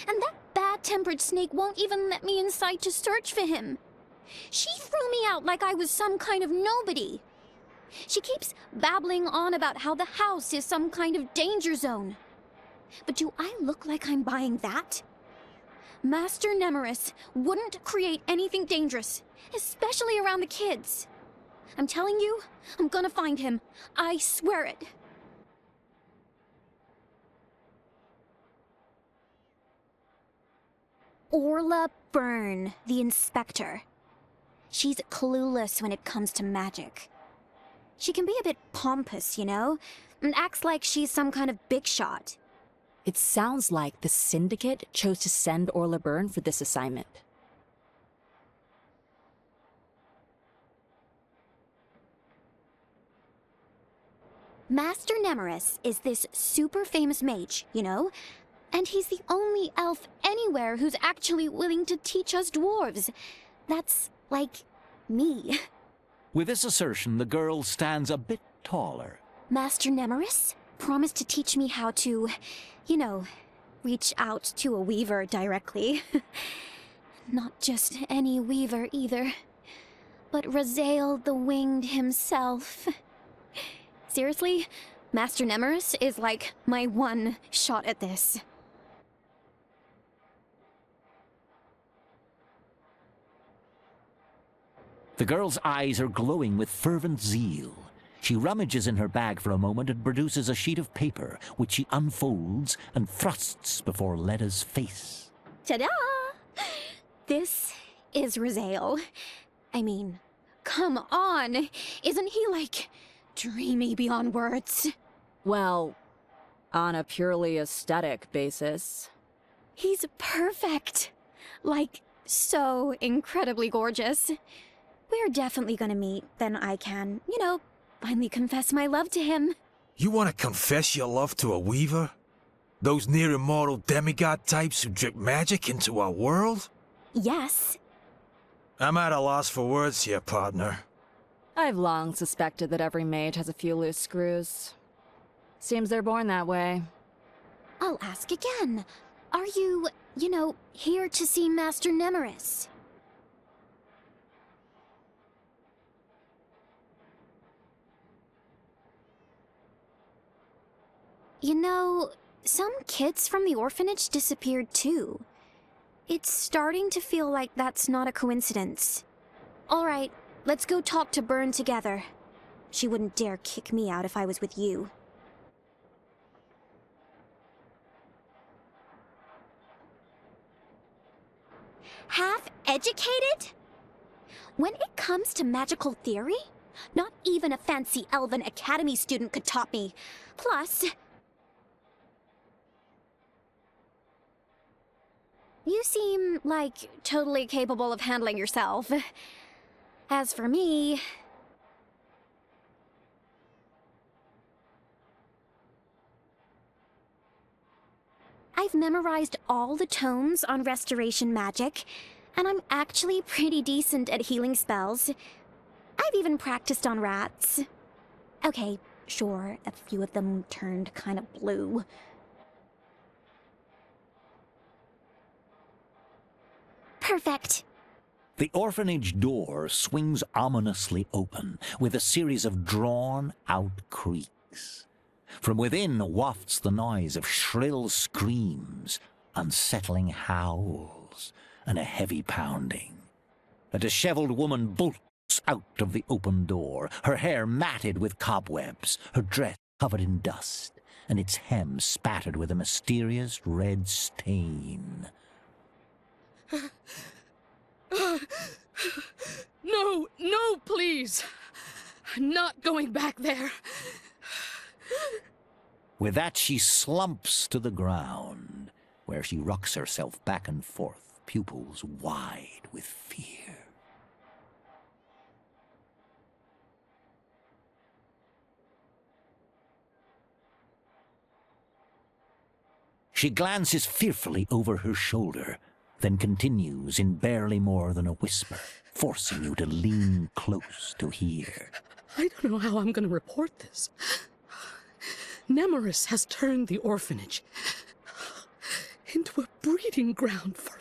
And that bad-tempered snake won't even let me inside to search for him. She threw me out like I was some kind of nobody. She keeps babbling on about how the house is some kind of danger zone. But do I look like I'm buying that? Master Nemeris wouldn't create anything dangerous, especially around the kids. I'm telling you, I'm gonna find him. I swear it. Orla Byrne, the inspector. She's clueless when it comes to magic. She can be a bit pompous, and acts like she's some kind of big shot. It sounds like the Syndicate chose to send Orla Byrne for this assignment. Master Nemeris is this super famous mage, And he's the only elf anywhere who's actually willing to teach us dwarves. That's, me. With this assertion, the girl stands a bit taller. Master Nemeris promised to teach me how to, reach out to a weaver directly. Not just any weaver either, but Razael the Winged himself. Seriously, Master Nemeris is my one shot at this. The girl's eyes are glowing with fervent zeal. She rummages in her bag for a moment and produces a sheet of paper, which she unfolds and thrusts before Letta's face. Ta-da! This is Razael. I mean, come on! Isn't he, dreamy beyond words? Well, on a purely aesthetic basis. He's perfect. So incredibly gorgeous. We're definitely gonna meet, then I can, finally confess my love to him. You want to confess your love to a weaver? Those near-immortal demigod types who drip magic into our world? Yes. I'm at a loss for words here, partner. I've long suspected that every mage has a few loose screws. Seems they're born that way. I'll ask again. Are you, here to see Master Nemeris? Some kids from the orphanage disappeared too. It's starting to feel like that's not a coincidence. All right, let's go talk to Byrne together. She wouldn't dare kick me out if I was with you. Half-educated? When it comes to magical theory, not even a fancy elven academy student could top me. Plus, you seem, totally capable of handling yourself. As for me... I've memorized all the tomes on restoration magic, and I'm actually pretty decent at healing spells. I've even practiced on rats. Okay, sure, a few of them turned kind of blue. Perfect. The orphanage door swings ominously open with a series of drawn-out creaks. From within wafts the noise of shrill screams, unsettling howls, and a heavy pounding. A disheveled woman bolts out of the open door, her hair matted with cobwebs, her dress covered in dust, and its hem spattered with a mysterious red stain. No, no, please. I'm not going back there. With that, she slumps to the ground, where she rocks herself back and forth, pupils wide with fear. She glances fearfully over her shoulder, then continues in barely more than a whisper, forcing you to lean close to hear. I don't know how I'm going to report this. Nemeris has turned the orphanage into a breeding ground for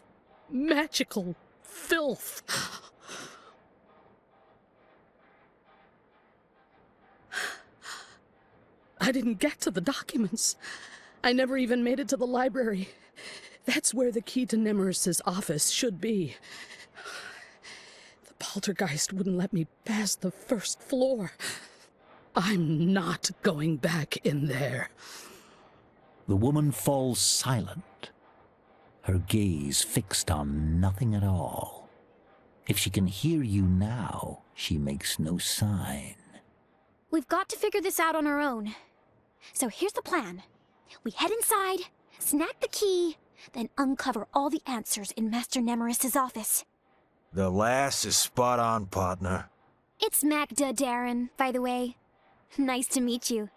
magical filth. I didn't get to the documents. I never even made it to the library. That's where the key to Nemeris's office should be. The poltergeist wouldn't let me pass the first floor. I'm not going back in there. The woman falls silent, her gaze fixed on nothing at all. If she can hear you now, she makes no sign. We've got to figure this out on our own. So here's the plan. We head inside, snag the key, then uncover all the answers in Master Nemeris's office. The lass is spot on, partner. It's Magda, Darren, by the way. Nice to meet you.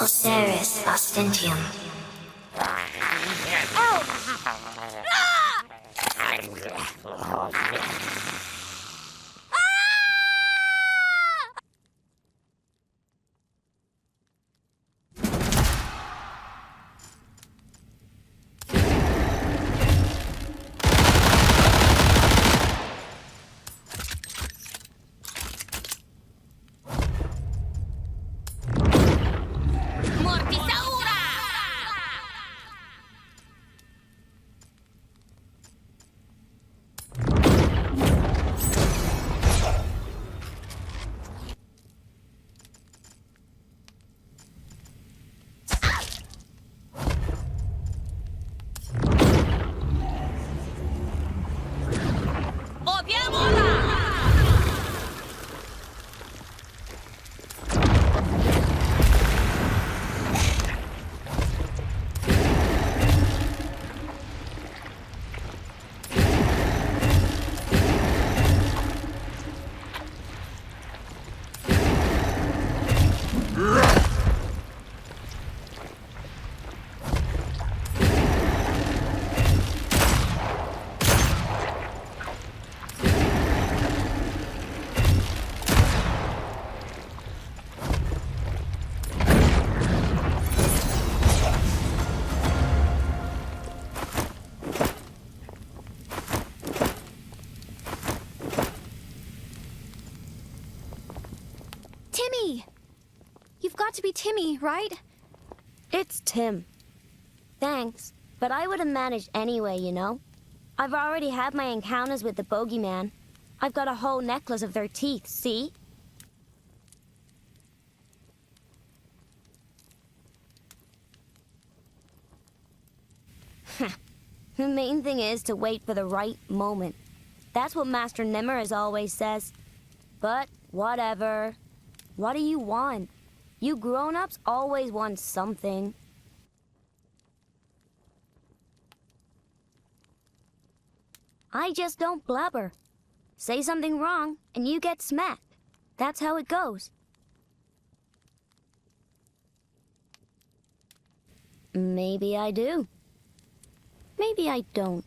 Osiris Ostentium. You've got to be Timmy, right? It's Tim. Thanks, but I would have managed anyway, you know? I've already had my encounters with the bogeyman. I've got a whole necklace of their teeth, see? The main thing is to wait for the right moment. That's what Master Nemeris always says. But whatever. What do you want? You grown-ups always want something. I just don't blabber. Say something wrong, and you get smacked. That's how it goes. Maybe I do. Maybe I don't.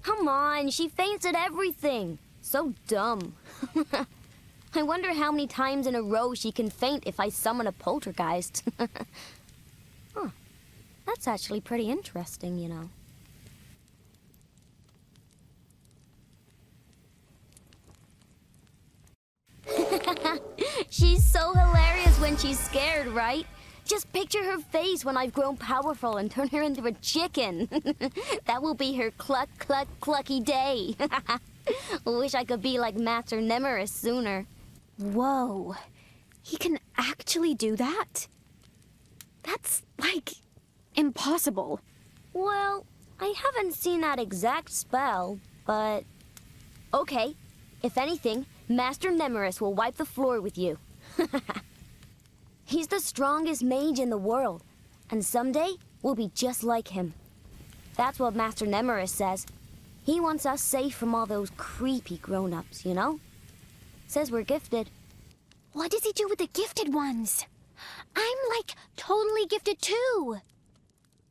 Come on, she faints at everything. So dumb. I wonder how many times in a row she can faint if I summon a poltergeist. Huh. That's actually pretty interesting, you know. She's so hilarious when she's scared, right? Just picture her face when I've grown powerful and turn her into a chicken. That will be her cluck, cluck, clucky day. Wish I could be like Master Nemeris sooner. Whoa. He can actually do that? That's, like, impossible. Well, I haven't seen that exact spell, but... Okay, if anything, Master Nemeris will wipe the floor with you. He's the strongest mage in the world, and someday we'll be just like him. That's what Master Nemeris says. He wants us safe from all those creepy grown-ups, you know? Says we're gifted. What does he do with the gifted ones? I'm, like, totally gifted too.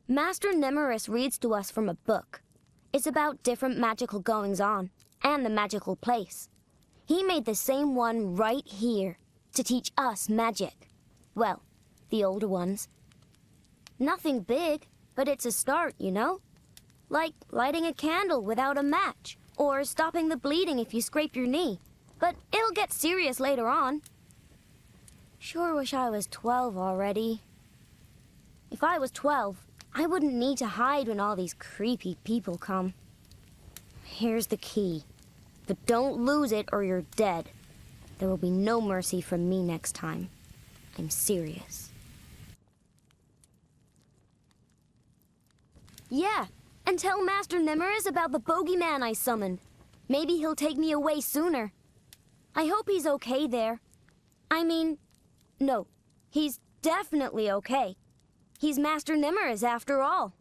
Master Nemeris reads to us from a book. It's about different magical goings-on, and the magical place. He made the same one right here, to teach us magic. Well, the older ones. Nothing big, but it's a start, you know? Like lighting a candle without a match, or stopping the bleeding if you scrape your knee. But it'll get serious later on. Sure wish I was 12 already. If I was 12, I wouldn't need to hide when all these creepy people come. Here's the key. But don't lose it or you're dead. There will be no mercy from me next time. I'm serious. Yeah, and tell Master Nemeris about the bogeyman I summoned. Maybe he'll take me away sooner. I hope he's okay there. I mean, no, he's definitely okay. He's Master Nemeris after all.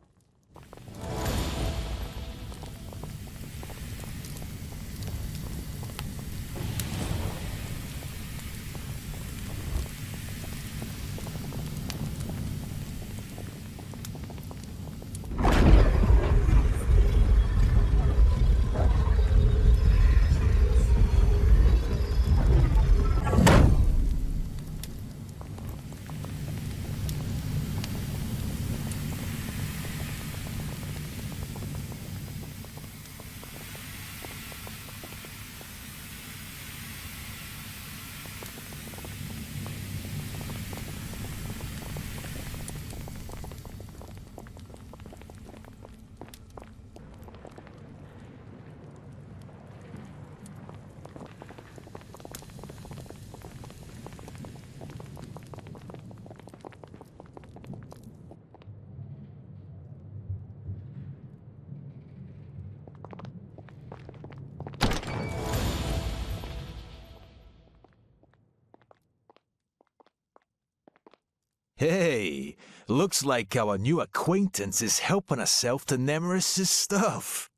Hey, looks like our new acquaintance is helping herself to Nemeris' stuff.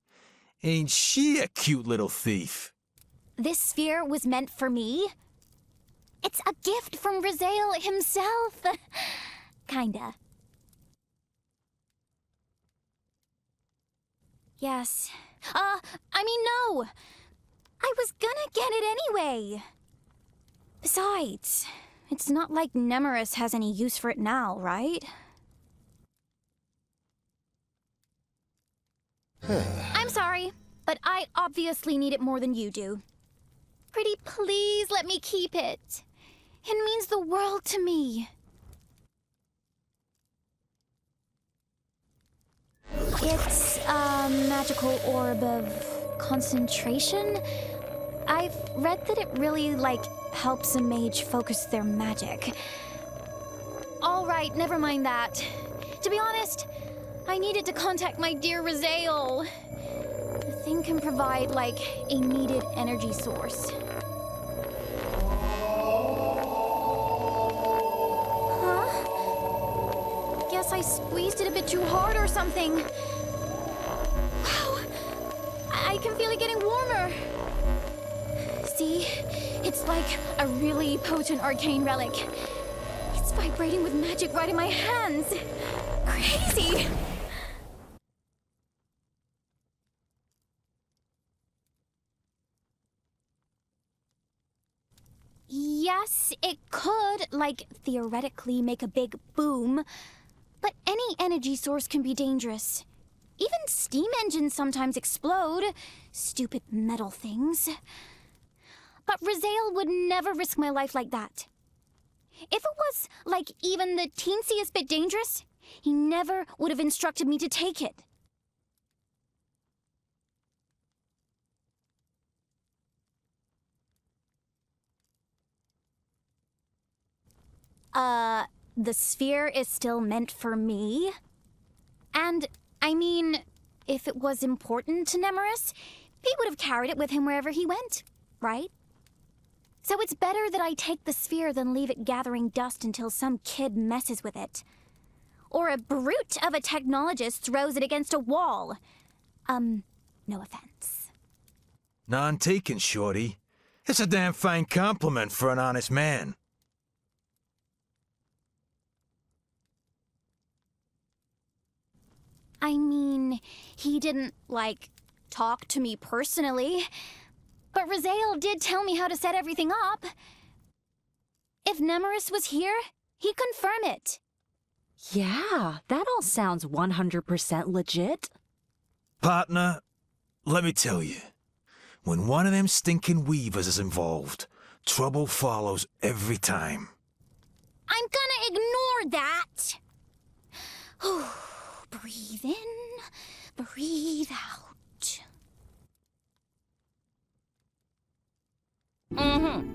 Ain't she a cute little thief? This sphere was meant for me? It's a gift from Raziel himself. Kinda. Yes. No! I was gonna get it anyway. Besides, it's not like Nemeris has any use for it now, right? I'm sorry, but I obviously need it more than you do. Pretty please let me keep it. It means the world to me. It's a magical orb of concentration. I've read that it really, helps a mage focus their magic. All right, never mind that. To be honest, I needed to contact my dear Raziel. The thing can provide, a needed energy source. I squeezed it a bit too hard or something. Wow! I can feel it getting warmer. See? It's like a really potent arcane relic. It's vibrating with magic right in my hands. Crazy! Yes, it could, like, theoretically make a big boom. But any energy source can be dangerous. Even steam engines sometimes explode. Stupid metal things. But Raziel would never risk my life like that. If it was, like, even the teensiest bit dangerous, he never would have instructed me to take it. The sphere is still meant for me. And, I mean, if it was important to Nemeris, he would have carried it with him wherever he went, right? So it's better that I take the sphere than leave it gathering dust until some kid messes with it. Or a brute of a technologist throws it against a wall. No offense. None taken, Shorty. It's a damn fine compliment for an honest man. I mean, he didn't, like, talk to me personally. But Raziel did tell me how to set everything up. If Nemeris was here, he'd confirm it. Yeah, that all sounds 100% legit. Partner, let me tell you, when one of them stinking weavers is involved, trouble follows every time. I'm gonna ignore that. Breathe in, breathe out. Mm-hmm.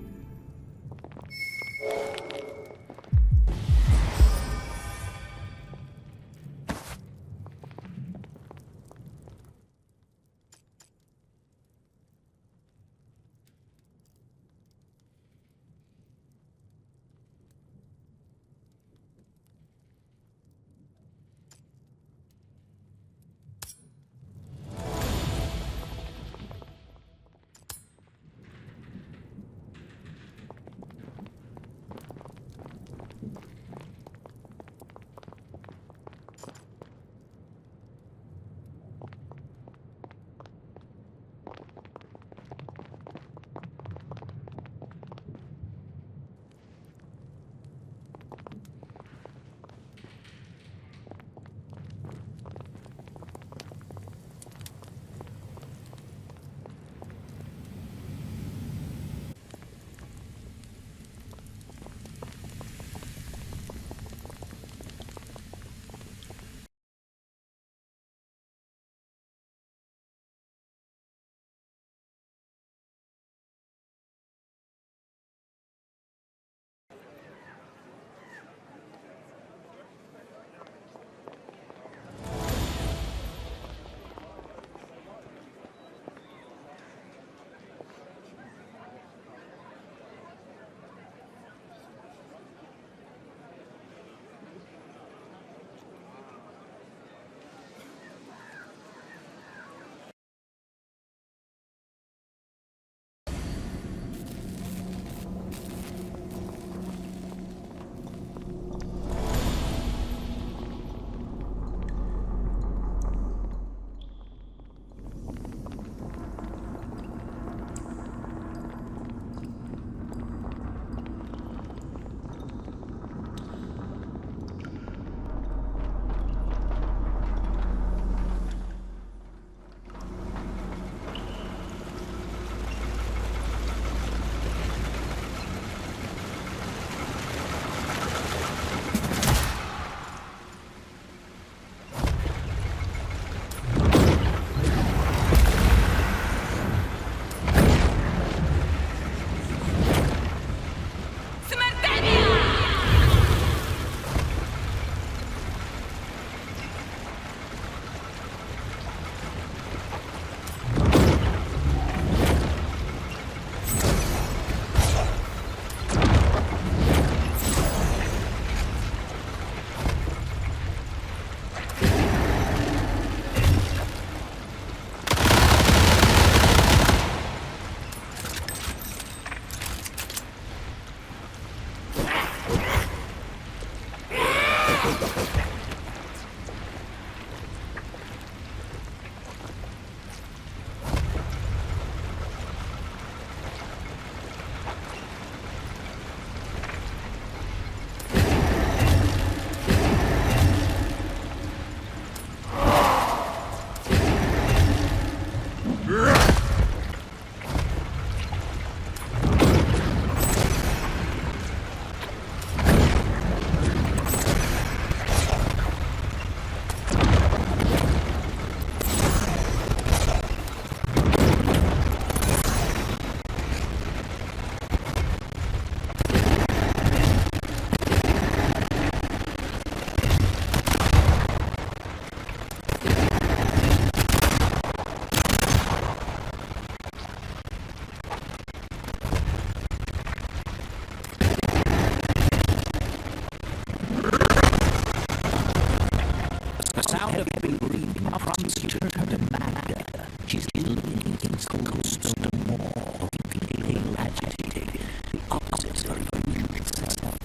She's leaning against the coast wall, looking pale, agitated, the opposite of her usual self.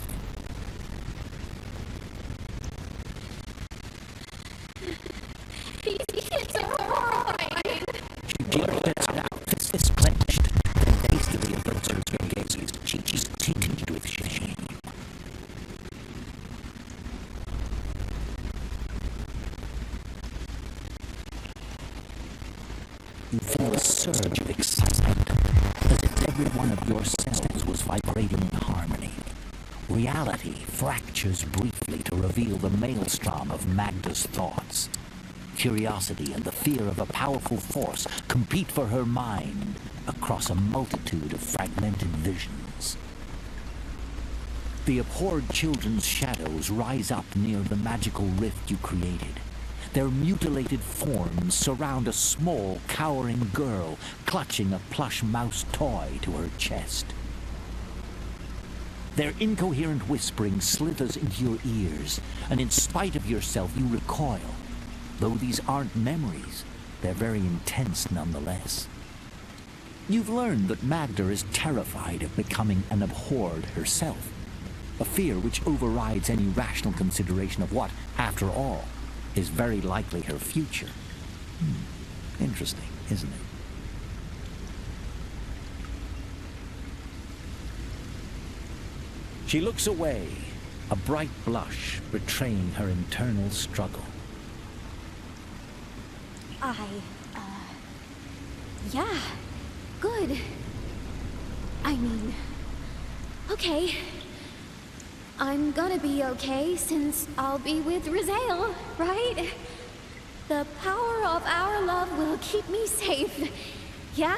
These kids are horrifying! She blurted out, fists clenched, then hastily averts her gaze. She's tinged with shame. You feel a surge of excitement, as if every one of your cells was vibrating in harmony. Reality fractures briefly to reveal the maelstrom of Magda's thoughts. Curiosity and the fear of a powerful force compete for her mind across a multitude of fragmented visions. The abhorred children's shadows rise up near the magical rift you created. Their mutilated forms surround a small, cowering girl clutching a plush mouse toy to her chest. Their incoherent whispering slithers into your ears, and in spite of yourself you recoil. Though these aren't memories, they're very intense nonetheless. You've learned that Magda is terrified of becoming an abhorred herself, a fear which overrides any rational consideration of what, after all, is very likely her future. Interesting, isn't it? She looks away, a bright blush betraying her internal struggle. Yeah, good. I mean, okay. I'm gonna be okay since I'll be with Raziel, right? The power of our love will keep me safe. Yeah?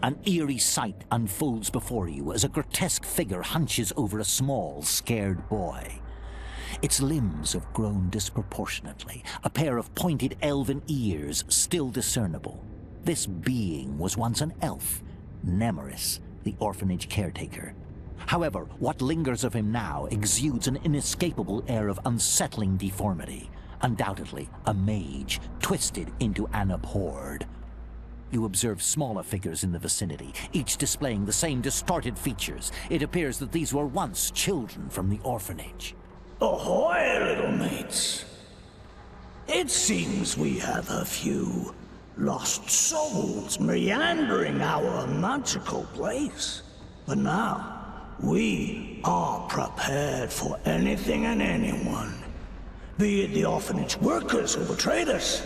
An eerie sight unfolds before you as a grotesque figure hunches over a small, scared boy. Its limbs have grown disproportionately, a pair of pointed elven ears still discernible. This being was once an elf, Nemeris, the orphanage caretaker. However, what lingers of him now exudes an inescapable air of unsettling deformity. Undoubtedly, a mage twisted into an abhorred. You observe smaller figures in the vicinity, each displaying the same distorted features. It appears that these were once children from the orphanage. Ahoy, little mates. It seems we have a few lost souls meandering our magical place. But now, we are prepared for anything and anyone. Be it the orphanage workers who betrayed us,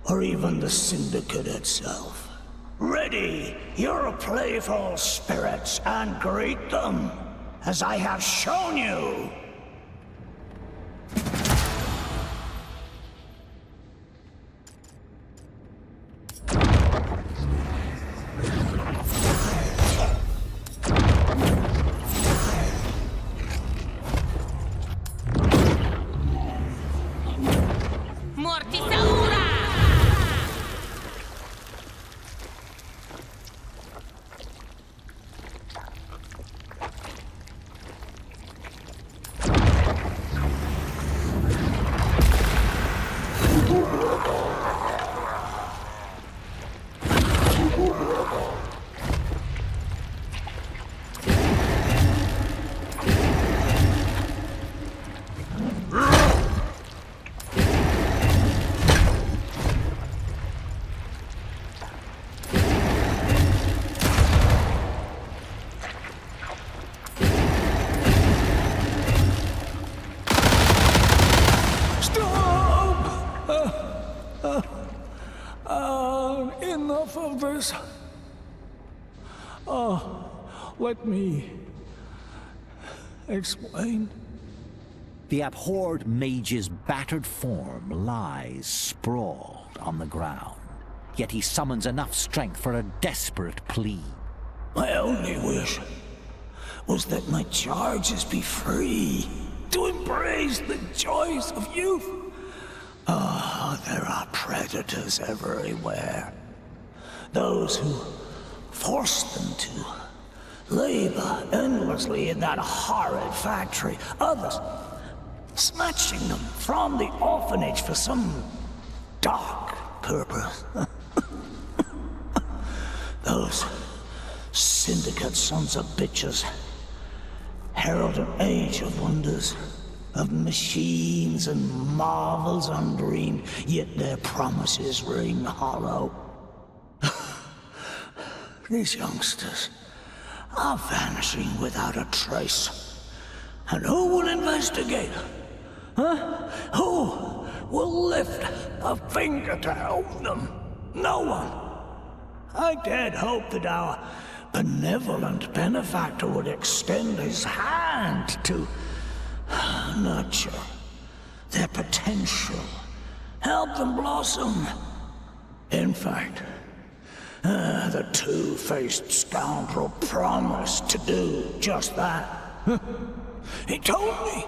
or even the Syndicate itself. Ready, your playful spirits, and greet them, as I have shown you. Enough of this. Let me explain. The abhorred mage's battered form lies sprawled on the ground, yet he summons enough strength for a desperate plea. My only wish was that my charges be free, to embrace the joys of youth. There are predators everywhere. Those who force them to labor endlessly in that horrid factory. Others snatching them from the orphanage for some dark purpose. Those Syndicate sons of bitches herald an age of wonders, of machines and marvels undreamed, yet their promises ring hollow. These youngsters are vanishing without a trace. And who will investigate? Huh? Who will lift a finger to help them? No one. I dared hope that our benevolent benefactor would extend his hand to nurture their potential, help them blossom. In fact, the two-faced scoundrel promised to do just that. He told me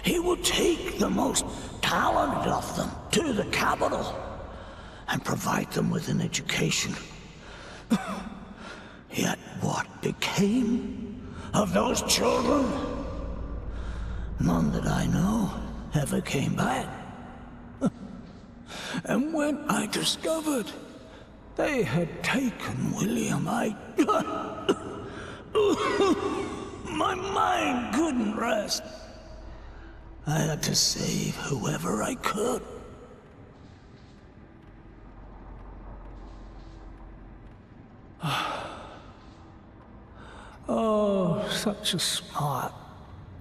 he would take the most talented of them to the capital and provide them with an education. Yet what became of those children? None that I know ever came back. And when I discovered they had taken William, my mind couldn't rest. I had to save whoever I could. Oh, such a smart,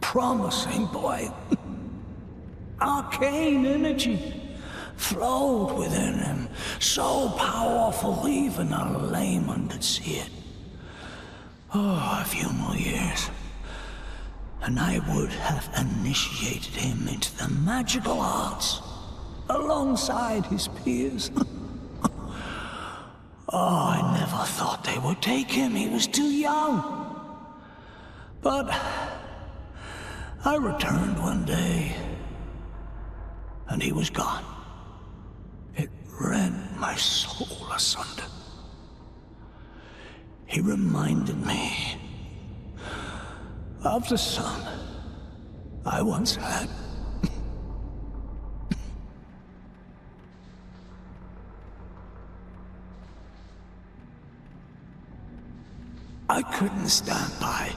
promising boy. Arcane energy flowed within him, so powerful even a layman could see it. Oh, a few more years, and I would have initiated him into the magical arts, alongside his peers. Oh, I never thought they would take him. He was too young. But I returned one day, and he was gone. It rent my soul asunder. He reminded me of the son I once had. I couldn't stand by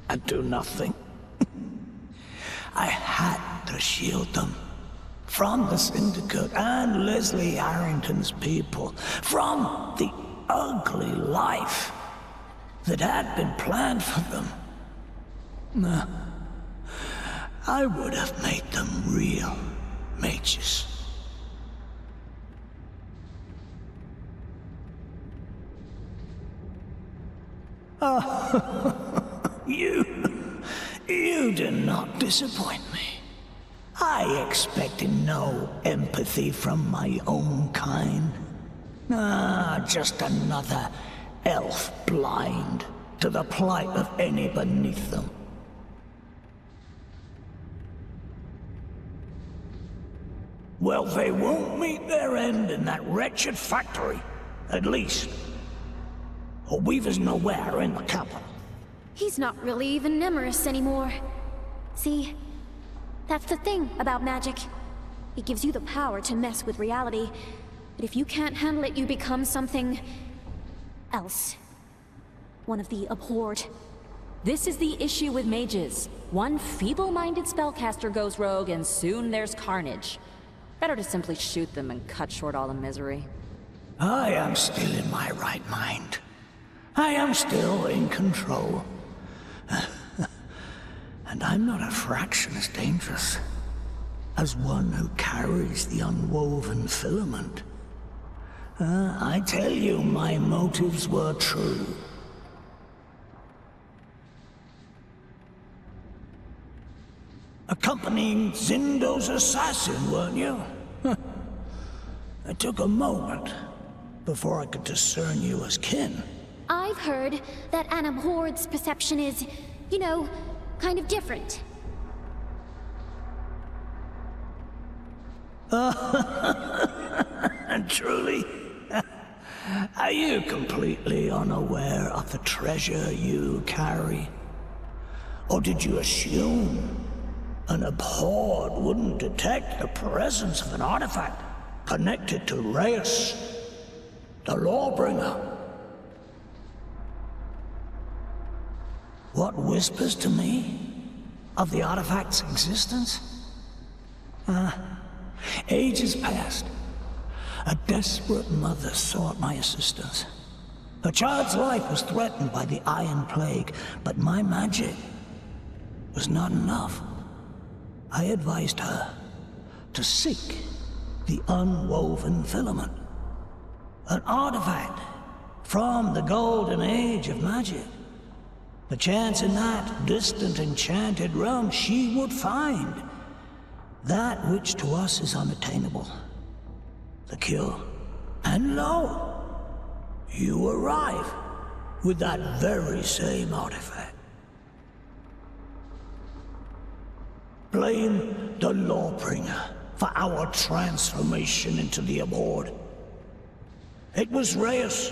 and do nothing. I had to shield them from the Syndicate and Leslie Harrington's people, from the ugly life that had been planned for them. No, I would have made them real mages. You did not disappoint me. I expected no empathy from my own kind. Just another elf blind to the plight of any beneath them. Well, they won't meet their end in that wretched factory, at least. Or Weaver's nowhere in the capital. He's not really even Nemeris anymore. See, that's the thing about magic. It gives you the power to mess with reality. But if you can't handle it, you become something else. One of the abhorred. This is the issue with mages. One feeble-minded spellcaster goes rogue, and soon there's carnage. Better to simply shoot them and cut short all the misery. I am still in my right mind. I am still in control. And I'm not a fraction as dangerous as one who carries the unwoven filament. I tell you, my motives were true. Accompanying Zindo's assassin, weren't you? It took a moment before I could discern you as kin. I've heard that an abhorred's perception is, you know, kind of different. And truly, are you completely unaware of the treasure you carry? Or did you assume an abhorred wouldn't detect the presence of an artifact connected to Reyes, the Lawbringer? What whispers to me of the artifact's existence? Ages passed. A desperate mother sought my assistance. Her child's life was threatened by the Iron Plague, but my magic was not enough. I advised her to seek the unwoven filament, an artifact from the golden age of magic. Perchance in that distant enchanted realm she would find that which to us is unattainable, the cure. And lo, you arrive with that very same artifact. Blame the Lawbringer for our transformation into the abhorred. It was Reyes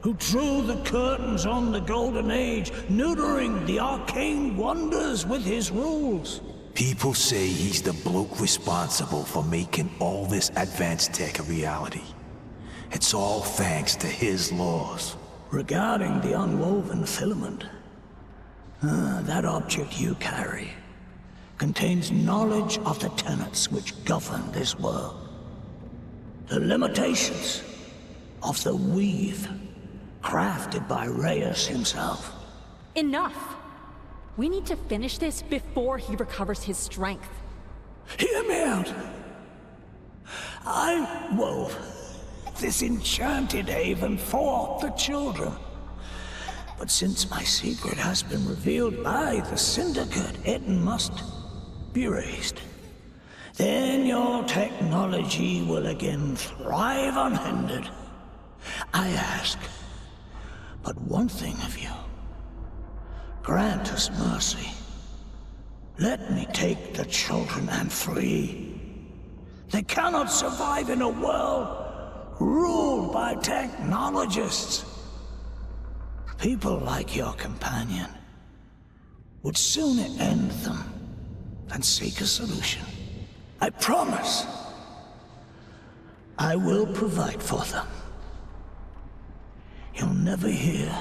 who drew the curtains on the Golden Age, neutering the arcane wonders with his rules. People say he's the bloke responsible for making all this advanced tech a reality. It's all thanks to his laws. Regarding the unwoven filament, that object you carry contains knowledge of the tenets which govern this world. The limitations of the weave crafted by Reyes himself. Enough! We need to finish this before he recovers his strength. Hear me out. I wove this enchanted haven for the children. But since my secret has been revealed by the Syndicate, it must be raised. Then your technology will again thrive unhindered. I ask but one thing of you. Grant us mercy. Let me take the children and free. They cannot survive in a world ruled by technologists. People like your companion would sooner end them than seek a solution. I promise I will provide for them. You'll never hear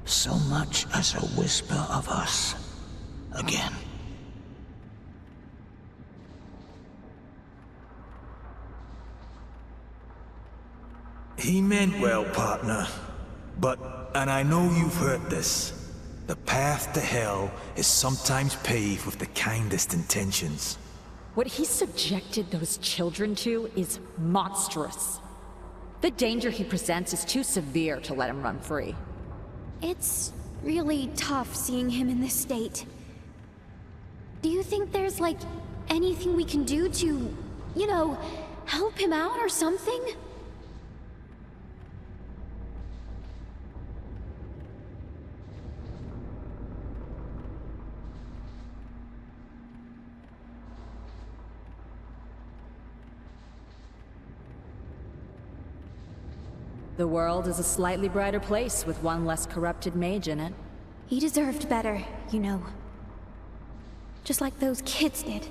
so much as a whisper of us again. He meant well, partner. But, and I know you've heard this, the path to hell is sometimes paved with the kindest intentions. What he subjected those children to is monstrous. The danger he presents is too severe to let him run free. It's really tough seeing him in this state. Do you think there's, like, anything we can do to, you know, help him out or something? The world is a slightly brighter place with one less corrupted mage in it. He deserved better, you know. Just like those kids did.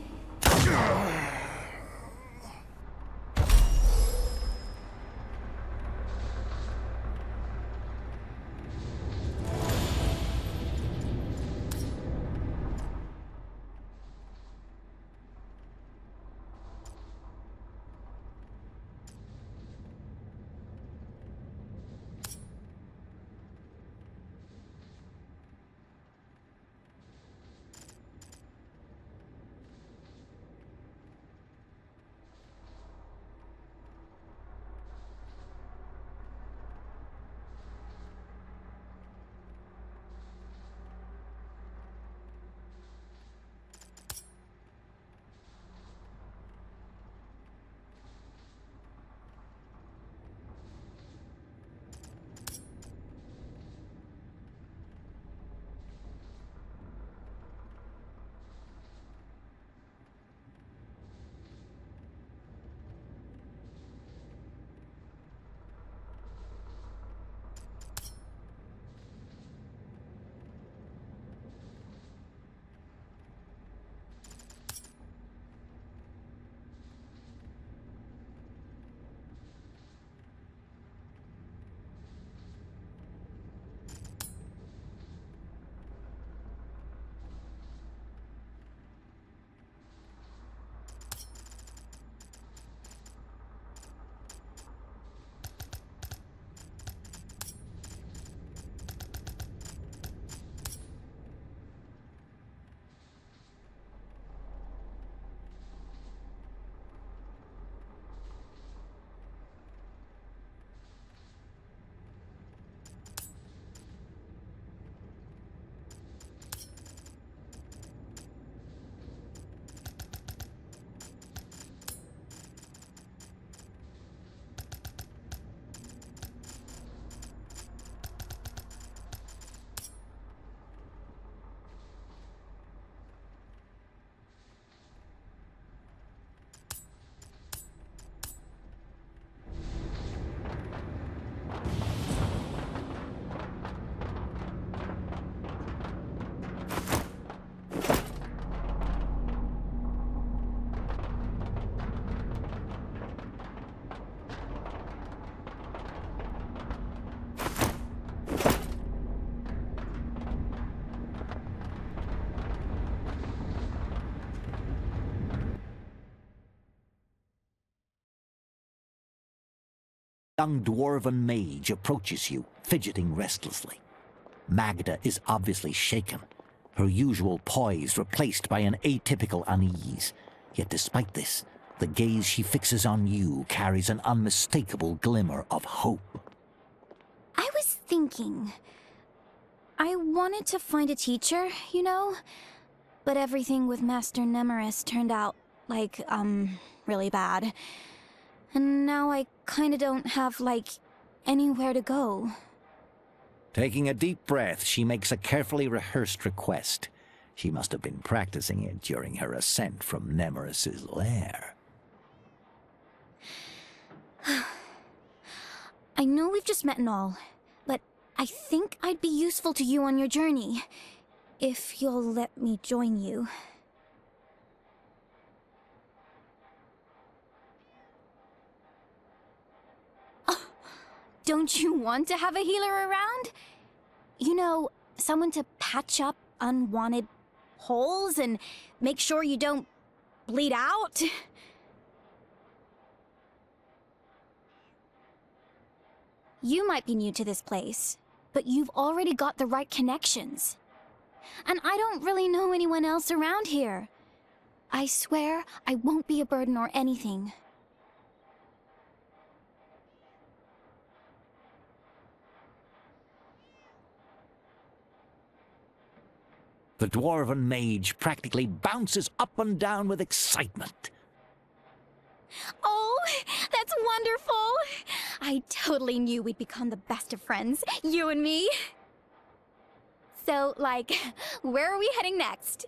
Young dwarven mage approaches you, fidgeting restlessly. Magda is obviously shaken, her usual poise replaced by an atypical unease. Yet despite this, the gaze she fixes on you carries an unmistakable glimmer of hope. I was thinking... I wanted to find a teacher, you know? But everything with Master Nemeris turned out, like, really bad. And now I kinda don't have, like, anywhere to go. Taking a deep breath, she makes a carefully rehearsed request. She must have been practicing it during her ascent from Nemeris's lair. I know we've just met and all, but I think I'd be useful to you on your journey, if you'll let me join you. Oh, don't you want to have a healer around? You know, someone to patch up unwanted holes and make sure you don't bleed out? You might be new to this place, but you've already got the right connections. And I don't really know anyone else around here. I swear I won't be a burden or anything. The dwarven mage practically bounces up and down with excitement. Oh, that's wonderful! I totally knew we'd become the best of friends, you and me. So, like, where are we heading next?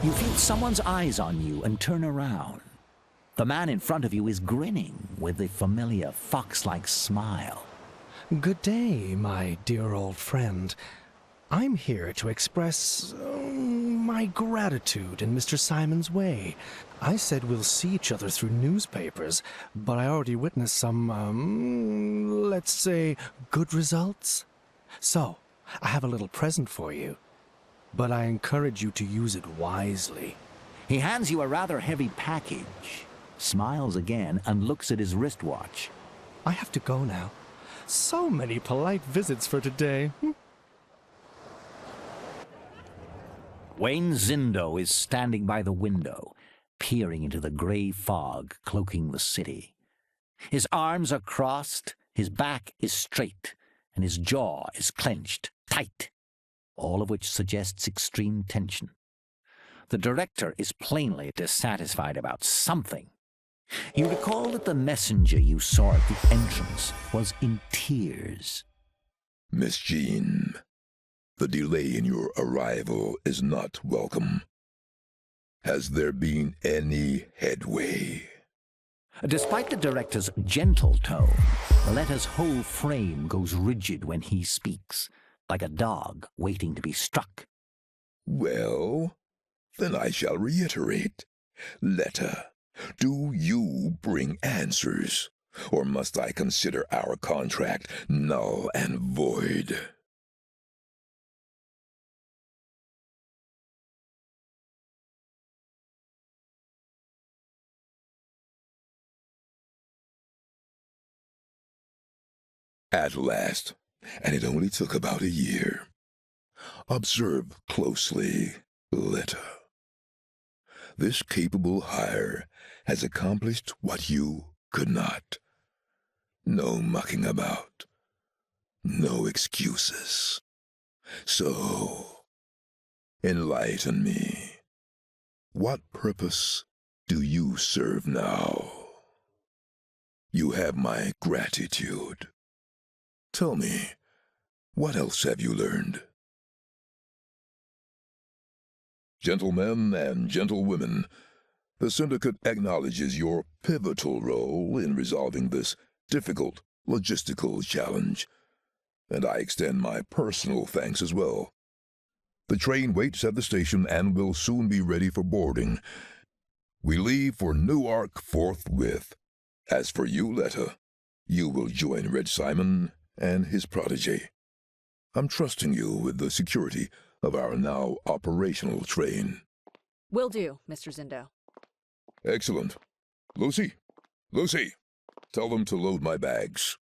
You feel someone's eyes on you and turn around. The man in front of you is grinning with the familiar fox-like smile. Good day, my dear old friend. I'm here to express my gratitude in Mr. Simon's way. I said we'll see each other through newspapers, but I already witnessed some, let's say, good results. So, I have a little present for you, but I encourage you to use it wisely. He hands you a rather heavy package, smiles again, and looks at his wristwatch. I have to go now. So many polite visits for today. Wayne Zindo is standing by the window, peering into the gray fog cloaking the city. His arms are crossed, his back is straight, and his jaw is clenched tight, all of which suggests extreme tension. The director is plainly dissatisfied about something. You recall that the messenger you saw at the entrance was in tears. Miss Jean, the delay in your arrival is not welcome. Has there been any headway? Despite the director's gentle tone, Valetta's whole frame goes rigid when he speaks, like a dog waiting to be struck. Well, then I shall reiterate. Letta, do you bring answers, or must I consider our contract null and void? At last, and it only took about a year. Observe closely, Letta. This capable hire has accomplished what you could not. No mucking about. No excuses. So, enlighten me. What purpose do you serve now? You have my gratitude. Tell me, what else have you learned? Gentlemen and gentlewomen, the Syndicate acknowledges your pivotal role in resolving this difficult logistical challenge, and I extend my personal thanks as well. The train waits at the station and will soon be ready for boarding. We leave for Newark forthwith. As for you, Letta, you will join Red Simon and his protege. I'm trusting you with the security of our now operational train. Will do, Mr. Zindo. Excellent. Lucy, tell them to load my bags.